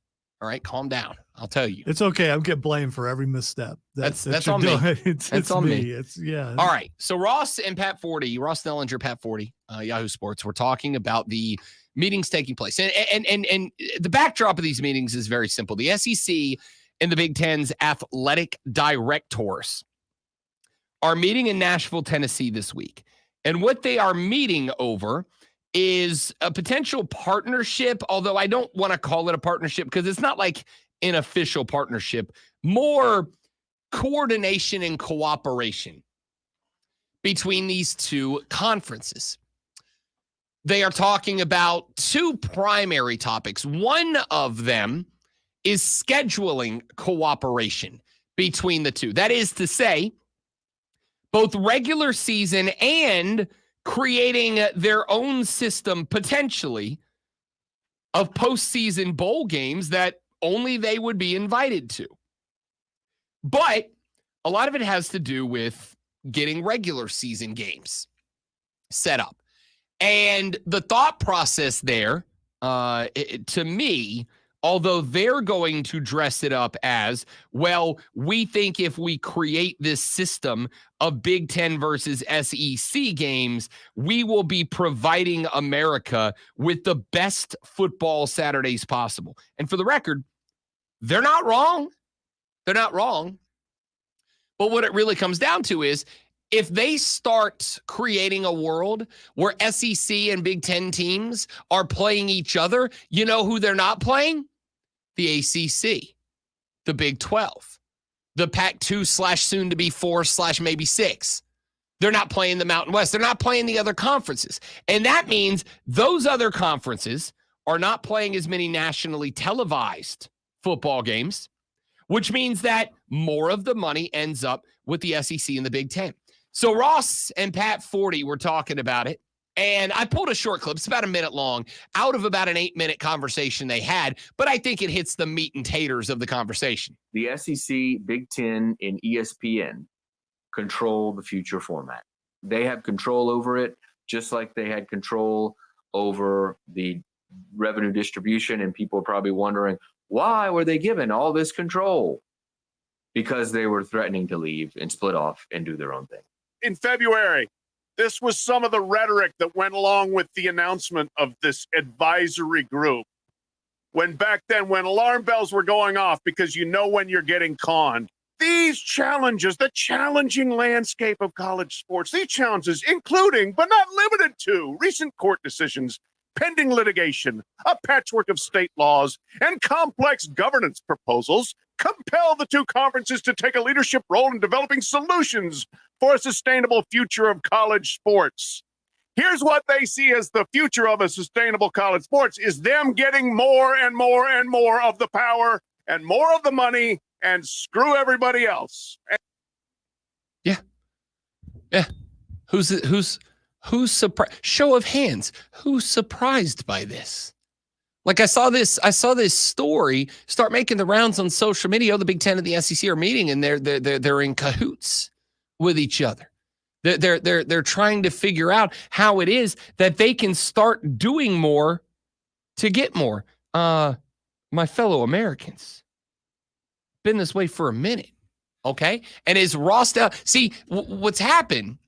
All right, calm down. I'll tell you. It's okay. I'm getting blamed for every misstep. That's you're on me. doing. It's on me. It's yeah. All right. So Ross and Pat Forty, Ross Nellinger, Pat Forty, Yahoo Sports. We're talking about the meetings taking place, and the backdrop of these meetings is very simple. The SEC and the Big Ten's athletic directors are meeting in Nashville, Tennessee this week, and what they are meeting over is a potential partnership. Although I don't want to call it a partnership because it's not like an official partnership. More coordination and cooperation between these two conferences. They are talking about two primary topics. One of them is scheduling cooperation between the two. That is to say, both regular season and creating their own system potentially of postseason bowl games that only they would be invited to. But a lot of it has to do with getting regular season games set up. And the thought process there, to me, although they're going to dress it up as, well, we think if we create this system of Big Ten versus SEC games, we will be providing America with the best football Saturdays possible. And for the record, they're not wrong. They're not wrong. But what it really comes down to is if they start creating a world where SEC and Big Ten teams are playing each other, you know who they're not playing? The ACC, the Big 12, the Pac-2 / soon to be 4 / maybe 6. They're not playing the Mountain West. They're not playing the other conferences. And that means those other conferences are not playing as many nationally televised football games, which means that more of the money ends up with the SEC and the Big Ten. So Ross and Pat Forty were talking about it, and I pulled a short clip. It's about a minute long, out of about an 8-minute conversation they had, but I think it hits the meat and taters of the conversation. The SEC, Big Ten, and ESPN control the future format. They have control over it, just like they had control over the revenue distribution, and people are probably wondering, why were they given all this control? Because they were threatening to leave and split off and do their own thing. In February, this was some of the rhetoric that went along with the announcement of this advisory group. When back then, when alarm bells were going off because you know when you're getting conned, these challenges, the challenging landscape of college sports, these challenges, including but not limited to recent court decisions, pending litigation, a patchwork of state laws, and complex governance proposals, compel the two conferences to take a leadership role in developing solutions for a sustainable future of college sports. Here's what they see as the future of a sustainable college sports is them getting more and more and more of the power and more of the money and screw everybody else. Yeah. Who's surprised? Show of hands. Who's surprised by this? Like I saw this story start making the rounds on social media. The Big Ten and the SEC are meeting, and they're in cahoots with each other. They're trying to figure out how it is that they can start doing more to get more. My fellow Americans, been this way for a minute, okay? And is Ross see what's happened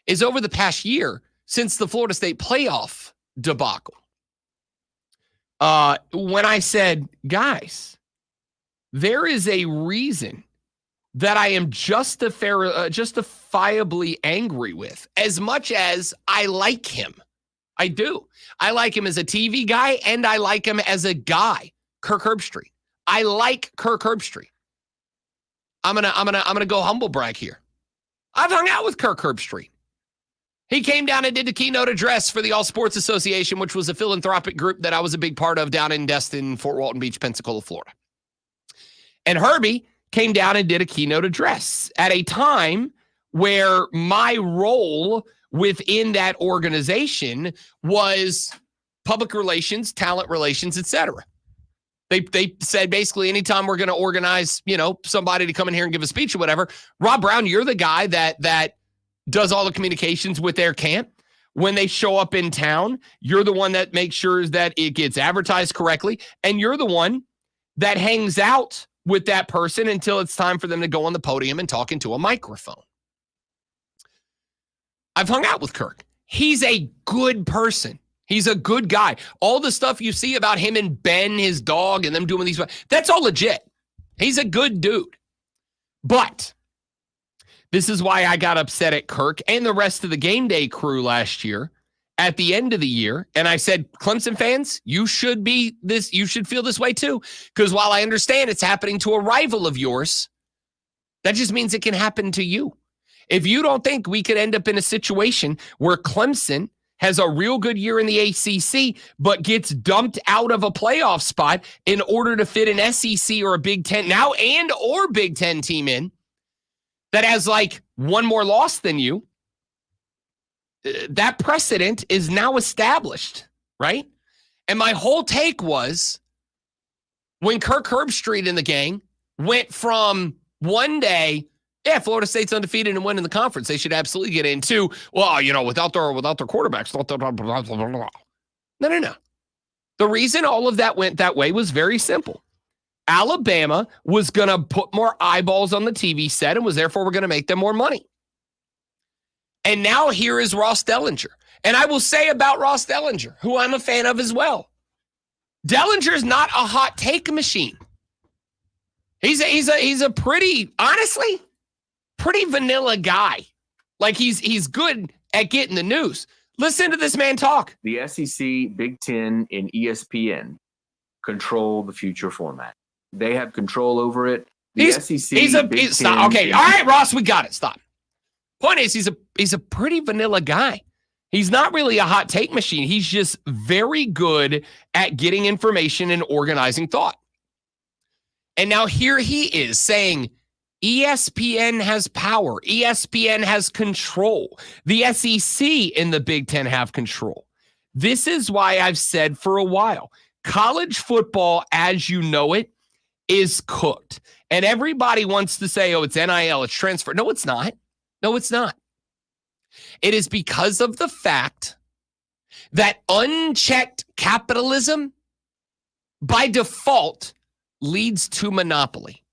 is over the past year since the Florida State playoff debacle. When I said, guys, there is a reason that I am justifiably angry with, as much as I like him. I do. I like him as a TV guy, and I like him as a guy, Kirk Herbstreit. I like Kirk Herbstreit. I'm gonna go humble brag here. I've hung out with Kirk Herbstreit. He came down and did the keynote address for the All Sports Association, which was a philanthropic group that I was a big part of down in Destin, Fort Walton Beach, Pensacola, Florida. And Herbie came down and did a keynote address at a time where my role within that organization was public relations, talent relations, etc. They said basically anytime we're going to organize, somebody to come in here and give a speech or whatever, Rob Brown, you're the guy that does all the communications with their camp. When they show up in town, you're the one that makes sure that it gets advertised correctly. And you're the one that hangs out with that person until it's time for them to go on the podium and talk into a microphone. I've hung out with Kirk. He's a good person. He's a good guy. All the stuff you see about him and Ben, his dog, and them doing these, that's all legit. He's a good dude. But this is why I got upset at Kirk and the rest of the game day crew last year at the end of the year. And I said, Clemson fans, you should feel this way too. Because while I understand it's happening to a rival of yours, that just means it can happen to you. If you don't think we could end up in a situation where Clemson has a real good year in the ACC, but gets dumped out of a playoff spot in order to fit an SEC or a Big Ten now or Big Ten team in that has like one more loss than you, that precedent is now established, right? And my whole take was when Kirk Herbstreit and the gang went from one day, yeah, Florida State's undefeated and winning the conference, they should absolutely get into, well, without their quarterbacks. No. The reason all of that went that way was very simple. Alabama was going to put more eyeballs on the TV set and was therefore going to make them more money. And now here is Ross Dellinger. And I will say about Ross Dellinger, who I'm a fan of as well. Dellinger's not a hot take machine. He's a pretty, honestly, pretty vanilla guy. Like he's good at getting the news. Listen to this man talk. The SEC, Big Ten, and ESPN control the future format. They have control over it. The SEC, stop. Okay, all right, Ross, we got it. Stop. Point is, he's a pretty vanilla guy. He's not really a hot take machine. He's just very good at getting information and organizing thought. And now here he is saying ESPN has power. ESPN has control. The SEC and the Big Ten have control. This is why I've said for a while, college football as you know it is cooked. And everybody wants to say, oh, it's NIL, it's transfer. No, it's not. No, it's not. It is because of the fact that unchecked capitalism by default leads to monopoly.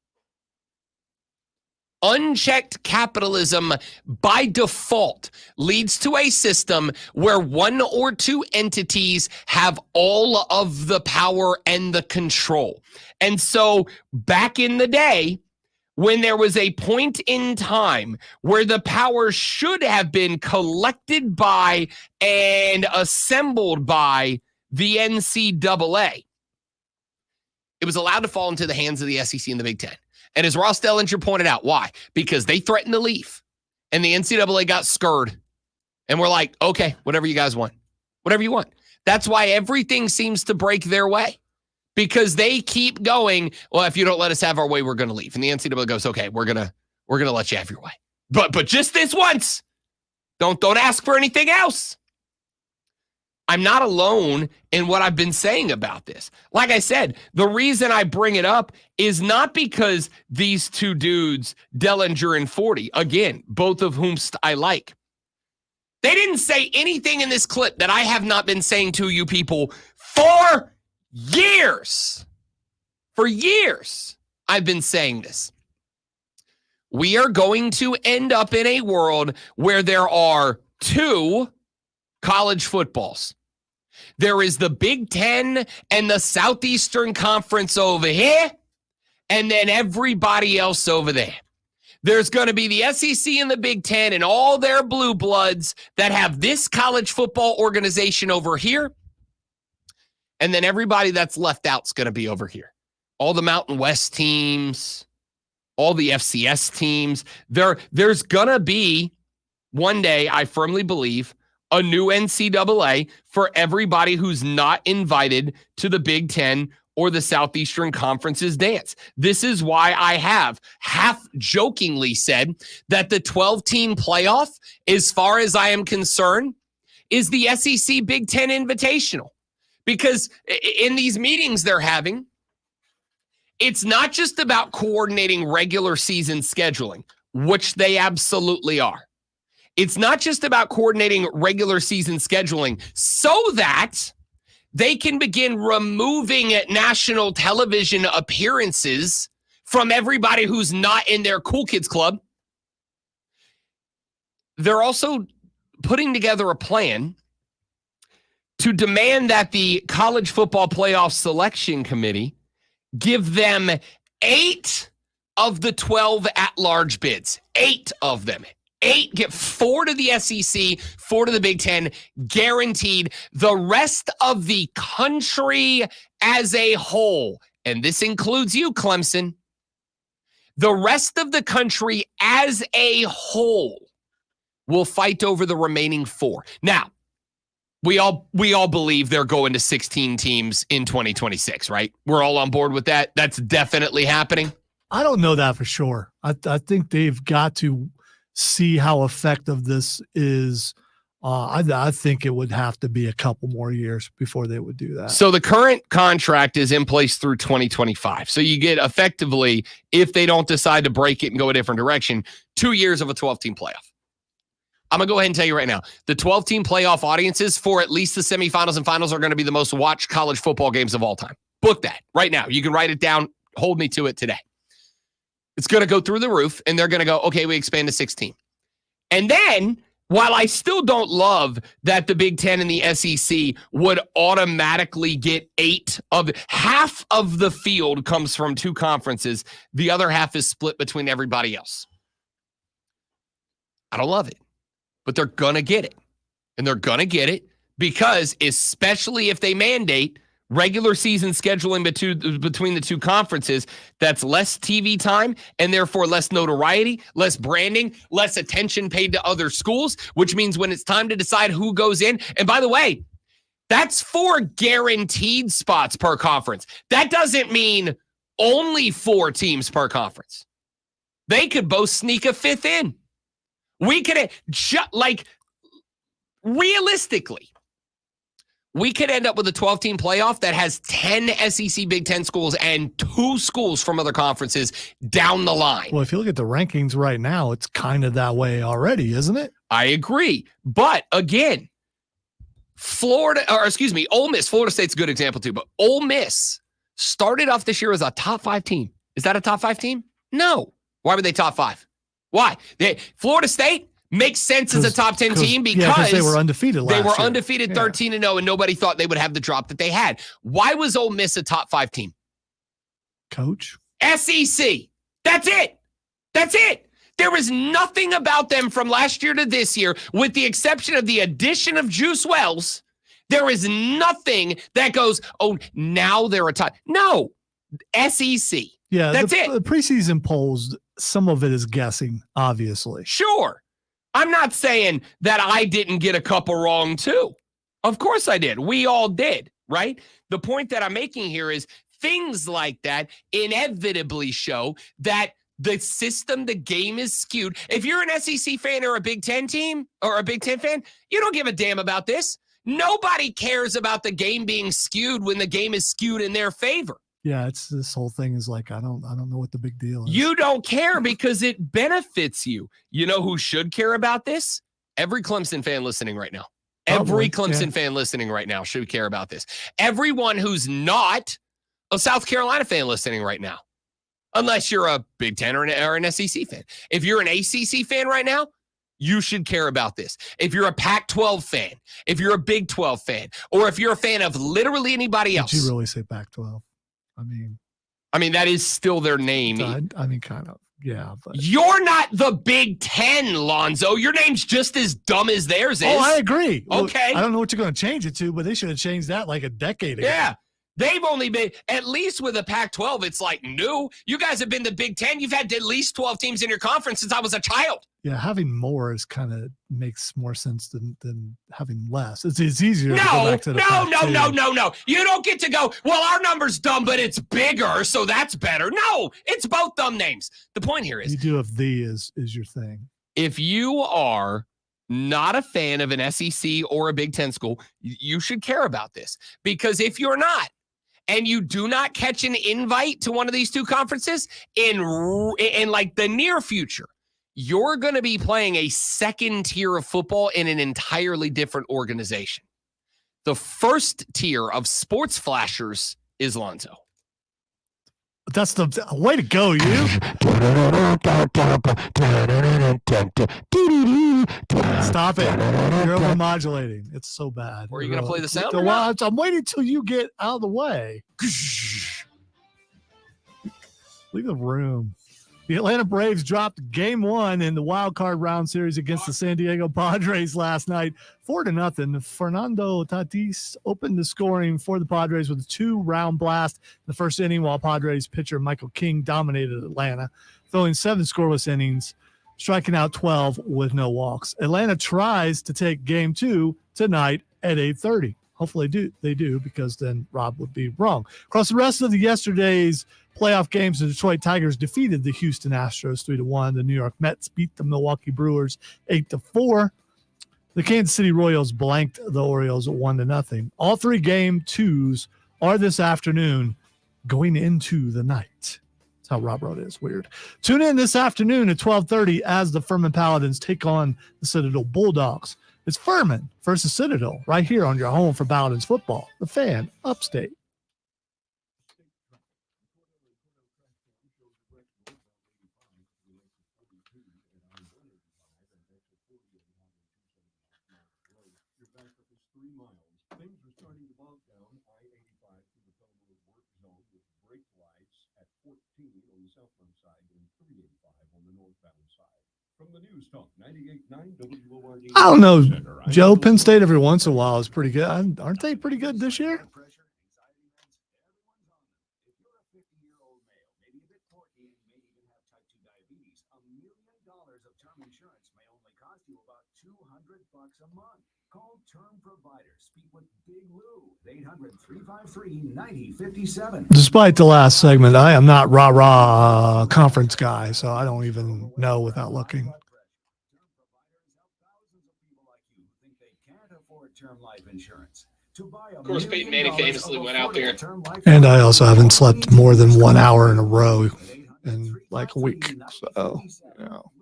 Unchecked capitalism by default leads to a system where one or two entities have all of the power and the control. And so back in the day, when there was a point in time where the power should have been collected by and assembled by the NCAA, it was allowed to fall into the hands of the SEC and the Big Ten. And as Ross Dellinger pointed out, why? Because they threatened to leave. And the NCAA got scared. And we're like, okay, whatever you guys want. Whatever you want. That's why everything seems to break their way. Because they keep going, well, if you don't let us have our way, we're going to leave. And the NCAA goes, okay, we're gonna let you have your way. But just this once. Don't ask for anything else. I'm not alone in what I've been saying about this. Like I said, the reason I bring it up is not because these two dudes, Dellinger and 40, again, both of whom I like. They didn't say anything in this clip that I have not been saying to you people for years. For years, I've been saying this. We are going to end up in a world where there are two college footballs. There is the Big Ten and the Southeastern Conference over here, and then everybody else over there. There's going to be the SEC and the Big Ten and all their blue bloods that have this college football organization over here, and then everybody that's left out is going to be over here. All the Mountain West teams, all the FCS teams. There's going to be, one day, I firmly believe, a new NCAA for everybody who's not invited to the Big Ten or the Southeastern Conference's dance. This is why I have half-jokingly said that the 12-team playoff, as far as I am concerned, is the SEC Big Ten Invitational. Because in these meetings they're having, it's not just about coordinating regular season scheduling, which they absolutely are. It's not just about coordinating regular season scheduling so that they can begin removing national television appearances from everybody who's not in their cool kids club. They're also putting together a plan to demand that the College Football Playoff Selection Committee give them 8 of the 12 at-large bids. 8 of them. 8, get 4 to the SEC, 4 to the Big Ten, guaranteed. The rest of the country as a whole, and this includes you, Clemson, the rest of the country as a whole will fight over the remaining 4. Now, we all believe they're going to 16 teams in 2026, right? We're all on board with that. That's definitely happening. I don't know that for sure. I think they've got to see how effective this is. I think it would have to be a couple more years before they would do that. So the current contract is in place through 2025. So you get effectively, if they don't decide to break it and go a different direction, 2 years of a 12-team playoff. I'm going to go ahead and tell you right now, the 12-team playoff audiences for at least the semifinals and finals are going to be the most watched college football games of all time. Book that right now. You can write it down. Hold me to it today. It's going to go through the roof, and they're going to go, okay, we expand to 16. And then, while I still don't love that the Big Ten and the SEC would automatically get 8 of half of the field comes from 2 conferences, the other half is split between everybody else. I don't love it. But they're going to get it. And they're going to get it because, especially if they mandate regular season scheduling between the 2 conferences, that's less TV time and therefore less notoriety, less branding, less attention paid to other schools, which means when it's time to decide who goes in, and by the way, that's 4 guaranteed spots per conference. That doesn't mean only 4 teams per conference. They could both sneak a 5th in. We could, realistically, we could end up with a 12-team playoff that has 10 SEC Big Ten schools and 2 schools from other conferences down the line. Well, if you look at the rankings right now, it's kind of that way already, isn't it? I agree. But again, Ole Miss, Florida State's a good example too, but Ole Miss started off this year as a top 5 team. Is that a top 5 team? No. Why were they top 5? Why? Florida State makes sense as a top 10 team because they were undefeated last year. They were undefeated 13-0, and nobody thought they would have the drop that they had. Why was Ole Miss a top 5 team? Coach? SEC. That's it. That's it. There was nothing about them from last year to this year, with the exception of the addition of Juice Wells. There is nothing that goes, oh, now they're a top. No. SEC. Yeah, that's it. The preseason polls, some of it is guessing, obviously. Sure. I'm not saying that I didn't get a couple wrong too. Of course I did. We all did, right? The point that I'm making here is things like that inevitably show that the system, the game is skewed. If you're an SEC fan or a Big Ten team or a Big Ten fan, you don't give a damn about this. Nobody cares about the game being skewed when the game is skewed in their favor. Yeah, it's this whole thing is like, I don't know what the big deal is. You don't care because it benefits you. You know who should care about this? Every Clemson fan listening right now. Every Clemson fan listening right now should care about this. Everyone who's not a South Carolina fan listening right now, unless you're a Big Ten or an SEC fan. If you're an ACC fan right now, you should care about this. If you're a Pac-12 fan, if you're a Big 12 fan, or if you're a fan of literally anybody else. Did you really say Pac-12? I mean, that is still their name. I mean, kind of, yeah. But. You're not the Big Ten, Lonzo. Your name's just as dumb as theirs is. Oh, I agree. Okay. I don't know what you're going to change it to, but they should have changed that like a decade ago. Yeah. They've only been, at least with a Pac-12, it's like new. You guys have been the Big Ten. You've had at least 12 teams in your conference since I was a child. Yeah, having more is kind of makes more sense than having less. It's easier to go back to the No. You don't get to go, well, our number's dumb, but it's bigger, so that's better. No, it's both dumb names. The point here is. You do have is your thing. If you are not a fan of an SEC or a Big Ten school, you should care about this. Because if you're not, and you do not catch an invite to one of these 2 conferences in like the near future, you're going to be playing a second tier of football in an entirely different organization. The first tier of sports flashers is Lonzo. That's the way to go, you. Stop it. You're overmodulating. It's so bad. Or are you going to play the sound? Well, I'm waiting till you get out of the way. Leave the room. The Atlanta Braves dropped game 1 in the wild card round series against the San Diego Padres last night, 4-0. Fernando Tatis opened the scoring for the Padres with a 2-round blast in the first inning, while Padres pitcher Michael King dominated Atlanta, throwing 7 scoreless innings, striking out 12 with no walks. Atlanta tries to take game 2 tonight at 8:30. Hopefully they do, because then Rob would be wrong. Across the rest of the yesterday's playoff games, the Detroit Tigers defeated the Houston Astros 3-1. The New York Mets beat the Milwaukee Brewers 8-4. The Kansas City Royals blanked the Orioles 1-0. All 3 game 2s are this afternoon going into the night. That's how Rob wrote it. It's weird. Tune in this afternoon at 12:30 as the Furman Paladins take on the Citadel Bulldogs. It's Furman versus Citadel right here on your home for Paladins football, The Fan, Upstate. I don't know, Joe. Penn State every once in a while is pretty good. Aren't they pretty good this year? Despite the last segment, I am not rah-rah conference guy, so I don't even know without looking. Of course, Peyton Manning famously went out there. And I also haven't slept more than 1 hour in a row in like a week. So, you know.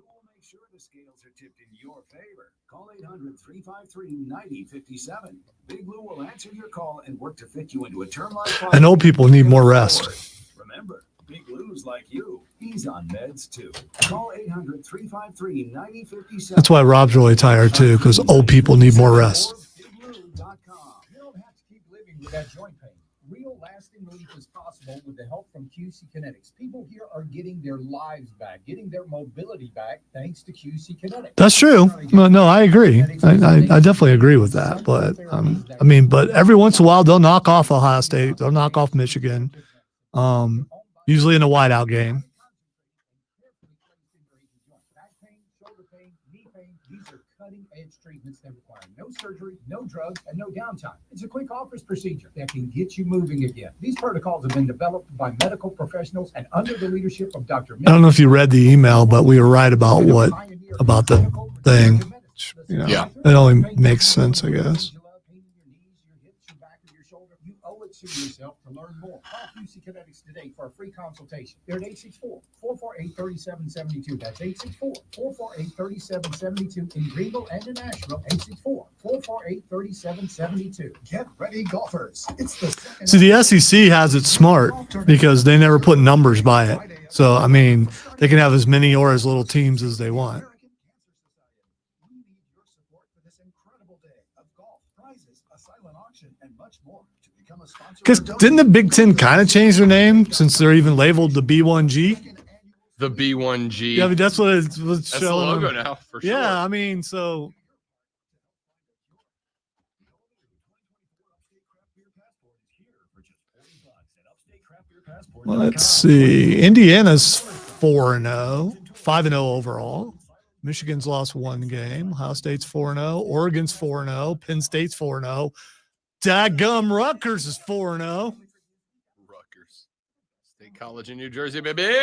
Call 800-353-9057. Big Lou will answer your call and work to fit you into a term life. And old people need more rest. Remember, Big Lou's like you. He's on meds too. Call 800-353-9057. That's why Rob's really tired too, because old people need more rest. You don't have to keep living with that joint pain. Real lasting relief is possible with the help from QC Kinetics. People here are getting their lives back, getting their mobility back, thanks to QC Kinetics. That's true. No, I agree. I definitely agree with that. But but every once in a while they'll knock off Ohio State. They'll knock off Michigan. Usually in a whiteout game. Back pain, shoulder pain, knee pain, these are cutting-edge treatments that require no surgery, no drugs, and no downtime. It's a quick office procedure that can get you moving again. These protocols have been developed by medical professionals and under the leadership of Dr. I don't know if you read the email, but we were right about the thing. You know, yeah. It only makes sense, I guess. You owe it to yourself to learn more. Call QC Kinetics today for a free consultation. They're at 864-448-3772. That's 864-448-3772 in Greenville and in Nashville. 864-448-3772. Get ready, golfers. It's the second. See, the SEC has it smart because they never put numbers by it. So, I mean, they can have as many or as little teams as they want. Because didn't the Big Ten kind of change their name since they're even labeled the B1G? The B1G. Yeah, that's what it's showing. That's the logo now, for sure. Yeah, I mean, so. Well, let's see. Indiana's 4-0, 5-0 overall. Michigan's lost 1 game. Ohio State's 4-0. Oregon's 4-0. Penn State's 4-0. Dadgum Rutgers is 4-0. Rutgers. State College in New Jersey, baby.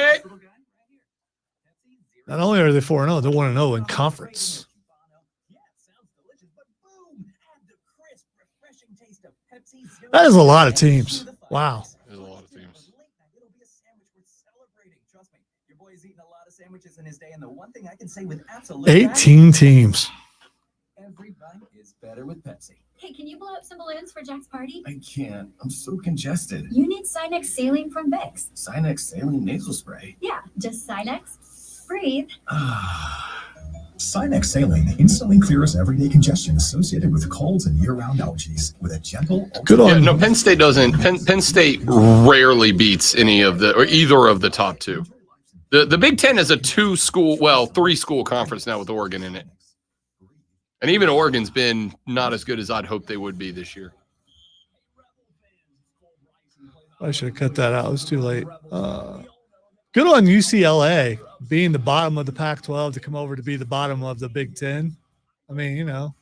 Not only are they 4-0, they're 1-0 in conference. That is a lot of teams. Wow. There's a lot of teams. 18 teams. Every bite is better with Pepsi. Hey, can you blow up some balloons for Jack's party? I can't. I'm so congested. You need Sinex Saline from Vicks. Sinex saline nasal spray. Yeah, just Sinex. Breathe. Sinex saline instantly clears everyday congestion associated with colds and year-round allergies with a gentle. Good on. Yeah, no, Penn State doesn't. Penn State rarely beats any of the or either of the top two. The Big Ten is a 3-school conference now with Oregon in it. And even Oregon's been not as good as I'd hoped they would be this year. I should have cut that out. It was too late. Good on UCLA being the bottom of the Pac-12 to come over to be the bottom of the Big Ten. I mean, you know,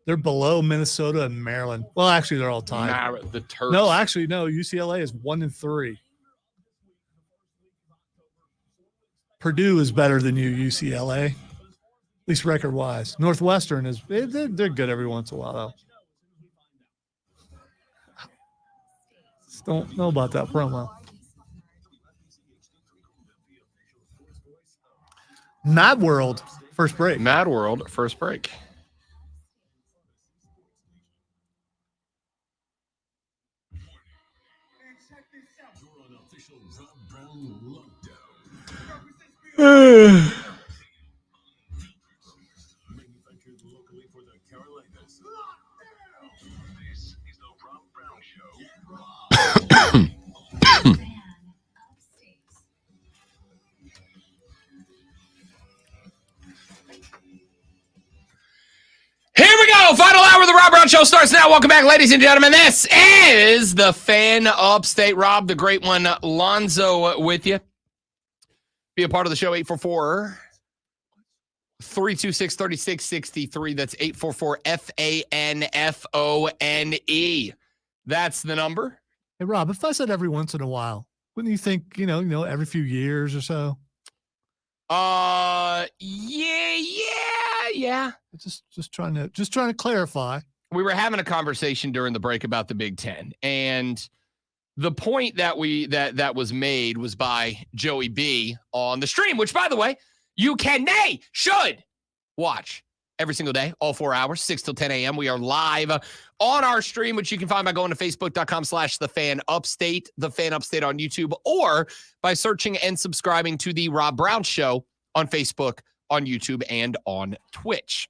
they're below Minnesota and Maryland. Well, actually, they're all tied. The Terps. No, actually, no. UCLA is 1-3. Purdue is better than you, UCLA. At least record-wise. Northwestern is they're good every once in a while, though. Just don't know about that promo. Mad World, first break. Mad World, first break. Here we go. Final hour of the Rob Brown Show starts now. Welcome back, ladies and gentlemen. This is the Fan Upstate. Rob, the great one, Lonzo, with you. Be a part of the show, 844-326-3663. That's 844-FANFONE. That's the number. Hey, Rob, if I said every once in a while, wouldn't you think, you know, every few years or so? Yeah. Just trying to clarify. We were having a conversation during the break about the Big Ten, and the point that was made was by Joey B on the stream, which, by the way, you should watch every single day, all 4 hours, 6 till 10 a.m. We are live on our stream, which you can find by going to facebook.com/thefanupstate, the Fan Upstate on YouTube, or by searching and subscribing to the Rob Brown Show on Facebook, on YouTube, and on Twitch.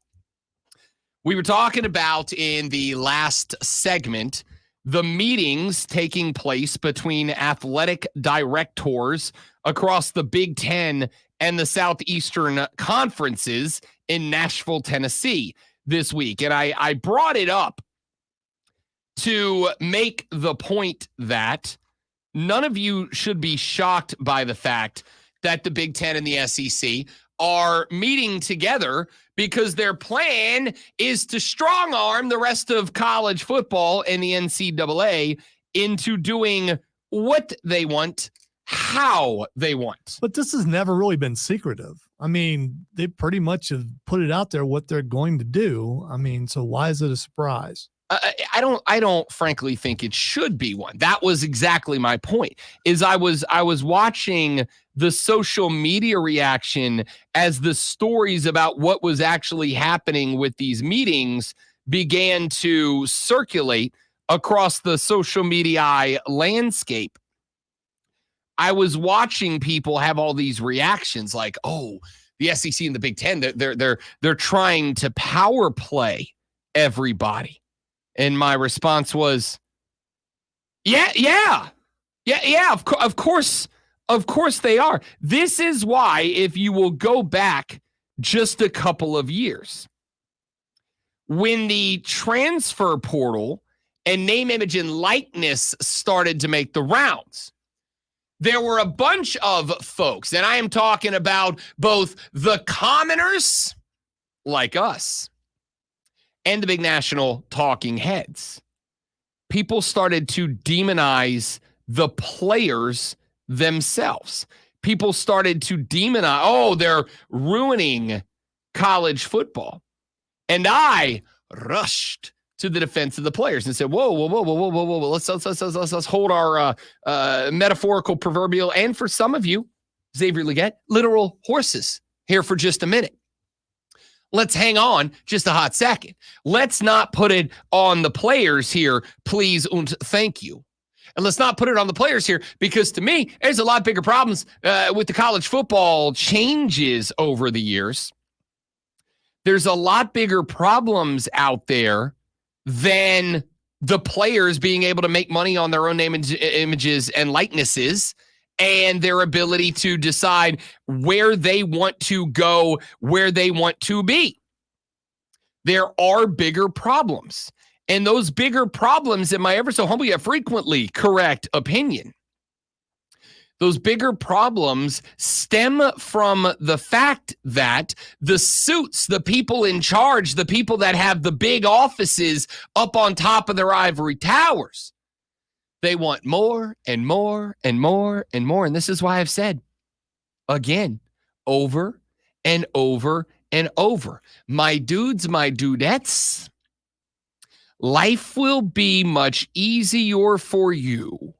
We were talking about in the last segment the meetings taking place between athletic directors across the Big Ten and the Southeastern Conferences in Nashville, Tennessee this week. And I brought it up to make the point that none of you should be shocked by the fact that the Big Ten and the SEC are meeting together because their plan is to strong arm the rest of college football and the NCAA into doing what they want, how they want. But this has never really been secretive. I mean, they pretty much have put it out there what they're going to do. I mean, so why is it a surprise? I don't frankly think it should be one. That was exactly my point. Is I was watching the social media reaction as the stories about what was actually happening with these meetings began to circulate across the social media landscape. I was watching people have all these reactions like, "Oh, the SEC and the Big Ten, they're trying to power play everybody." And my response was, yeah, of course they are. This is why, if you will go back just a couple of years, when the transfer portal and name, image, and likeness started to make the rounds, there were a bunch of folks, and I am talking about both the commoners like us and the big national talking heads. People started to demonize the players themselves. People started to demonize, oh, they're ruining college football. And I rushed to the defense of the players and said, whoa. Let's hold our metaphorical, proverbial, and for some of you, Xavier Legette, literal horses here for just a minute. Let's hang on just a hot second. Let's not put it on the players here, please and thank you. And let's not put it on the players here, because to me, there's a lot bigger problems with the college football changes over the years. There's a lot bigger problems out there than the players being able to make money on their own name and images and likenesses, and their ability to decide where they want to go, where they want to be. There are bigger problems. And those bigger problems, in my ever so humble yet frequently correct opinion, those bigger problems stem from the fact that the suits, the people in charge, the people that have the big offices up on top of their ivory towers, they want more and more and more and more. And this is why I've said, again, over and over and over, my dudes, my dudettes, life will be much easier for you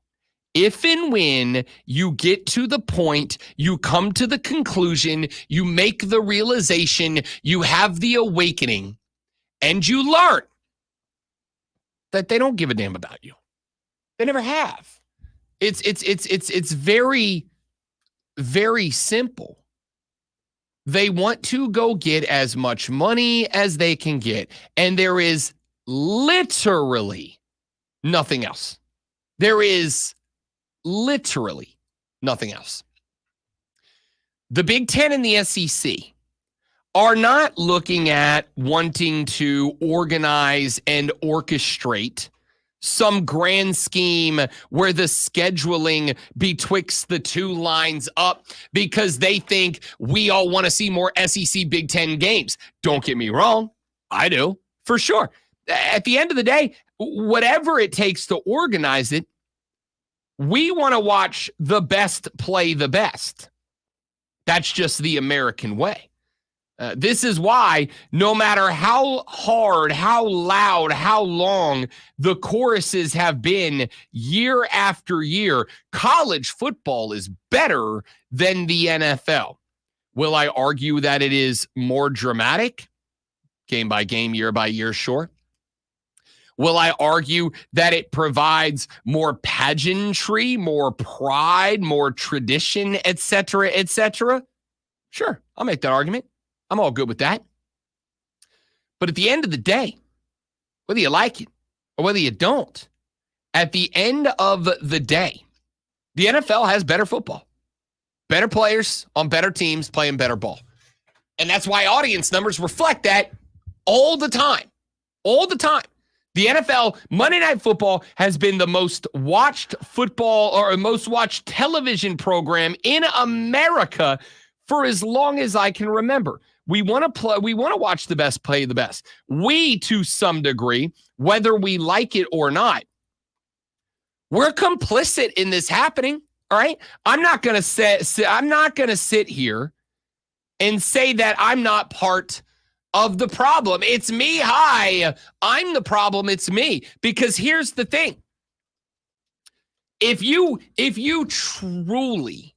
if and when you get to the point, you come to the conclusion, you make the realization, you have the awakening, and you learn that they don't give a damn about you. They never have. It's very, very simple. They want to go get as much money as they can get. And there is literally nothing else. There is literally nothing else. The Big Ten and the SEC are not looking at wanting to organize and orchestrate some grand scheme where the scheduling betwixt the two lines up because they think we all want to see more SEC Big Ten games. Don't get me wrong. I do, for sure. At the end of the day, whatever it takes to organize it, we want to watch the best play the best. That's just the American way. This is why no matter how hard, how loud, how long the choruses have been year after year, college football is better than the NFL. Will I argue that it is more dramatic? Game by game, year by year, sure. Will I argue that it provides more pageantry, more pride, more tradition, et cetera, et cetera? Sure, I'll make that argument. I'm all good with that. But at the end of the day, whether you like it or whether you don't, at the end of the day, the NFL has better football, better players on better teams playing better ball. And that's why audience numbers reflect that all the time. All the time. The NFL Monday Night Football has been the most watched football or most watched television program in America for as long as I can remember. We want to play. We want to watch the best play the best. We, to some degree, whether we like it or not, we're complicit in this happening. All right. I'm not going to sit here and say that I'm not part of the problem. It's me. Hi, I'm the problem. It's me. Because here's the thing. If you truly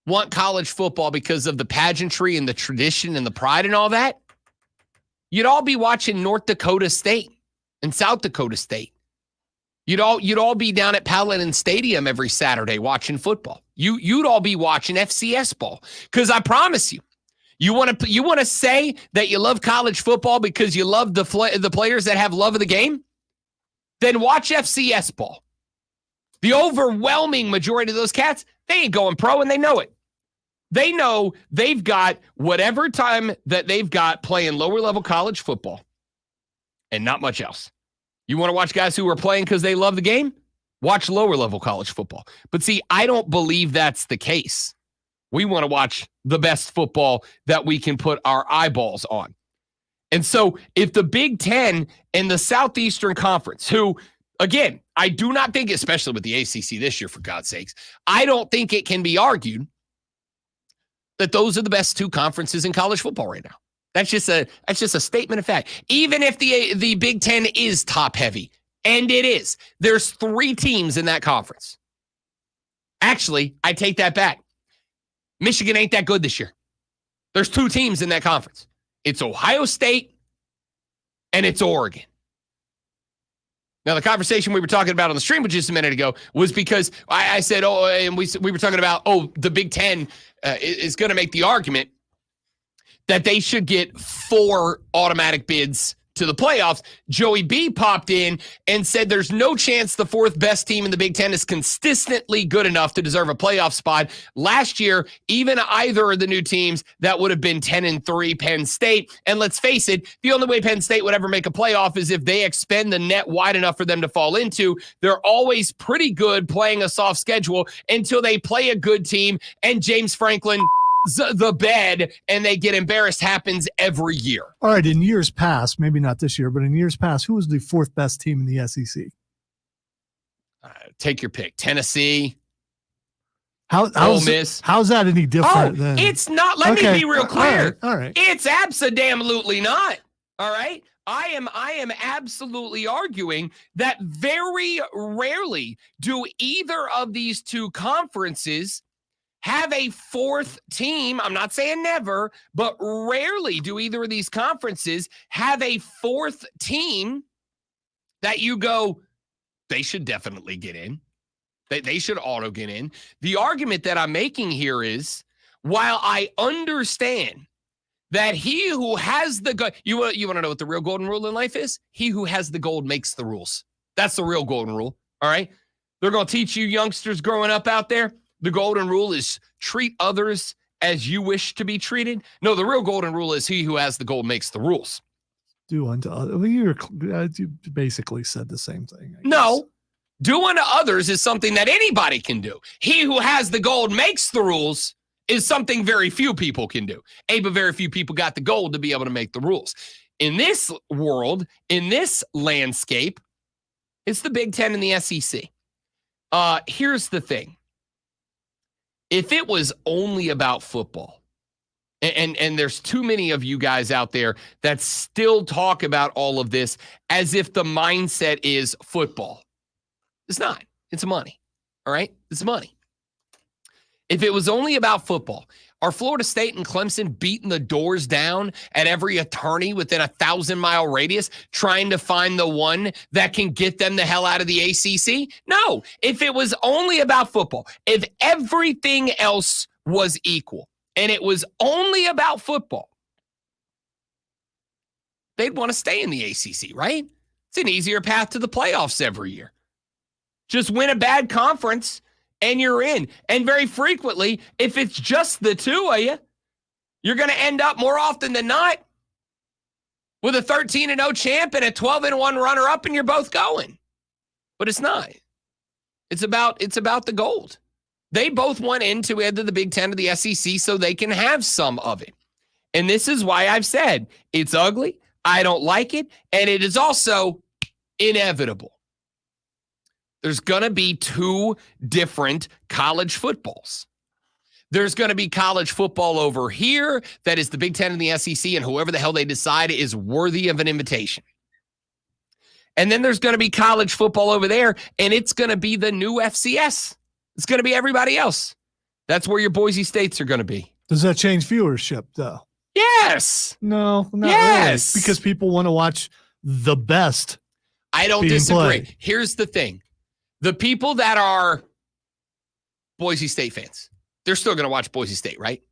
want college football because of the pageantry and the tradition and the pride and all that, you'd all be watching North Dakota State and South Dakota State. You'd all be down at Paladin Stadium every Saturday watching football. You'd all be watching FCS ball. Because I promise you, you want to say that you love college football because you love the players that have love of the game? Then watch FCS ball. The overwhelming majority of those cats, they ain't going pro, and they know it. They know they've got whatever time that they've got playing lower level college football and not much else. You want to watch guys who are playing because they love the game? Watch lower level college football. But see, I don't believe that's the case. We want to watch the best football that we can put our eyeballs on. And so if the Big Ten and the Southeastern Conference, who, again, I do not think, especially with the ACC this year, for God's sakes, I don't think it can be argued that those are the best two conferences in college football right now. That's just a statement of fact. Even if the Big Ten is top heavy, and it is, there's 3 teams in that conference. Actually, I take that back. Michigan ain't that good this year. There's 2 teams in that conference. It's Ohio State, and it's Oregon. Now, the conversation we were talking about on the stream just a minute ago was because I said, and we were talking about, the Big Ten is going to make the argument that they should get 4 automatic bids to the playoffs. Joey B popped in and said there's no chance the 4th best team in the Big Ten is consistently good enough to deserve a playoff spot. Last year, even either of the new teams, that would have been 10-3 Penn State. And let's face it, the only way Penn State would ever make a playoff is if they expend the net wide enough for them to fall into. They're always pretty good playing a soft schedule until they play a good team, and James Franklin the bed and they get embarrassed. Happens every year. All right, in years past, maybe not this year, but in years past, who was the 4th best team in the SEC? Take your pick. Tennessee. Ole Miss. How's that any different than? It's not. Let me be real clear. All right. It's absolutely not. All right. I am absolutely arguing that very rarely do either of these two conferences have a 4th team. I'm not saying never, but rarely do either of these conferences have a 4th team that you go, they should definitely get in. They should auto get in. The argument that I'm making here is, while I understand that he who has the gold, you want to know what the real golden rule in life is? He who has the gold makes the rules. That's the real golden rule. All right. They're going to teach you youngsters growing up out there. The golden rule is treat others as you wish to be treated. No, the real golden rule is he who has the gold makes the rules. Do unto others. Well, you basically said the same thing. No, do unto others is something that anybody can do. He who has the gold makes the rules is something very few people can do. But very few people got the gold to be able to make the rules. In this world, in this landscape, it's the Big Ten and the SEC. Here's the thing. If it was only about football, and there's too many of you guys out there that still talk about all of this as if the mindset is football. It's not. It's money. All right? It's money. If it was only about football, are Florida State and Clemson beating the doors down at every attorney within a 1,000-mile radius trying to find the one that can get them the hell out of the ACC? No. If it was only about football, if everything else was equal and it was only about football, they'd want to stay in the ACC, right? It's an easier path to the playoffs every year. Just win a bad conference and you're in. And very frequently, if it's just the two of you, you're going to end up more often than not with a 13-0 champ and a 12-1 runner-up, and you're both going. But it's not. It's about the gold. They both went into either the Big Ten or the SEC so they can have some of it. And this is why I've said it's ugly. I don't like it. And it is also inevitable. There's going to be 2 different college footballs. There's going to be college football over here that is the Big Ten and the SEC, and whoever the hell they decide is worthy of an invitation. And then there's going to be college football over there, and it's going to be the new FCS. It's going to be everybody else. That's where your Boise States are going to be. Does that change viewership, though? Yes. No, not yes. really. Because people want to watch the best. I don't disagree. Here's the thing. The people that are Boise State fans, they're still going to watch Boise State, right?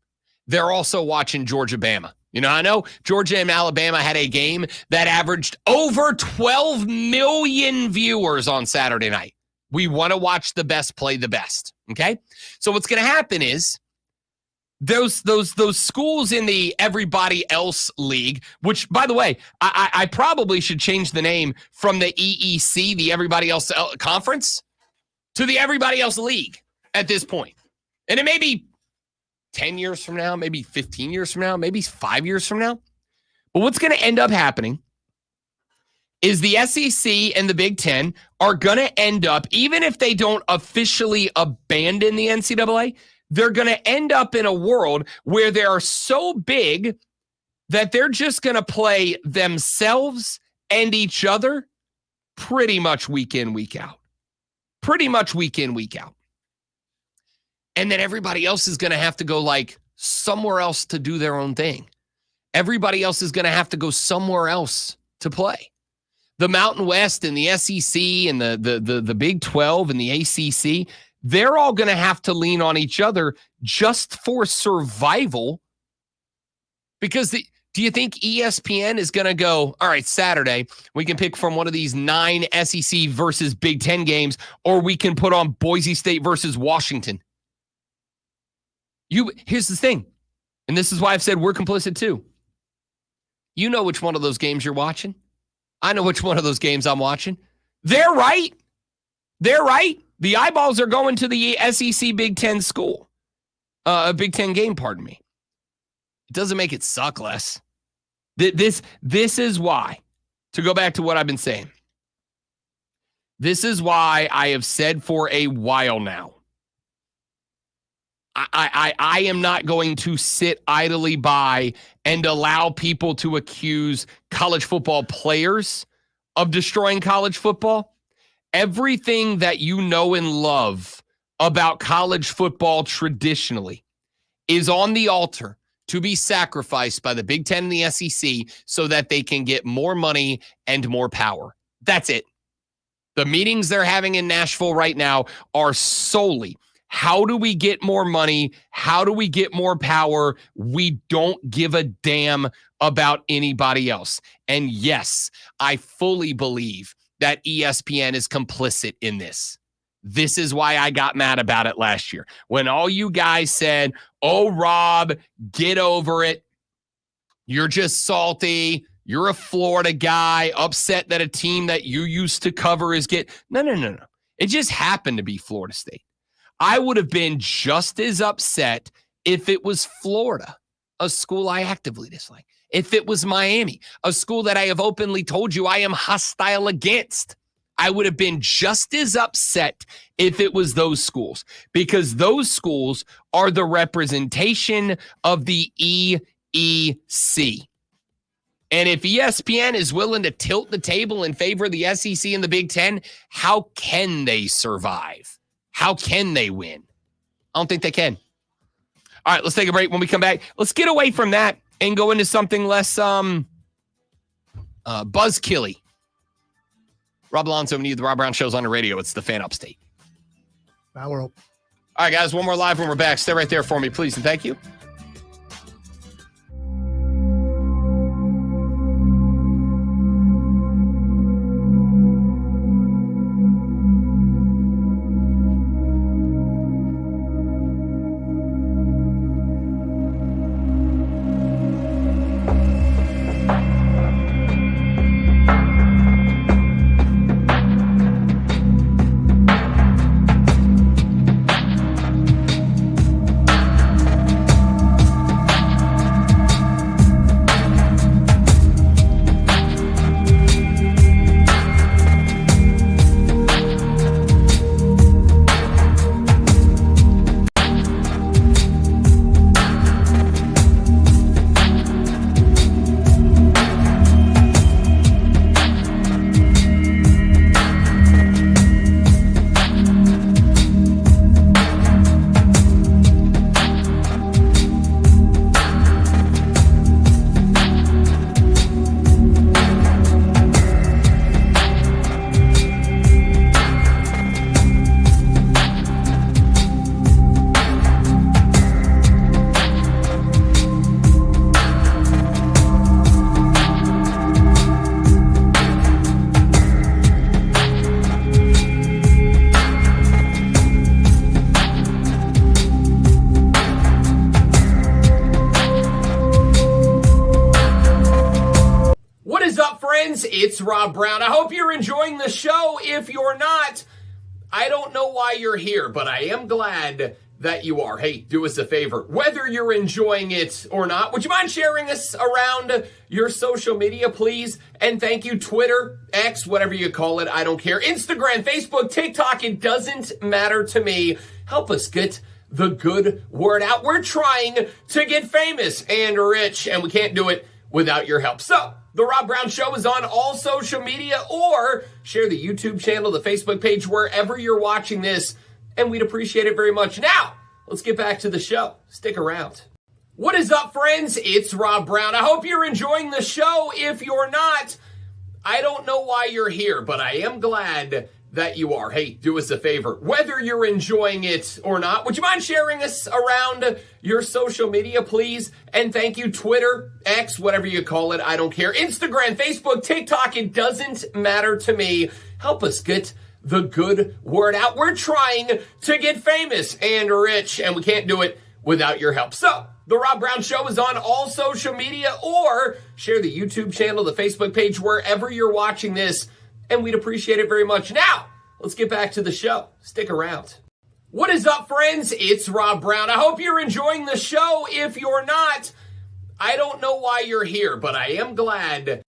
They're also watching Georgia-Bama. You know, I know Georgia and Alabama had a game that averaged over 12 million viewers on Saturday night. We want to watch the best play the best, okay? So what's going to happen is those schools in the everybody else league, which, by the way, I probably should change the name from the EEC, the everybody else conference, to the everybody else league at this point. And it may be 10 years from now, maybe 15 years from now, maybe 5 years from now. But what's going to end up happening is the SEC and the Big Ten are going to end up, even if they don't officially abandon the NCAA, they're going to end up in a world where they are so big that they're just going to play themselves and each other pretty much week in, week out. Pretty much week in, week out. And then everybody else is going to have to go like somewhere else to do their own thing. Everybody else is going to have to go somewhere else to play. The Mountain West and the SEC and the Big 12 and the ACC, they're all going to have to lean on each other just for survival. Because do you think ESPN is going to go, all right, Saturday, we can pick from one of these 9 SEC versus Big 10 games, or we can put on Boise State versus Washington? Here's the thing, and this is why I've said we're complicit too. You know which one of those games you're watching. I know which one of those games I'm watching. They're right. They're right. The eyeballs are going to the SEC Big 10 school. Big 10 game, pardon me. It doesn't make it suck less. This is why, to go back to what I've been saying, this is why I have said for a while now, I am not going to sit idly by and allow people to accuse college football players of destroying college football. Everything that you know and love about college football traditionally is on the altar to be sacrificed by the Big Ten and the SEC so that they can get more money and more power. That's it. The meetings they're having in Nashville right now are solely, how do we get more money? How do we get more power? We don't give a damn about anybody else. And yes, I fully believe that ESPN is complicit in this. This is why I got mad about it last year. When all you guys said, oh, Rob, get over it. You're just salty. You're a Florida guy, upset that a team that you used to cover is No. It just happened to be Florida State. I would have been just as upset if it was Florida, a school I actively dislike. If it was Miami, a school that I have openly told you I am hostile against, I would have been just as upset if it was those schools, because those schools are the representation of the EEC. And if ESPN is willing to tilt the table in favor of the SEC and the Big Ten, how can they survive? How can they win? I don't think they can. All right, let's take a break. When we come back, let's get away from that and go into something less buzzkilly. Rob Alonso and you, the Rob Brown Show's on the radio. It's the Fan Upstate. Power up. All right, guys, one more live when we're back. Stay right there for me, please, and thank you. It's Rob Brown. I hope you're enjoying the show. If you're not, I don't know why you're here, but I am glad that you are. Hey, do us a favor. Whether you're enjoying it or not, would you mind sharing us around your social media, please? And thank you, Twitter, X, whatever you call it. I don't care. Instagram, Facebook, TikTok, it doesn't matter to me. Help us get the good word out. We're trying to get famous and rich, and we can't do it without your help. So, The Rob Brown Show is on all social media, or share the YouTube channel, the Facebook page, wherever you're watching this, and we'd appreciate it very much. Now, let's get back to the show. Stick around. What is up, friends? It's Rob Brown. I hope you're enjoying the show. If you're not, I don't know why you're here, but I am glad that you are. Hey, do us a favor. Whether you're enjoying it or not, would you mind sharing us around your social media, please? And thank you, Twitter, X, whatever you call it. I don't care. Instagram, Facebook, TikTok, it doesn't matter to me. Help us get the good word out. We're trying to get famous and rich, and we can't do it without your help. So, The Rob Brown Show is on all social media, or share the YouTube channel, the Facebook page, wherever you're watching this, and we'd appreciate it very much. Now, let's get back to the show. Stick around. What is up, friends? It's Rob Brown. I hope you're enjoying the show. If you're not, I don't know why you're here, but I am glad.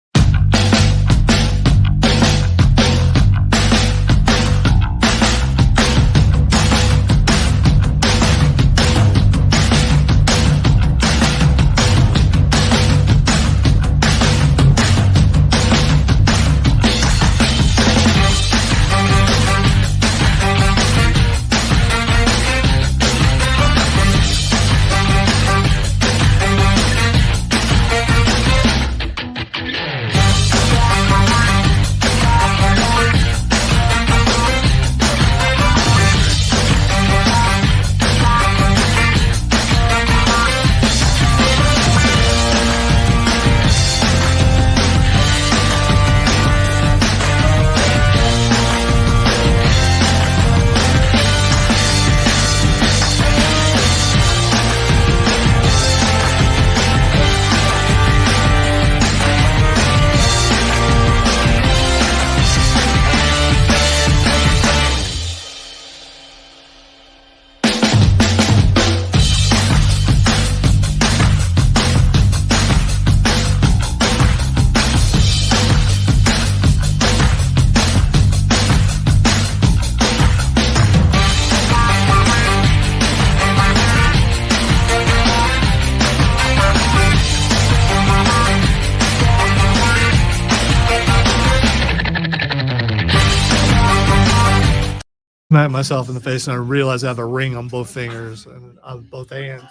Smack myself in the face, and I realize I have a ring on both fingers and on both hands.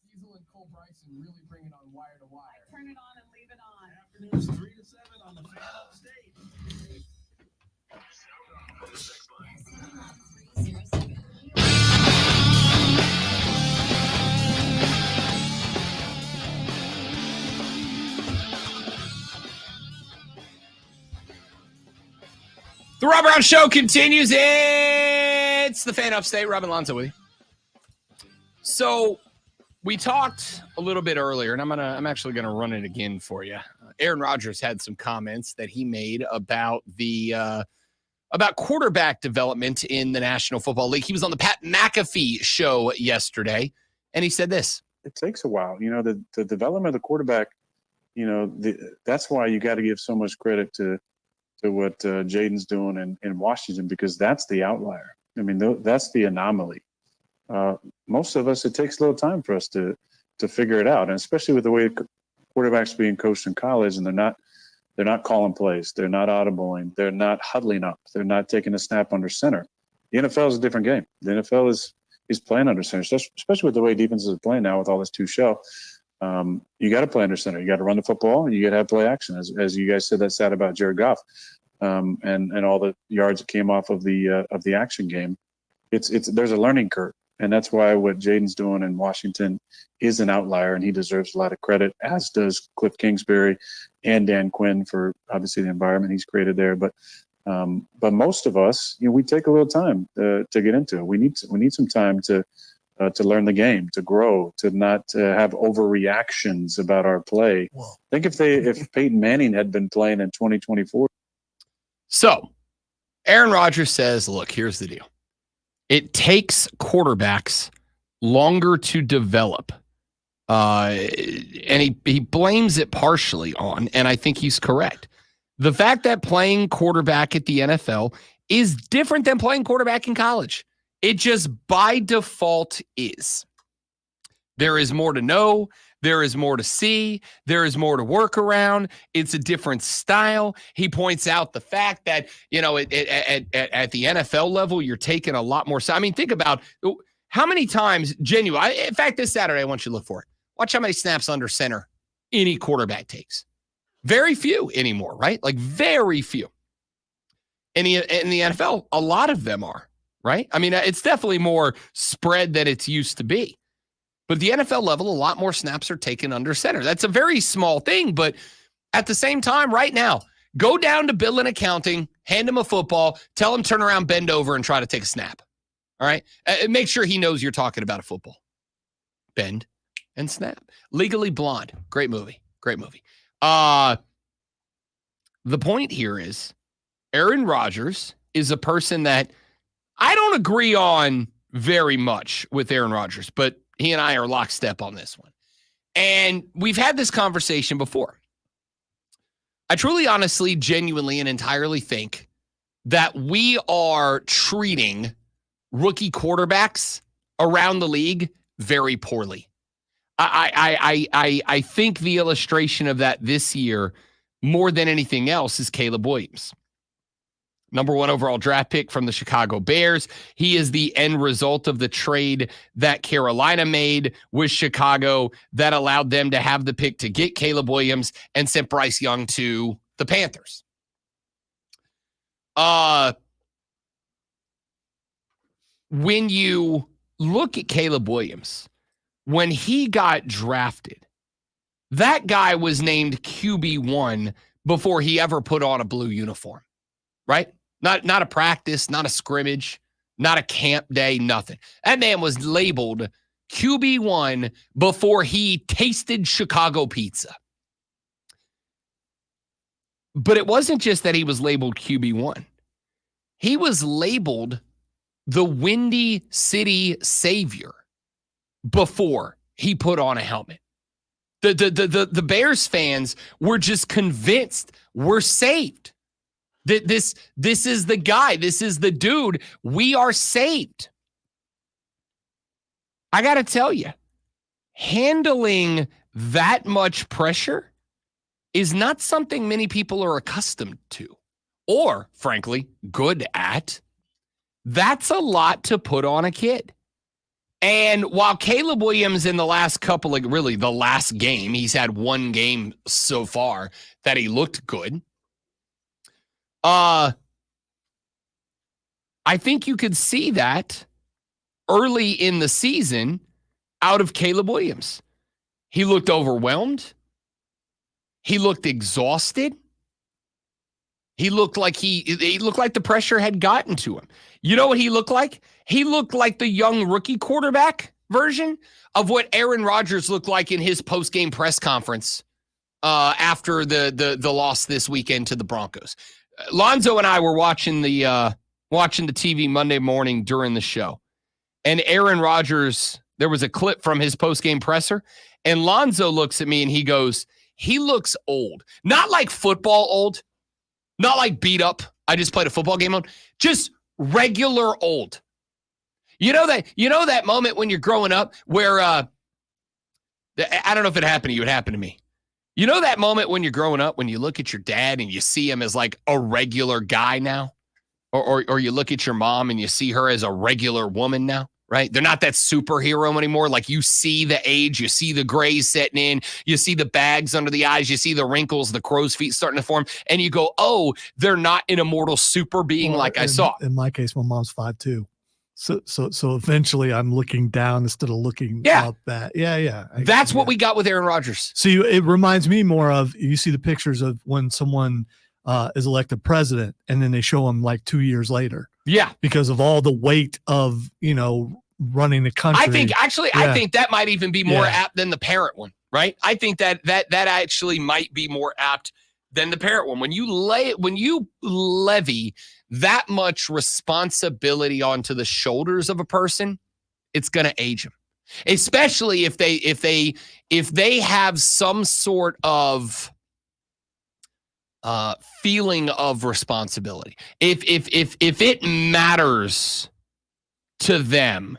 Diesel and Cole Bryson really bring it on wire to wire. I turn it on and leave it on. Afternoons 3 to 7 on the Fan Upstate. The Rob Brown Show continues. It's the Fan Upstate. Rob and Lonzo with you. So we talked a little bit earlier, and I'm actually gonna run it again for you. Aaron Rodgers had some comments that he made about about quarterback development in the National Football League. He was on the Pat McAfee show yesterday, and he said this: it takes a while. You know, the development of the quarterback. You know, that's why you got to give so much credit to what Jaden's doing in Washington, because that's the outlier. I mean, that's the anomaly. Most of us, it takes a little time for us to figure it out, and especially with the way quarterbacks being coached in college, and they're not calling plays, they're not audibling, they're not huddling up, they're not taking a snap under center. The NFL is a different game. The NFL is playing under center, especially with the way defenses are playing now with all this two shell. You got to play under center. You got to run the football, and you got to have play action. As you guys said that stat about Jared Goff, and all the yards that came off of the action game. There's a learning curve, and that's why what Jaden's doing in Washington is an outlier, and he deserves a lot of credit, as does Cliff Kingsbury and Dan Quinn for obviously the environment he's created there. But most of us, you know, we take a little time to get into it. We need some time to learn the game, to grow, to not have overreactions about our play. Whoa. Think if Peyton Manning had been playing in 2024. So, Aaron Rodgers says, look, here's the deal. It takes quarterbacks longer to develop. And he blames it partially on, and I think he's correct, the fact that playing quarterback at the NFL is different than playing quarterback in college. It just by default is. There is more to know. There is more to see. There is more to work around. It's a different style. He points out the fact that, you know, at the NFL level, you're taking a lot more. I mean, think about how many times, in fact, this Saturday, I want you to look for it. Watch how many snaps under center any quarterback takes. Very few anymore, right? Like very few. In the NFL, a lot of them are, right? I mean, it's definitely more spread than it's used to be. But the NFL level, a lot more snaps are taken under center. That's a very small thing, but at the same time, right now, go down to Bill in accounting, hand him a football, tell him turn around, bend over, and try to take a snap. All right? Make sure he knows you're talking about a football. Bend and snap. Legally Blonde. Great movie. Great movie. The point here is Aaron Rodgers is a person that I don't agree on very much with Aaron Rodgers, but he and I are lockstep on this one. And we've had this conversation before. I truly, honestly, genuinely, and entirely think that we are treating rookie quarterbacks around the league very poorly. I think the illustration of that this year, more than anything else, is Caleb Williams. Number 1 overall draft pick from the Chicago Bears. He is the end result of the trade that Carolina made with Chicago that allowed them to have the pick to get Caleb Williams and sent Bryce Young to the Panthers. When you look at Caleb Williams, when he got drafted, that guy was named QB1 before he ever put on a blue uniform, right? Not a practice, not a scrimmage, not a camp day, nothing. That man was labeled QB1 before he tasted Chicago pizza. But it wasn't just that he was labeled QB1. He was labeled the Windy City Savior before he put on a helmet. The Bears fans were just convinced we're saved. This is the guy. This is the dude. We are saved. I got to tell you, handling that much pressure is not something many people are accustomed to or, frankly, good at. That's a lot to put on a kid. And while Caleb Williams in the last couple of, really the last game, he's had one game so far that he looked good. I think you could see that early in the season out of Caleb Williams. He looked overwhelmed. He looked exhausted. He looked like he looked like the pressure had gotten to him. You know what he looked like? He looked like the young rookie quarterback version of what Aaron Rodgers looked like in his post-game press conference after the loss this weekend to the Broncos. Lonzo and I were watching the TV Monday morning during the show, and Aaron Rodgers, there was a clip from his post-game presser, and Lonzo looks at me and he goes, he looks old. Not like football old, not like beat up. I just played a football game on, just regular old. You know that moment when you're growing up where I don't know if it happened to you, it happened to me. You know that moment when you're growing up when you look at your dad and you see him as like a regular guy now? Or you look at your mom and you see her as a regular woman now, right? They're not that superhero anymore. Like you see the age, you see the grays setting in, you see the bags under the eyes, you see the wrinkles, the crow's feet starting to form, and you go, oh, they're not an immortal super being like I saw. In my case, my mom's 5'2". So eventually I'm looking down instead of looking up that. Yeah. That's what we got with Aaron Rodgers. See, it reminds me more of, you see the pictures of when someone is elected president and then they show them like 2 years later. Yeah. Because of all the weight of, running the country. I think that might even be more apt than the parent one, right? I think that actually might be more apt than the parent one. When you levy that much responsibility onto the shoulders of a person, it's going to age them. Especially if they have some sort of feeling of responsibility. If it matters to them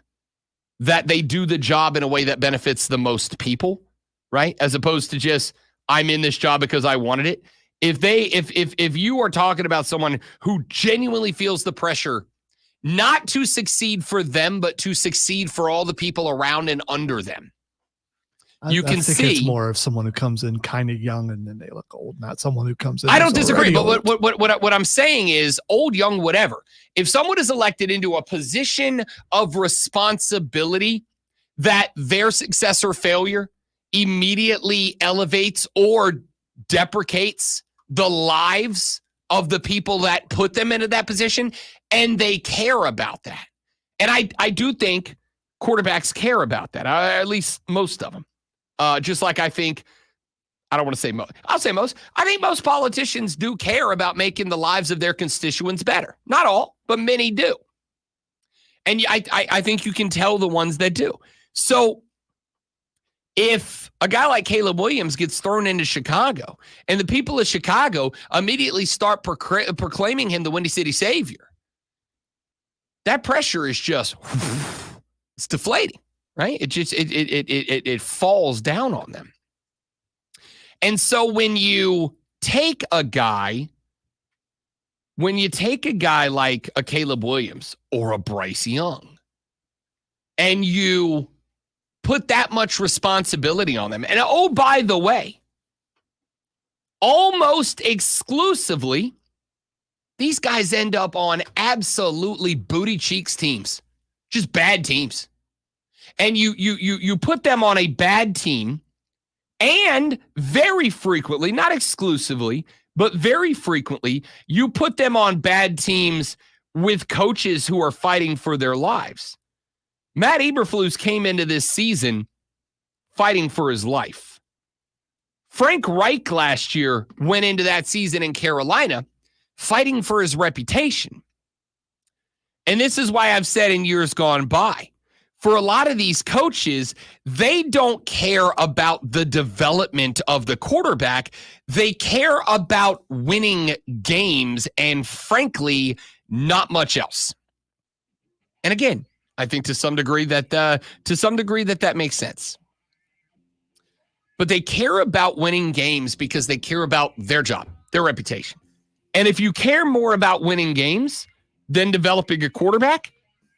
that they do the job in a way that benefits the most people, right? As opposed to just, I'm in this job because I wanted it. If you are talking about someone who genuinely feels the pressure not to succeed for them, but to succeed for all the people around and under them, you can think see it's more of someone who comes in kind of young and then they look old, not someone who comes in. I don't disagree, but old. what I'm saying is old, young, whatever. If someone is elected into a position of responsibility that their success or failure immediately elevates or deprecates the lives of the people that put them into that position, and they care about that. And I do think quarterbacks care about that, at least most of them. Just like I think, I don't want to say most, I'll say most. I think most politicians do care about making the lives of their constituents better. Not all, but many do. And I think you can tell the ones that do. So if a guy like Caleb Williams gets thrown into Chicago and the people of Chicago immediately start proclaiming him the Windy City Savior, that pressure is just, it's deflating, right? It just, it falls down on them. And so when you take a guy like a Caleb Williams or a Bryce Young, and you put that much responsibility on them, and oh, by the way, almost exclusively, these guys end up on absolutely booty cheeks teams, just bad teams. And you put them on a bad team, and very frequently, not exclusively, but very frequently, you put them on bad teams with coaches who are fighting for their lives. Matt Eberflus came into this season fighting for his life. Frank Reich last year went into that season in Carolina fighting for his reputation. And this is why I've said in years gone by, for a lot of these coaches, they don't care about the development of the quarterback. They care about winning games and, frankly, not much else. And again, I think to some degree that makes sense. But they care about winning games because they care about their job, their reputation. And if you care more about winning games than developing a quarterback,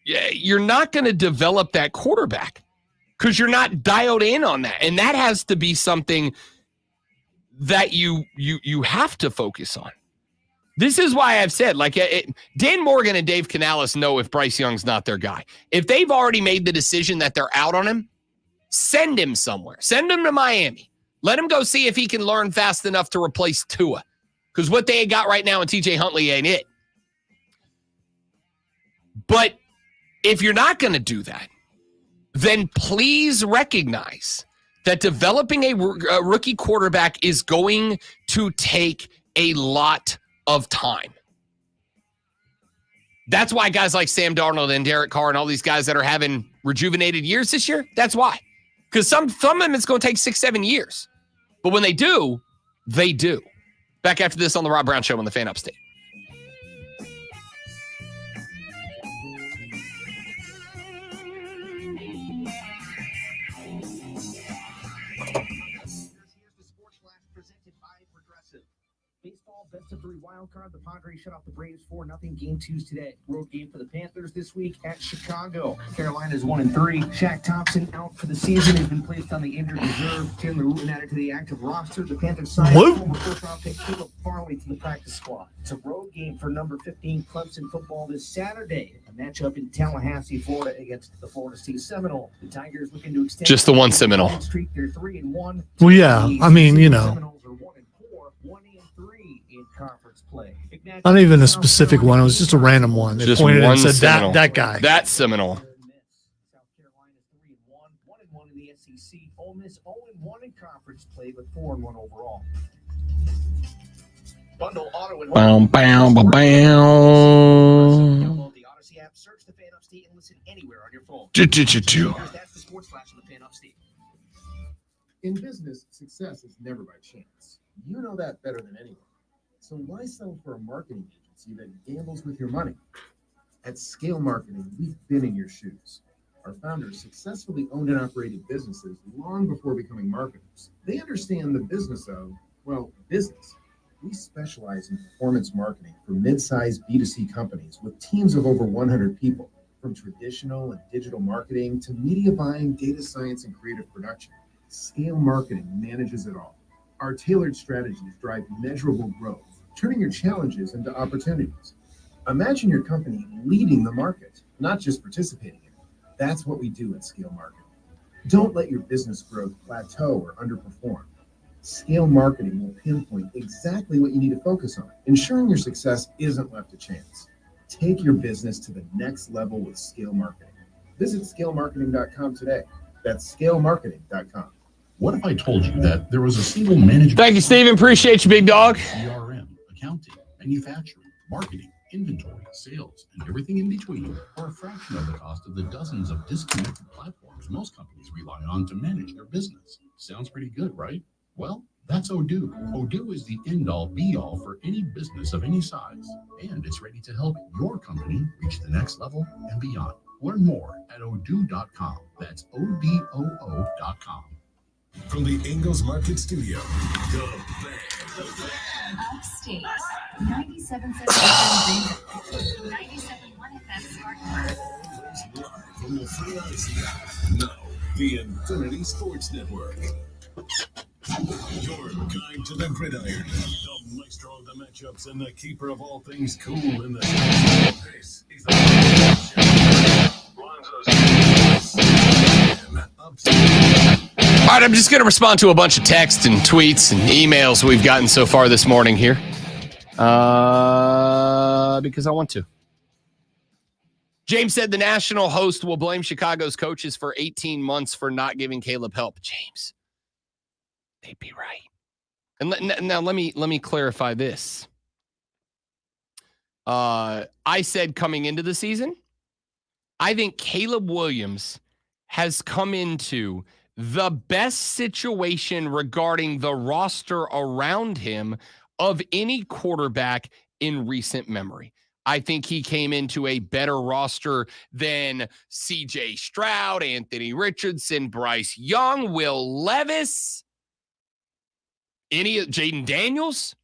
you're not going to develop that quarterback because you're not dialed in on that. And that has to be something that you have to focus on. This is why I've said, Dan Morgan and Dave Canales know if Bryce Young's not their guy. If they've already made the decision that they're out on him, send him somewhere. Send him to Miami. Let him go see if he can learn fast enough to replace Tua. Because what they got right now in TJ Huntley ain't it. But if you're not going to do that, then please recognize that developing a rookie quarterback is going to take a lot of time. That's why guys like Sam Darnold and Derek Carr and all these guys that are having rejuvenated years this year, that's why. Because some of them it's going to take 6-7 years. But when they do, they do. Back after this on the Rob Brown Show on the Fan Upstate. Best of 3 wild card. The Padres shut off the Braves 4-0. Game 2's today. Road game for the Panthers this week at Chicago. Carolina's 1-3. Shaq Thompson out for the season. Has been placed on the injured reserve. Chandler Wooten added to the active roster. The Panthers signed former first-round pick Caleb Farley to the practice squad. It's a road game for number 15 Clemson football this Saturday. A matchup in Tallahassee, Florida, against the Florida State Seminole. The Tigers looking to extend just the one Seminole. Streak. They're 3-1. Well, yeah. I mean, you know. Seminoles are 1-4, 1-3 in conference play. Not even a specific one. It was just a random one. They Just pointed one and said Seminole. that guy. That Seminole. South Carolina's 3-1, 1-1 in the SEC. Ole Miss 0-1 in conference play, but 4-1 overall. Bundle auto and Bow, bow, bow, bow. Download the Odyssey app, search the Fan Upstate, and listen anywhere on your phone. That's the Sports Flash on the Fan Upstate. In business, success is never by chance. You know that better than anyone. So why settle for a marketing agency that gambles with your money? At Scale Marketing, we've been in your shoes. Our Our founders successfully owned and operated businesses long before becoming marketers. They understand the business of, well, business. We specialize in performance marketing for mid-sized B2C companies with teams of over 100 people, from traditional and digital marketing to media buying, data science, and creative production. Scale Marketing manages it all. Our tailored strategies drive measurable growth, turning your challenges into opportunities. Imagine your company leading the market, not just participating in it. That's what we do at Scale Marketing. Don't let your business growth plateau or underperform. Scale Marketing will pinpoint exactly what you need to focus on, ensuring your success isn't left to chance. Take your business to the next level with Scale Marketing. Visit scalemarketing.com today. That's scalemarketing.com. What if I told you that there was a single management? Thank you, Steven. Appreciate you, big dog. CRM, accounting, manufacturing, marketing, inventory, sales, and everything in between for a fraction of the cost of the dozens of disconnected platforms most companies rely on to manage their business. Sounds pretty good, right? Well, that's Odoo. Odoo is the end-all, be-all for any business of any size, and it's ready to help your company reach the next level and beyond. Learn more at odoo.com. That's ODOO.com. From the Ingalls Market Studio, the Upstate, 97.7 FM Greenville, 97.1 FM Spartanburg. live from the Free Odyssey app. Now, the Infinity Sports Network. Your guide to the gridiron, the maestro of the matchups, and the keeper of all things cool in the This is the All right, I'm just going to respond to a bunch of texts and tweets and emails we've gotten so far this morning here because I want to. James said the national host will blame Chicago's coaches for 18 months for not giving Caleb help. James, they'd be right. And now let me clarify this. I said coming into the season, I think Caleb Williams has come into the best situation regarding the roster around him of any quarterback in recent memory. I think he came into a better roster than C.J. Stroud, Anthony Richardson, Bryce Young, Will Levis, Jaden Daniels.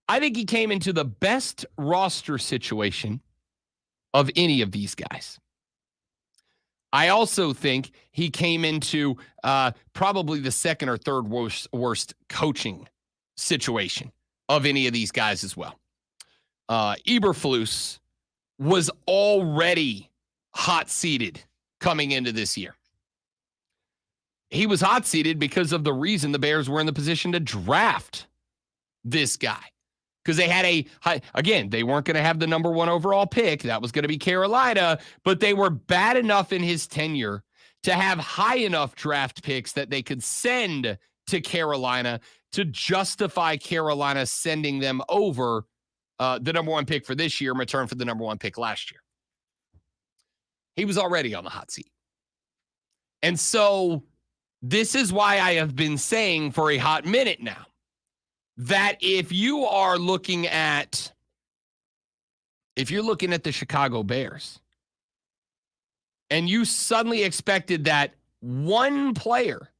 I think he came into the best roster situation of any of these guys. I also think he came into probably the second or third worst coaching situation of any of these guys as well. Eberflus was already hot-seated coming into this year. He was hot-seated because of the reason the Bears were in the position to draft this guy. Because they had they weren't going to have the number 1 overall pick. That was going to be Carolina, but they were bad enough in his tenure to have high enough draft picks that they could send to Carolina to justify Carolina sending them over the number 1 pick for this year in return for the number 1 pick last year. He was already on the hot seat. And so this is why I have been saying for a hot minute now that if you're looking at the Chicago Bears and you suddenly expected that one player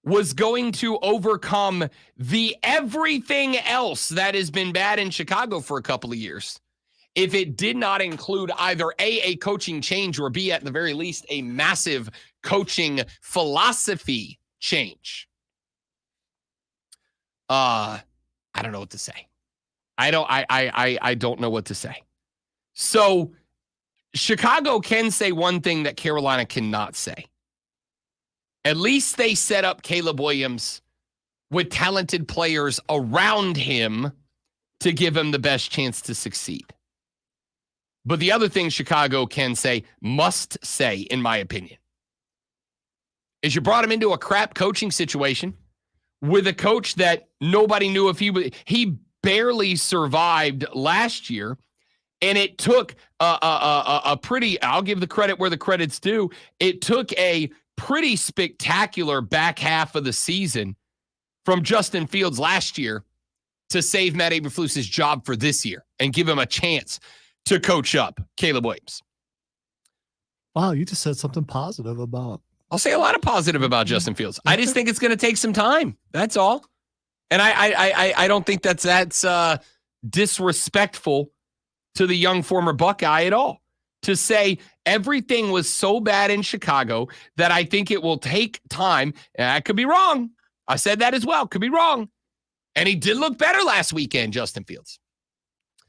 was going to overcome the everything else that has been bad in Chicago for a couple of years, if it did not include either a coaching change or B, at the very least, a massive coaching philosophy change, I don't know what to say. I don't know what to say. So Chicago can say one thing that Carolina cannot say. At least they set up Caleb Williams with talented players around him to give him the best chance to succeed. But the other thing Chicago can say, must say, in my opinion, is you brought him into a crap coaching situation with a coach that nobody knew if he barely survived last year. And it took a pretty, I'll give the credit where the credit's due. It took a pretty spectacular back half of the season from Justin Fields last year to save Matt Eberflus's job for this year and give him a chance to coach up Caleb Williams. Wow, you just said something positive about. I'll say a lot of positive about Justin Fields. I just think it's going to take some time. That's all. And I don't think that's disrespectful to the young former Buckeye at all. To say everything was so bad in Chicago that I think it will take time. And I could be wrong. I said that as well. Could be wrong. And he did look better last weekend, Justin Fields.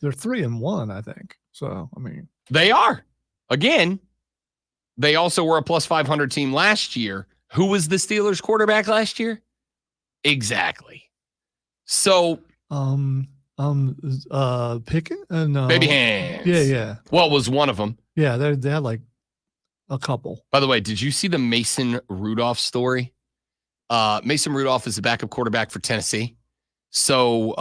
They're 3-1, I think. So, I mean. They are. Again, they also were a plus 500 team last year. Who was the Steelers quarterback last year? Exactly. So. Pickett? No. Baby Hands. Yeah. Well, was one of them. Yeah, they had like a couple. By the way, did you see the Mason Rudolph story? Mason Rudolph is the backup quarterback for Tennessee. So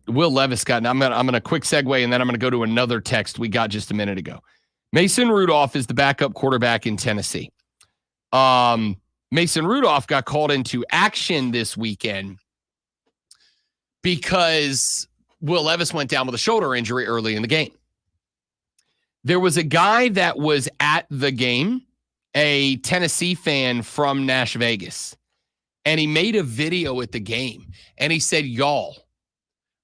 Will Levis got, and I'm gonna quick segue, and then I'm gonna go to another text we got just a minute ago. Mason Rudolph is the backup quarterback in Tennessee. Mason Rudolph got called into action this weekend because Will Levis went down with a shoulder injury early in the game. There was a guy that was at the game, a Tennessee fan from Nash Vegas, and he made a video at the game, and he said, y'all,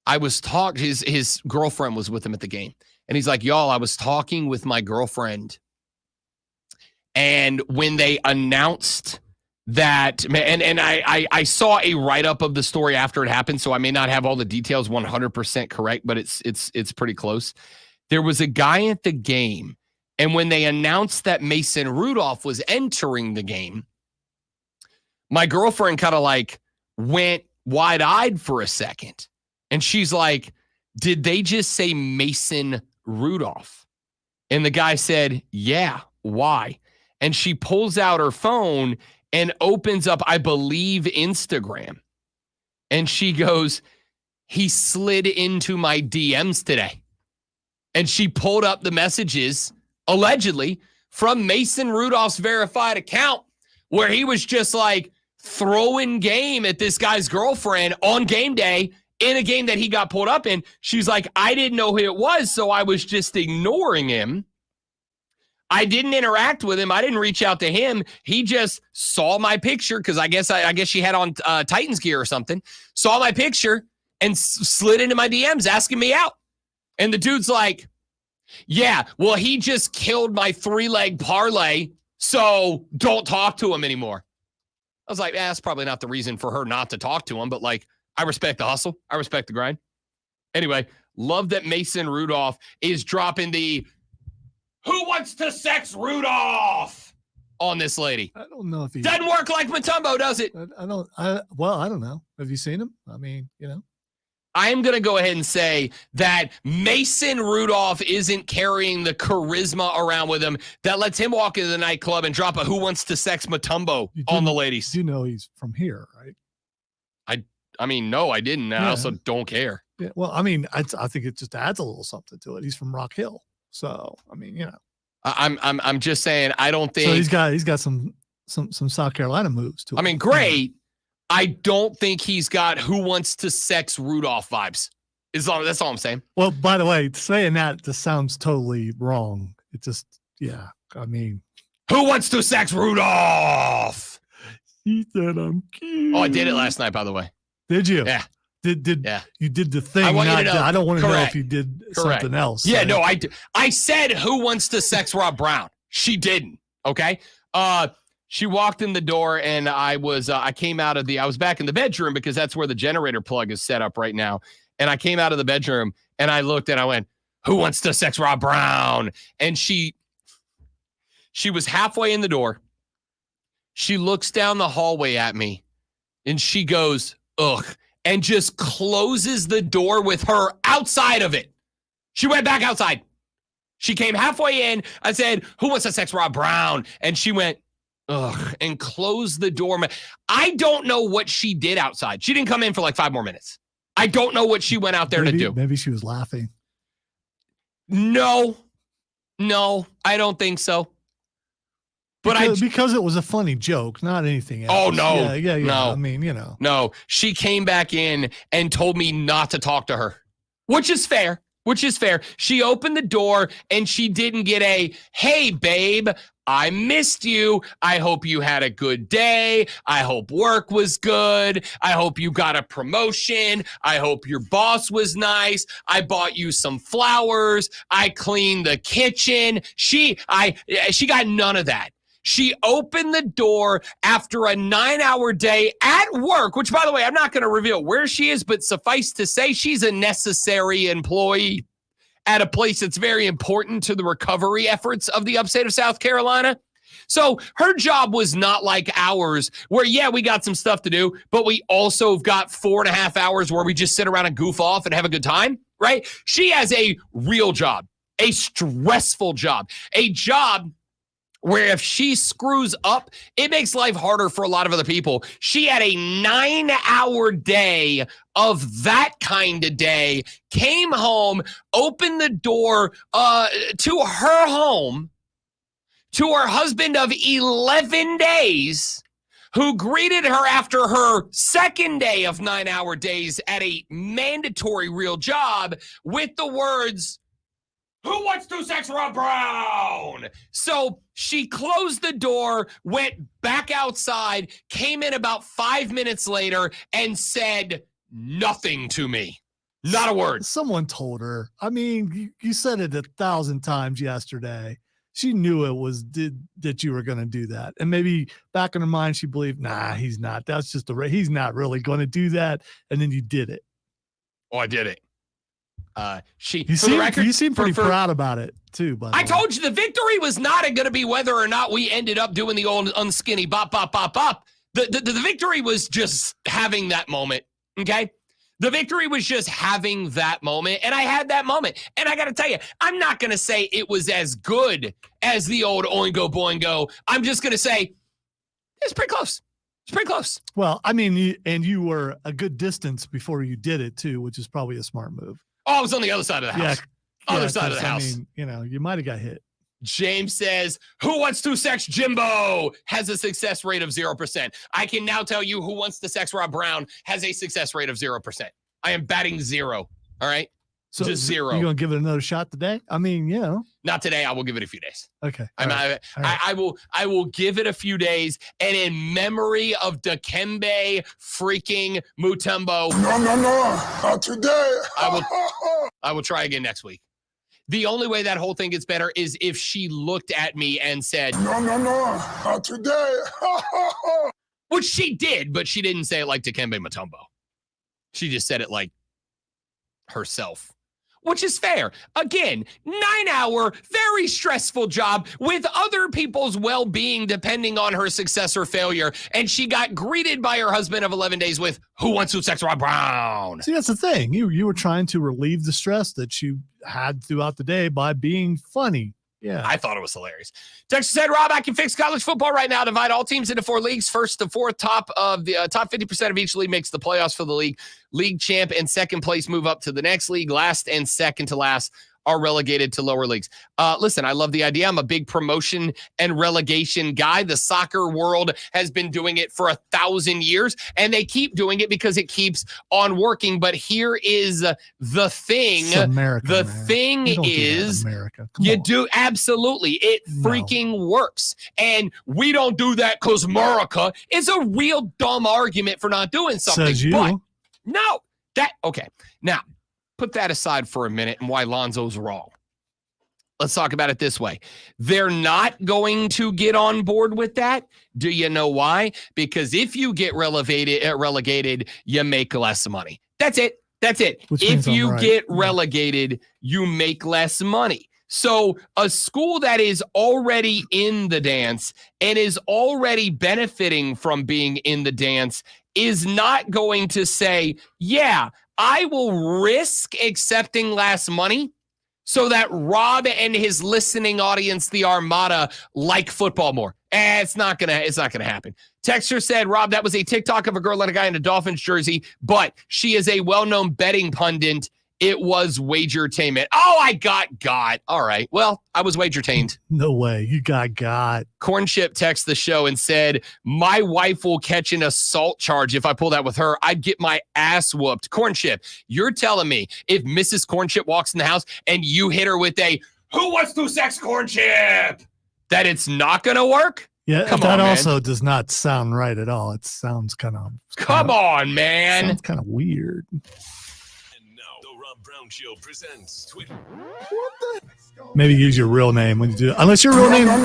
I was talking, his girlfriend was with him at the game, and he's like, y'all, I was talking with my girlfriend, and when they announced that, and I saw a write-up of the story after it happened, so I may not have all the details 100% correct, but it's pretty close. There was a guy at the game, and when they announced that Mason Rudolph was entering the game, my girlfriend kind of like went wide-eyed for a second, and she's like, did they just say Mason Rudolph? And the guy said, yeah, why? And she pulls out her phone and opens up, I believe, Instagram. And she goes, he slid into my DMs today. And she pulled up the messages, allegedly, from Mason Rudolph's verified account, where he was just like throwing game at this guy's girlfriend on game day in a game that he got pulled up in. She's like, I didn't know who it was, so I was just ignoring him. I didn't interact with him. I didn't reach out to him. He just saw my picture because I guess she had on Titans gear or something. Saw my picture and slid into my DMs asking me out. And the dude's like, yeah, well, he just killed my 3-leg parlay, so don't talk to him anymore. I was like, that's probably not the reason for her not to talk to him, but like, I respect the hustle. I respect the grind. Anyway, love that Mason Rudolph is dropping the who wants to sex Rudolph on this lady. I don't know if he doesn't work like Mutombo, does it? I don't know. Have you seen him? I mean, I am going to go ahead and say that Mason Rudolph isn't carrying the charisma around with him that lets him walk into the nightclub and drop a who wants to sex Mutombo on the ladies. You know he's from here, right? I mean, no, I didn't. I also don't care. Yeah, well, I mean, I think it just adds a little something to it. He's from Rock Hill. So, I mean, I'm just saying, I don't think. So he's got some South Carolina moves to it. I mean, great. I don't think he's got who wants to sex Rudolph vibes. That's all I'm saying. Well, by the way, saying that just sounds totally wrong. It just, I mean. Who wants to sex Rudolph? He said I'm cute. Oh, I did it last night, by the way. Did you? Yeah. You did the thing? I don't want to know if you did something else. Yeah, no, I said who wants to sex Rob Brown. She didn't. Okay. She walked in the door and I was back in the bedroom because that's where the generator plug is set up right now. And I came out of the bedroom and I looked and I went, who wants to sex Rob Brown? And she was halfway in the door. She looks down the hallway at me and she goes, ugh, and just closes the door with her outside of it. She went back outside. She came halfway in. I said, who wants to sex Rob Brown? And she went, ugh, and closed the door. I don't know what she did outside. She didn't come in for like 5 more minutes. I don't know what she went out there to do. Maybe she was laughing. No, I don't think so. But because it was a funny joke, not anything else. Oh, no. Yeah. No. I mean, No, she came back in and told me not to talk to her, which is fair. which is fair. She opened the door and she didn't get a, hey, babe, I missed you. I hope you had a good day. I hope work was good. I hope you got a promotion. I hope your boss was nice. I bought you some flowers. I cleaned the kitchen. She got none of that. She opened the door after a 9-hour day at work, which, by the way, I'm not going to reveal where she is, but suffice to say, she's a necessary employee at a place that's very important to the recovery efforts of the upstate of South Carolina. So her job was not like ours where, yeah, we got some stuff to do, but we also have got 4.5 hours where we just sit around and goof off and have a good time, right? She has a real job, a stressful job, a job where if she screws up, it makes life harder for a lot of other people. She had a 9-hour day of that kind of day, came home, opened the door to her home, to her husband of 11 days, who greeted her after her second day of 9-hour days at a mandatory real job with the words, "Who wants 2 sex Rob Brown?" So she closed the door, went back outside, came in about 5 minutes later, and said nothing to me. Not a word. Someone told her. I mean, you said it 1,000 times yesterday. She knew it was that you were going to do that. And maybe back in her mind, she believed, nah, he's not. That's just he's not really going to do that. And then you did it. Oh, I did it. You seem pretty proud about it too. By the way, I told you the victory was not going to be whether or not we ended up doing the old unskinny bop, bop, bop, bop. The victory was just having that moment. Okay. The victory was just having that moment. And I had that moment. And I got to tell you, I'm not going to say it was as good as the old Oingo Boingo. I'm just going to say it's pretty close. It's pretty close. Well, I mean, you were a good distance before you did it too, which is probably a smart move. Oh, I was on the other side of the house. Other side of the house. I mean, you might have got hit. James says, "Who wants to sex Jimbo?" has a success rate of 0%. I can now tell you who wants to sex Rob Brown has a success rate of 0%. I am batting 0. All right. So just 0. You going to give it another shot today? I mean, Not today. I will give it a few days. Okay. I will give it a few days. And in memory of Dikembe freaking Mutombo. No, not today. I will try again next week. The only way that whole thing gets better is if she looked at me and said, No, not today. Which she did, but she didn't say it like Dikembe Mutombo. She just said it like herself. Which is fair. Again, 9-hour, very stressful job with other people's well-being depending on her success or failure. And she got greeted by her husband of 11 days with, "Who wants to sex Rob Brown?" See, that's the thing. You were trying to relieve the stress that you had throughout the day by being funny. Yeah. I thought it was hilarious. Texas said, "Rob, I can fix college football right now. Divide all teams into 4 leagues. First to fourth, top 50% of each league makes the playoffs for the league. League champ and second place move up to the next league. Last and second to last are relegated to lower leagues." Listen, I love the idea. I'm a big promotion and relegation guy. The soccer world has been doing it for 1,000 years, and they keep doing it because it keeps on working. But here is the thing. It's America, the man. thing You don't do that in is, America. Come you on. do absolutely. It freaking works, and we don't do that because America is a real dumb argument for not doing something. Says you. But no, okay. Now, put that aside for a minute and why Lonzo's wrong. Let's talk about it this way. They're not going to get on board with that. Do you know why? Because if you get relegated, you make less money. That's it. Which If means I'm you right. get relegated, you make less money. So a school that is already in the dance and is already benefiting from being in the dance is not going to say, yeah, I will risk accepting less money so that Rob and his listening audience, the Armada, like football more. It's not gonna happen. Texter said, "Rob, that was a TikTok of a girl and a guy in a Dolphins jersey, but she is a well-known betting pundit it was wagertainment. Oh, I got. All right. Well, I was wagertained. No way. You got. Corn Chip texted the show and said, my wife will catch an assault charge if I pull that with her. I'd get my ass whooped. Corn Chip, you're telling me if Mrs. Corn Chip walks in the house and you hit her with a, who wants to sex Corn Chip, that it's not going to work? Yeah, Come that on, also man. does not sound right at all. It sounds kind of. Come on, man. Sounds kind of weird. Brown Show presents Twitter. Maybe use your real name when you do it. Unless your real name. No,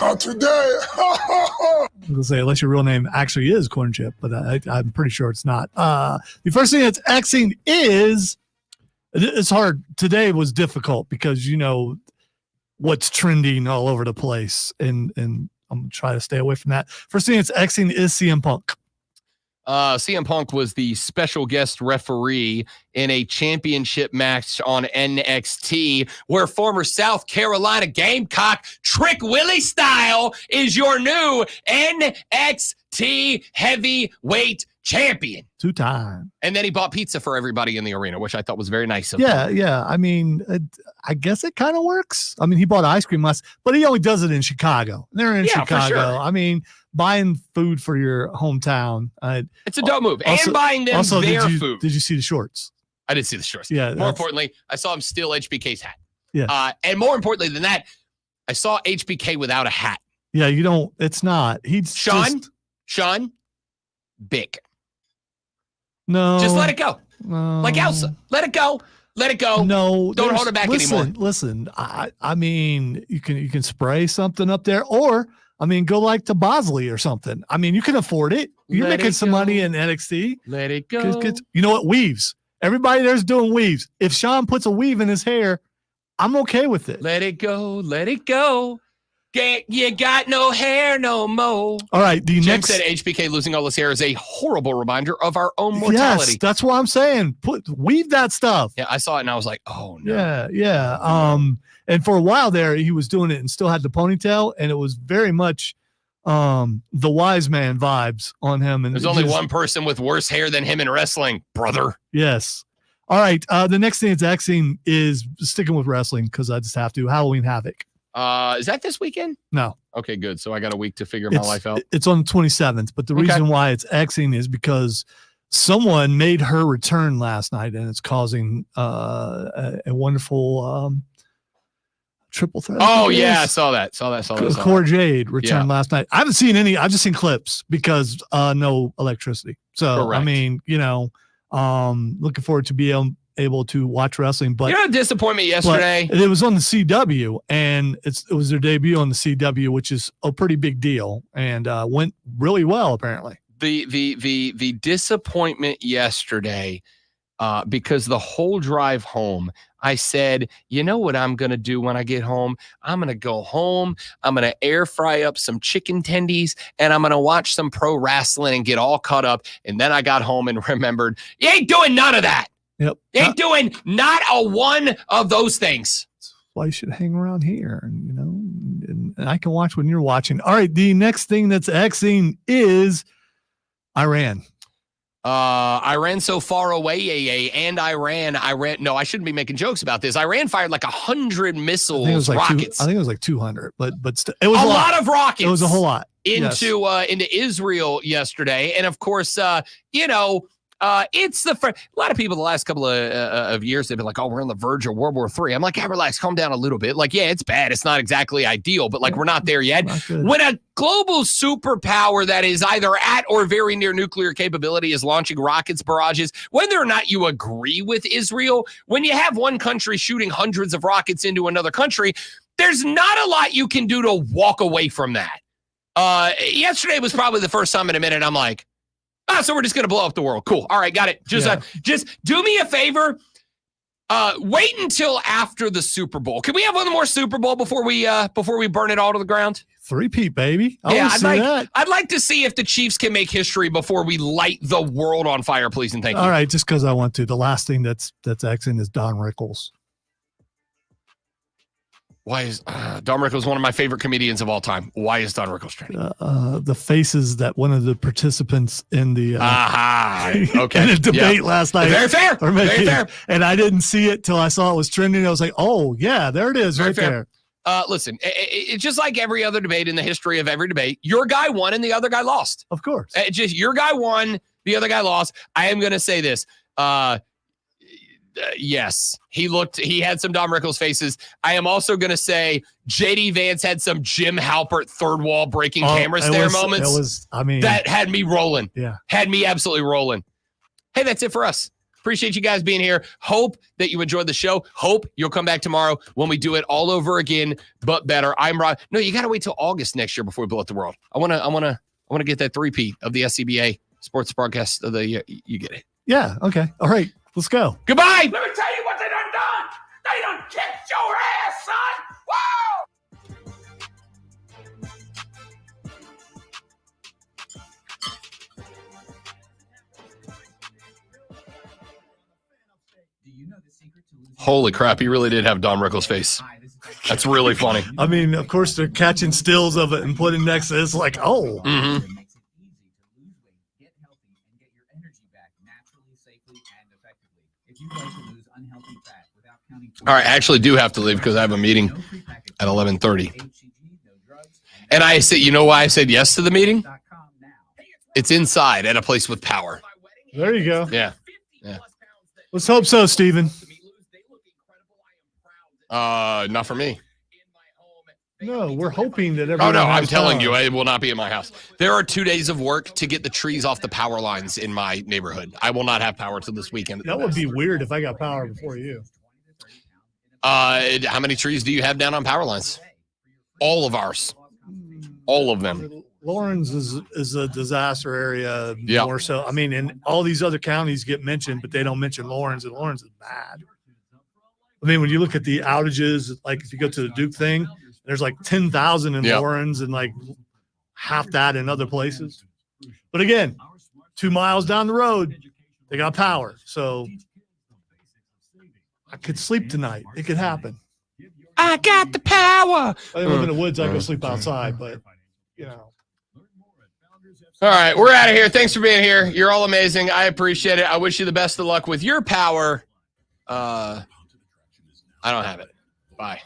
not today. I was gonna say unless your real name actually is Corn Chip, but I'm pretty sure it's not. The first thing that's Xing is it's hard. Today was difficult because you know what's trending all over the place, and I'm gonna try to stay away from that. First thing that's Xing is CM Punk. CM Punk was the special guest referee in a championship match on NXT, where former South Carolina Gamecock Trick Willie Style is your new NXT heavyweight champion. 2-time. And then he bought pizza for everybody in the arena, which I thought was very nice of him. Yeah. I mean, I guess it kind of works. I mean, he bought ice cream last, but he only does it in Chicago. They're in Chicago. For sure. I mean, buying food for your hometown. It's a dope move. And buying them their food. Did you see the shorts? I did see the shorts. Yeah. More importantly, I saw him steal HBK's hat. Yeah. And more importantly than that, I saw HBK without a hat. Yeah, you don't. It's not. He's Sean, big. No. Just let it go. No. Like Elsa. Let it go. Let it go. No. Don't hold it back anymore. Listen. I mean, you can spray something up there, or I mean, go like to Bosley or something. I mean, you can afford it. You're making some money in NXT. Let it go. You know what? Weaves. Everybody there's doing weaves. If Sean puts a weave in his hair, I'm okay with it. Let it go. Let it go. You got no hair no more. All right. The Jim next said HBK losing all his hair is a horrible reminder of our own mortality. Yes, that's what I'm saying. Weave that stuff. Yeah, I saw it and I was like, oh no. Yeah. And for a while there, he was doing it and still had the ponytail, and it was very much the wise man vibes on him. And there's only one person with worse hair than him in wrestling, brother. Yes. All right. The next thing it's Xing is sticking with wrestling because I just have to. Halloween Havoc. Is that this weekend? No. Okay, good. So I got a week to figure my life out. It's on the 27th, but the reason why it's Xing is because someone made her return last night, and it's causing a wonderful triple threat. Oh yeah, I saw that. Core Jade returned last night. I haven't seen any. I've just seen clips because no electricity. So correct. I mean, looking forward to be able to watch wrestling. But you know, disappointment yesterday. It was on the CW, and it was their debut on the CW, which is a pretty big deal, and went really well apparently. The disappointment yesterday, because the whole drive home, I said, you know what I'm going to do when I get home? I'm going to go home. I'm going to air fry up some chicken tendies, and I'm going to watch some pro wrestling and get all caught up. And then I got home and remembered, you ain't doing none of that. Yep. You ain't doing not a one of those things. That's why you should hang around here, and I can watch when you're watching. All right. The next thing that's Xing is Iran. Iran so far away, and Iran. No, I shouldn't be making jokes about this. Iran fired like 100 missiles, rockets. I think it was like 200, but it was a lot of rockets. It was a whole lot into Israel yesterday, and of course, it's a lot of people the last couple of years, they've been like, oh, we're on the verge of World War III. I'm like, yeah, relax, calm down a little bit. Like, yeah, it's bad. It's not exactly ideal, but like, we're not there yet. When a global superpower that is either at or very near nuclear capability is launching rockets, barrages, whether or not you agree with Israel, when you have one country shooting hundreds of rockets into another country, there's not a lot you can do to walk away from that. Yesterday was probably the first time in a minute I'm like, so we're just going to blow up the world. Cool. All right, got it. Just do me a favor. Wait until after the Super Bowl. Can we have one more Super Bowl before we burn it all to the ground? 3-peat, baby. I'd like to see if the Chiefs can make history before we light the world on fire, please and thank you. All right, just because I want to. The last thing that's Xing is Don Rickles. Why is Don Rickles one of my favorite comedians of all time? Why is Don Rickles trending? The faces that one of the participants in the okay. in a debate last night. Very fair. are making, Very fair. And I didn't see it till I saw it was trending. I was like, oh yeah, there it is, Very right fair. there. Listen, it's just like every other debate in the history of every debate. Your guy won and the other guy lost. Of course. It's just your guy won, the other guy lost. I am going to say this. Yes, he had some Don Rickles faces. I am also going to say JD Vance had some Jim Halpert third wall breaking camera stare moments. That had me rolling. Yeah. Had me absolutely rolling. Hey, that's it for us. Appreciate you guys being here. Hope that you enjoyed the show. Hope you'll come back tomorrow when we do it all over again, but better. I'm Rod. No, you got to wait till August next year before we blow up the world. I want to get that three-peat of the SCBA sports broadcast of the year. You get it. Yeah. Okay. All right. Let's go. Goodbye. Let me tell you what they done. They done kicked your ass, son. Woo! Holy crap, he really did have Don Rickles' face. That's really funny. I mean, of course, they're catching stills of it and putting next to it. It's like, oh. Mm-hmm. All right, I actually do have to leave because I have a meeting at 11:30. And I said, you know why I said yes to the meeting? It's inside at a place with power. There you go. Yeah. Let's hope so, Steven. Not for me. No, we're hoping that Oh, everyone no, I'm has telling power. you, it will not be in my house. There are 2 days of work to get the trees off the power lines in my neighborhood. I will not have power till this weekend. That would be weird if I got power before you. How many trees do you have down on power lines? All of ours. All of them. Lawrence is a disaster area Yeah. more so. I mean, and all these other counties get mentioned, but they don't mention Lawrence, and Lawrence is bad. I mean, when you look at the outages, like if you go to the Duke thing, there's like 10,000 in Yeah. Lawrence and like half that in other places. But again, 2 miles down the road, they got power. So I could sleep tonight. It could happen. I got the power. I live in the woods. I go sleep outside, but you know. All right, we're out of here. Thanks for being here. You're all amazing. I appreciate it. I wish you the best of luck with your power. I don't have it. Bye.